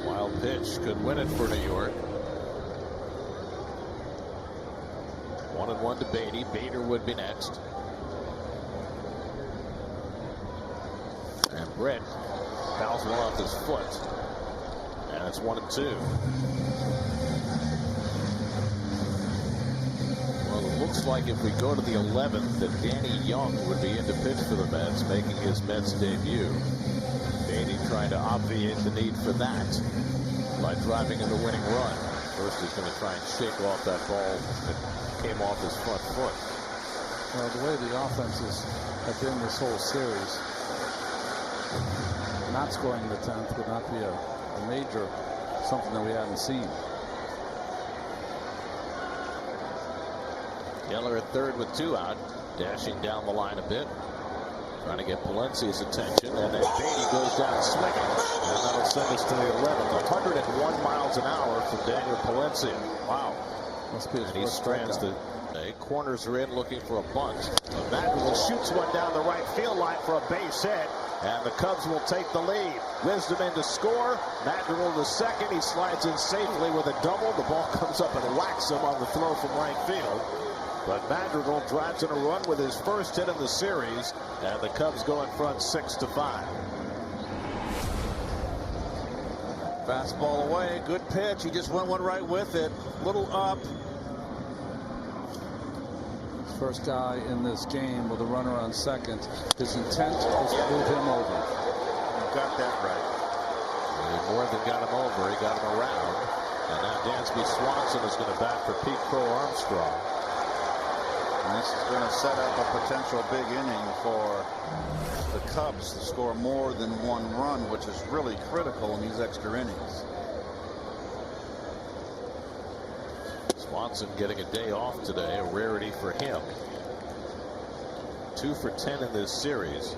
Wild pitch could win it for New York. 1-1 to Beatty. Bader would be next. And Brett fouls one off his foot. And it's 1-2. Well, it looks like if we go to the 11th that Danny Young would be in to pitch for the Mets, making his Mets debut. Beatty trying to obviate the need for that by driving in the winning run. First he's going to try and shake off that ball that came off his front foot. Well, the way the offenses have been this whole series, not scoring in the 10th would not be a major something that we haven't seen. Geller at third with 2 out, dashing down the line a bit, trying to get Palenci's attention, and then Beatty goes down swinging, and that'll send us to the 11th. 101 miles an hour for Daniel Palencia. Wow. Must be his And he first strands strikeout. corners are in looking for a bunt. Madrigal shoots one down the right field line for a base hit. And the Cubs will take the lead. Wisdom in to score. Madrigal to second. He slides in safely with a double. The ball comes up and whacks him on the throw from right field. But Madrigal drives in a run with his first hit of the series. And the Cubs go in front 6-5. Fastball away. Good pitch. He just went one right with it. Little up. First guy in this game with a runner on second. His intent was to move him over. You got that right. He more than got him over. He got him around. And now Dansby Swanson is going to bat for Pete Crow Armstrong. And this is going to set up a potential big inning for the Cubs to score more than one run, which is really critical in these extra innings. Swanson getting a day off today, a rarity for him. 2 for 10 in this series.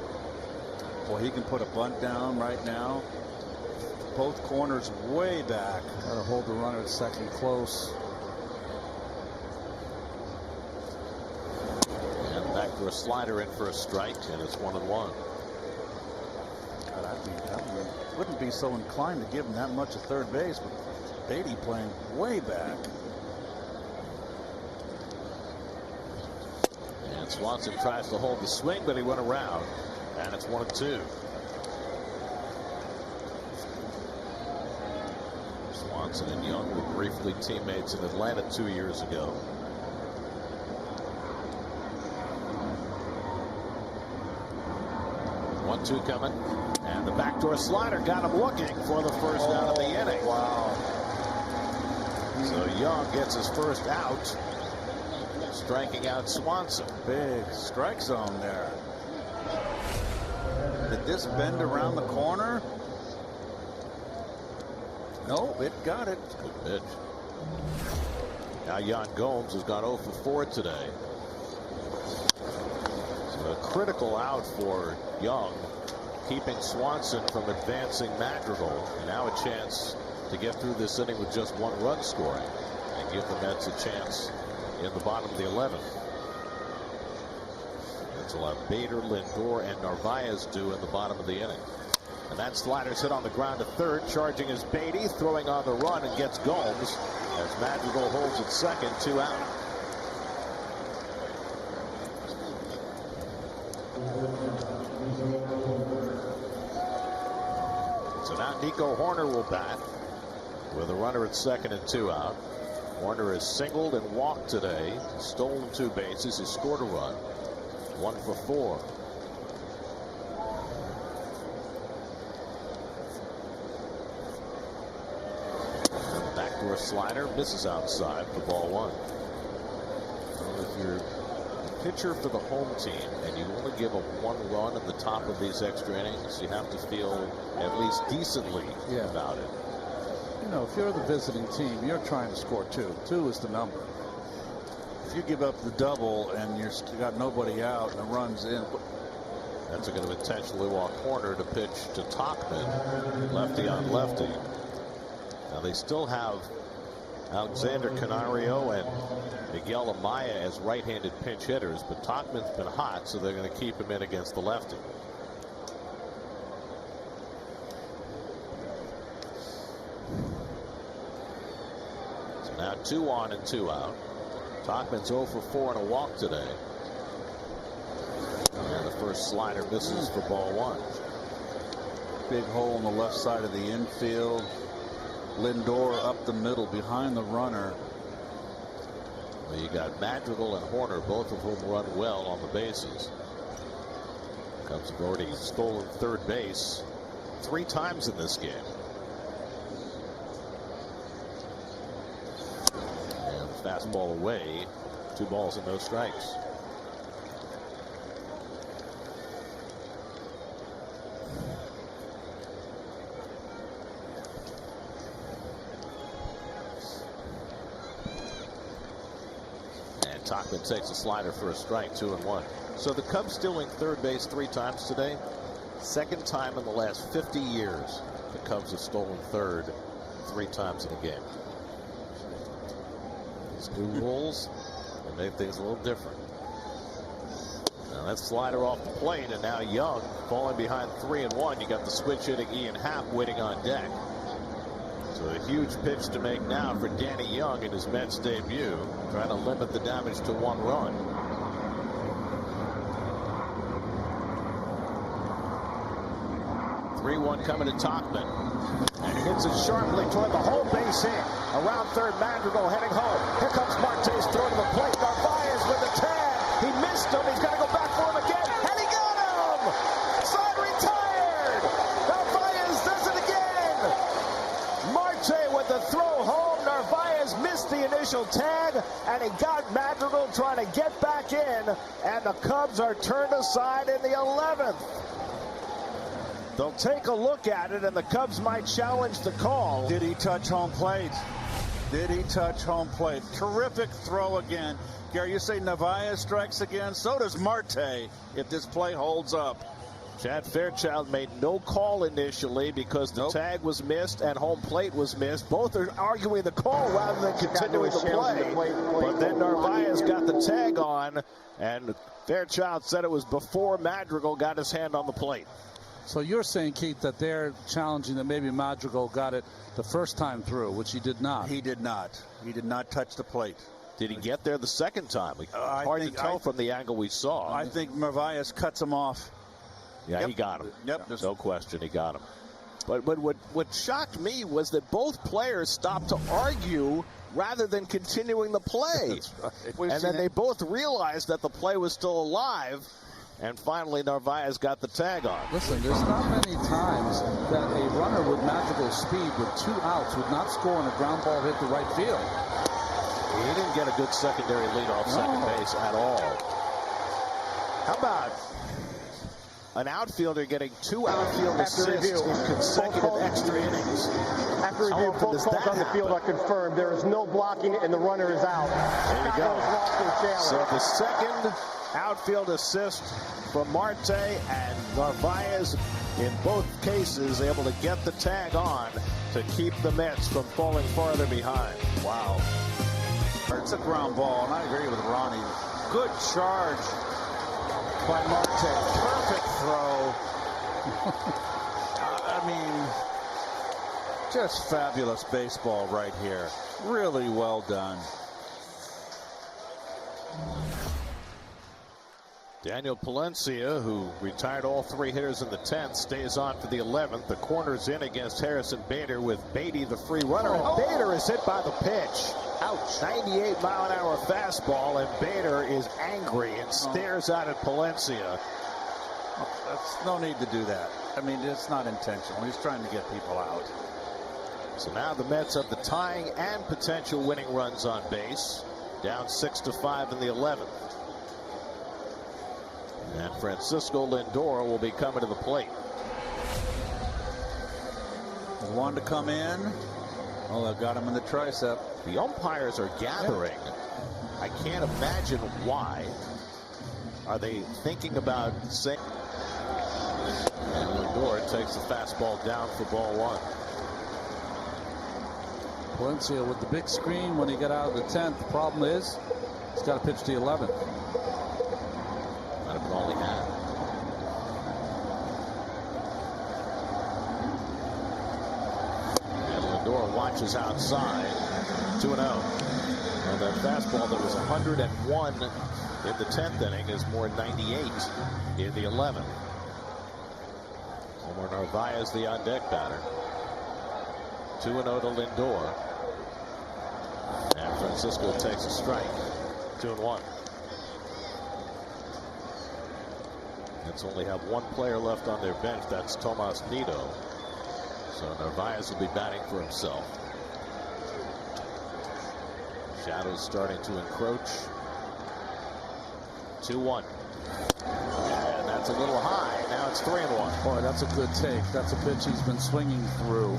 Well, he can put a bunt down right now. Both corners way back. Got to hold the runner at second close. And back for a slider in for a strike, and it's 1-1. God, I wouldn't be so inclined to give him that much at third base with Beatty playing way back. And Swanson tries to hold the swing, but he went around, and it's 1-2. Swanson and Young were briefly teammates in Atlanta 2 years ago. One-two coming, and the backdoor slider got him looking for the first out of the inning. Wow. So Young gets his first out, striking out Swanson. Big strike zone there. Did this bend around the corner? No, it got it. Good pitch. Now Yan Gomes has gone 0 for 4 today. So a critical out for Young, keeping Swanson from advancing Madrigal. And now a chance to get through this inning with just 1 run scoring and give the Mets a chance in the bottom of the 11th. That's a lot. Bader, Lindor, and Narvaez do in the bottom of the inning. And that slider's hit on the ground to third. Charging is Beatty, throwing on the run and gets Gomes as Madrigal holds at second, 2 out. So now Nico Horner will bat with a runner at second and 2 out. Horner has singled and walked today, stolen 2 bases, he scored a run, 1 for 4. Backdoor slider misses outside for ball 1. Only you're a pitcher for the home team and you only give up 1 run in the top of these extra innings, you have to feel at least decently about it. You know, if you're the visiting team, you're trying to score 2. 2 is the number. If you give up the double and you've got nobody out and the run's in. That's going to intentionally walk corner to pitch to Tauchman, lefty on lefty. Now they still have Alexander Canario and Miguel Amaya as right-handed pinch hitters, but Tauchman's been hot, so they're going to keep him in against the lefty. So now 2 on and 2 out. Tauchman's 0 for 4 and a walk today. And the first slider misses for ball 1. Big hole in the left side of the infield. Lindor up the middle behind the runner. Well, you got Madrigal and Horner, both of whom run well on the bases. Cubs have already stolen third base 3 times in this game. And fastball away. 2 balls and no strikes. Tauchman takes a slider for a strike, 2-1. So the Cubs stealing third base 3 times today. 2nd time in the last 50 years the Cubs have stolen third 3 times in a game. These new rules will make things a little different. Now that slider off the plate, and now Young falling behind 3-1. You got the switch hitting Ian Happ waiting on deck. So a huge pitch to make now for Danny Young in his Mets debut, trying to limit the damage to 1 run. (3-1) coming to Tauchman, and he hits it sharply toward the home base hit. Around third, Madrigal heading home. Here comes Marte's throw to the plate. Narvaez with the tag. He missed him. He's got to go back for him again, and he got him. Side retired. Narvaez does it again. Marte with the throw home. Narvaez missed the initial tag, and he got Madrigal trying to get back in, and the Cubs are turned aside in the 11th. They'll take a look at it, and the Cubs might challenge the call. Did he touch home plate? Did he touch home plate? Terrific throw again. Gary, you say Narvaez strikes again. So does Marte if this play holds up. Chad Fairchild made no call initially because the tag was missed and home plate was missed. Both are arguing the call rather than continuing the play. But then Narvaez got the tag on, and Fairchild said it was before Madrigal got his hand on the plate. So you're saying, Keith, that they're challenging that maybe Madrigal got it the first time through, which he did not. He did not. He did not touch the plate. Did he get there the second time? Hard to tell from the angle we saw. I think Narvaez cuts him off. Yeah, he got him. Yep. No question, he got him. But what shocked me was that both players stopped to argue rather than continuing the play. That's right. And then they both realized that the play was still alive. And finally, Narvaez got the tag on. Listen, there's not many times that a runner with Madrigal's speed with 2 outs would not score on a ground ball hit to right field. He didn't get a good secondary lead off second base at all. How about an outfielder getting 2 outfield assists in consecutive extra innings? After review, both calls on the field are confirmed. There is no blocking, and the runner is out. There you go. So the second outfield assist from Marte, and Narvaez in both cases able to get the tag on to keep the Mets from falling farther behind. Wow. It's a ground ball, and I agree with Ronnie. Good charge by Marte. Perfect throw. I mean, just fabulous baseball right here. Really well done. Daniel Palencia, who retired all 3 hitters in the 10th, stays on for the 11th. The corner's in against Harrison Bader with Beatty the free runner. And Bader is hit by the pitch. Ouch. 98-mile-an-hour fastball, and Bader is angry and stares out at Palencia. That's no need to do that. I mean, it's not intentional. He's trying to get people out. So now the Mets have the tying and potential winning runs on base. Down 6-5 in the 11th. And Francisco Lindor will be coming to the plate. Wanted to come in. Oh, they got him in the tricep. The umpires are gathering. I can't imagine why. Are they thinking about saying? And Lindor takes the fastball down for ball 1. Valencia with the big screen when he got out of the 10th. The problem is he's got to pitch the 11th. Might have been all he had. And Lindor watches outside. 2-0. And that fastball that was 101 in the 10th inning is more 98 in the 11th. Omar Narvaez, the on-deck batter. 2-0 to Lindor. And Francisco takes a strike. 2-1. Mets only have one player left on their bench. That's Tomas Nido. So Narvaez will be batting for himself. Shadows starting to encroach. 2-1. And that's a little high. Now it's 3-1. Boy, that's a good take. That's a pitch he's been swinging through.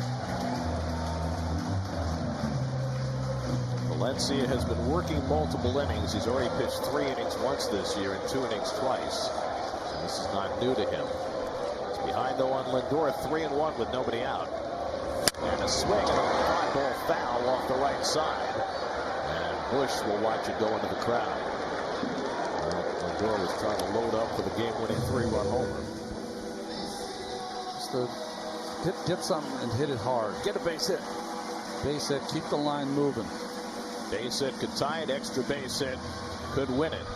Valencia has been working multiple innings. He's already pitched 3 innings once this year and 2 innings twice. So this is not new to him. It's behind though on Lindor, 3-1 with nobody out. And a swing and a fly ball foul off the right side. And Bush will watch it go into the crowd. Well, Lindor was trying to load up for the game-winning 3-run homer. Just get something and hit it hard. Get a base hit. Base hit. Keep the line moving. Base hit could tie it. Extra base hit could win it.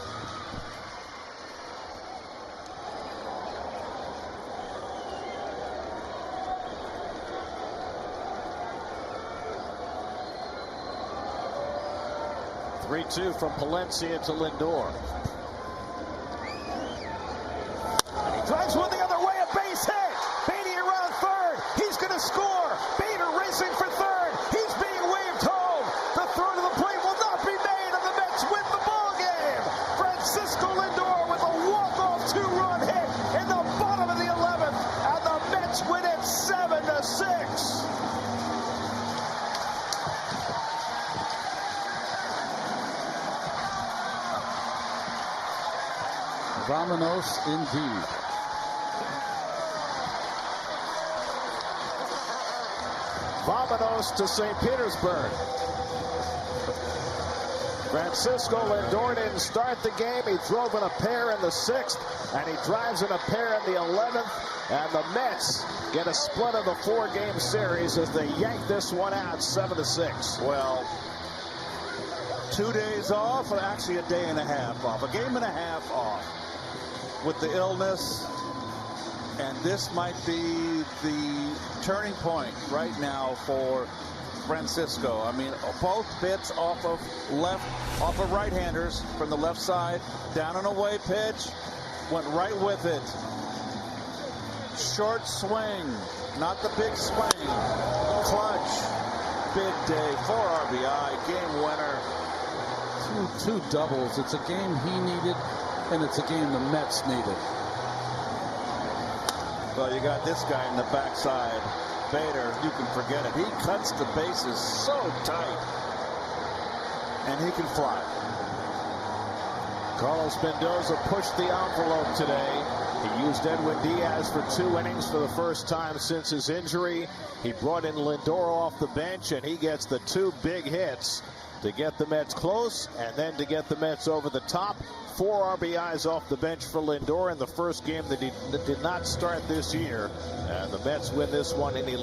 Three-two from Palencia to Lindor. And he drives one the other way. A base hit. Beatty around third. He's going to score. Bader racing for third. He's being waved home. The throw to the plate will not be made, and the Mets win the ball game. Francisco Lindor with a walk-off 2-run hit in the bottom of the 11th, and the Mets win it 7-6. Vámonos indeed. Vámonos to St. Petersburg. Francisco Lindor didn't start the game. He drove in a pair in the 6th, and he drives in a pair in the 11th. And the Mets get a split of the 4-game series as they yank this one out 7-6. Well, 2 days off, or actually a day and a half off. A game and a half off with the illness. And this might be the turning point right now for Francisco. I mean, both bits off of right-handers from the left side. Down and away pitch. Went right with it. Short swing. Not the big swing. Clutch. Big day. 4 RBI. Game winner. Two doubles. It's a game he needed, and it's a game the Mets needed. Well, you got this guy in the backside. Bader, you can forget it. He cuts the bases so tight. And he can fly. Carlos Mendoza pushed the envelope today. He used Edwin Diaz for 2 innings for the first time since his injury. He brought in Lindor off the bench, and he gets the 2 big hits to get the Mets close and then to get the Mets over the top. 4 RBIs off the bench for Lindor in the first game that he did not start this year. And the Mets win this one in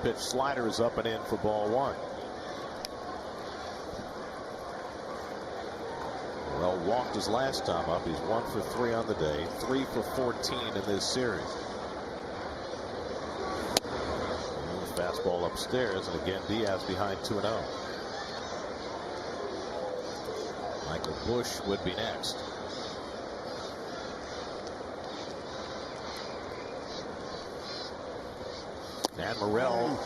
pitch slider is up and in for ball one. Well, walked his last time up. He's 1 for 3 on the day, 3 for 14 in this series. Fastball upstairs, and again Diaz behind 2-0. Michael Busch would be next. And Morel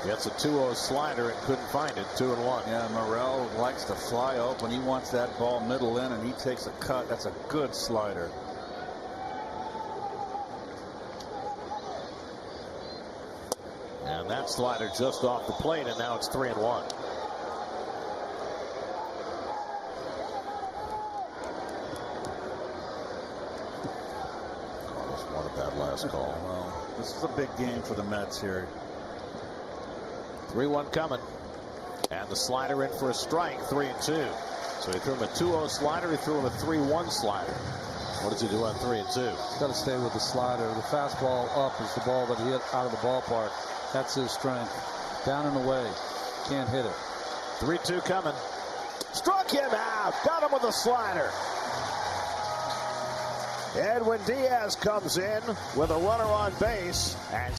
gets a 2-0 slider and couldn't find it. 2-1. Yeah, Morel likes to fly open. He wants that ball middle in, and he takes a cut. That's a good slider. And that slider just off the plate, and now it's 3-1. Just wanted that last call. Well, this is a big game for the Mets here. 3-1 coming. And the slider in for a strike, 3-2. So he threw him a 2-0 slider. He threw him a 3-1 slider. What does he do on 3-2? He's got to stay with the slider. The fastball up is the ball that he hit out of the ballpark. That's his strength. Down and away. Can't hit it. 3-2 coming. Struck him out. Got him with a slider. Edwin Diaz comes in with a runner on base. And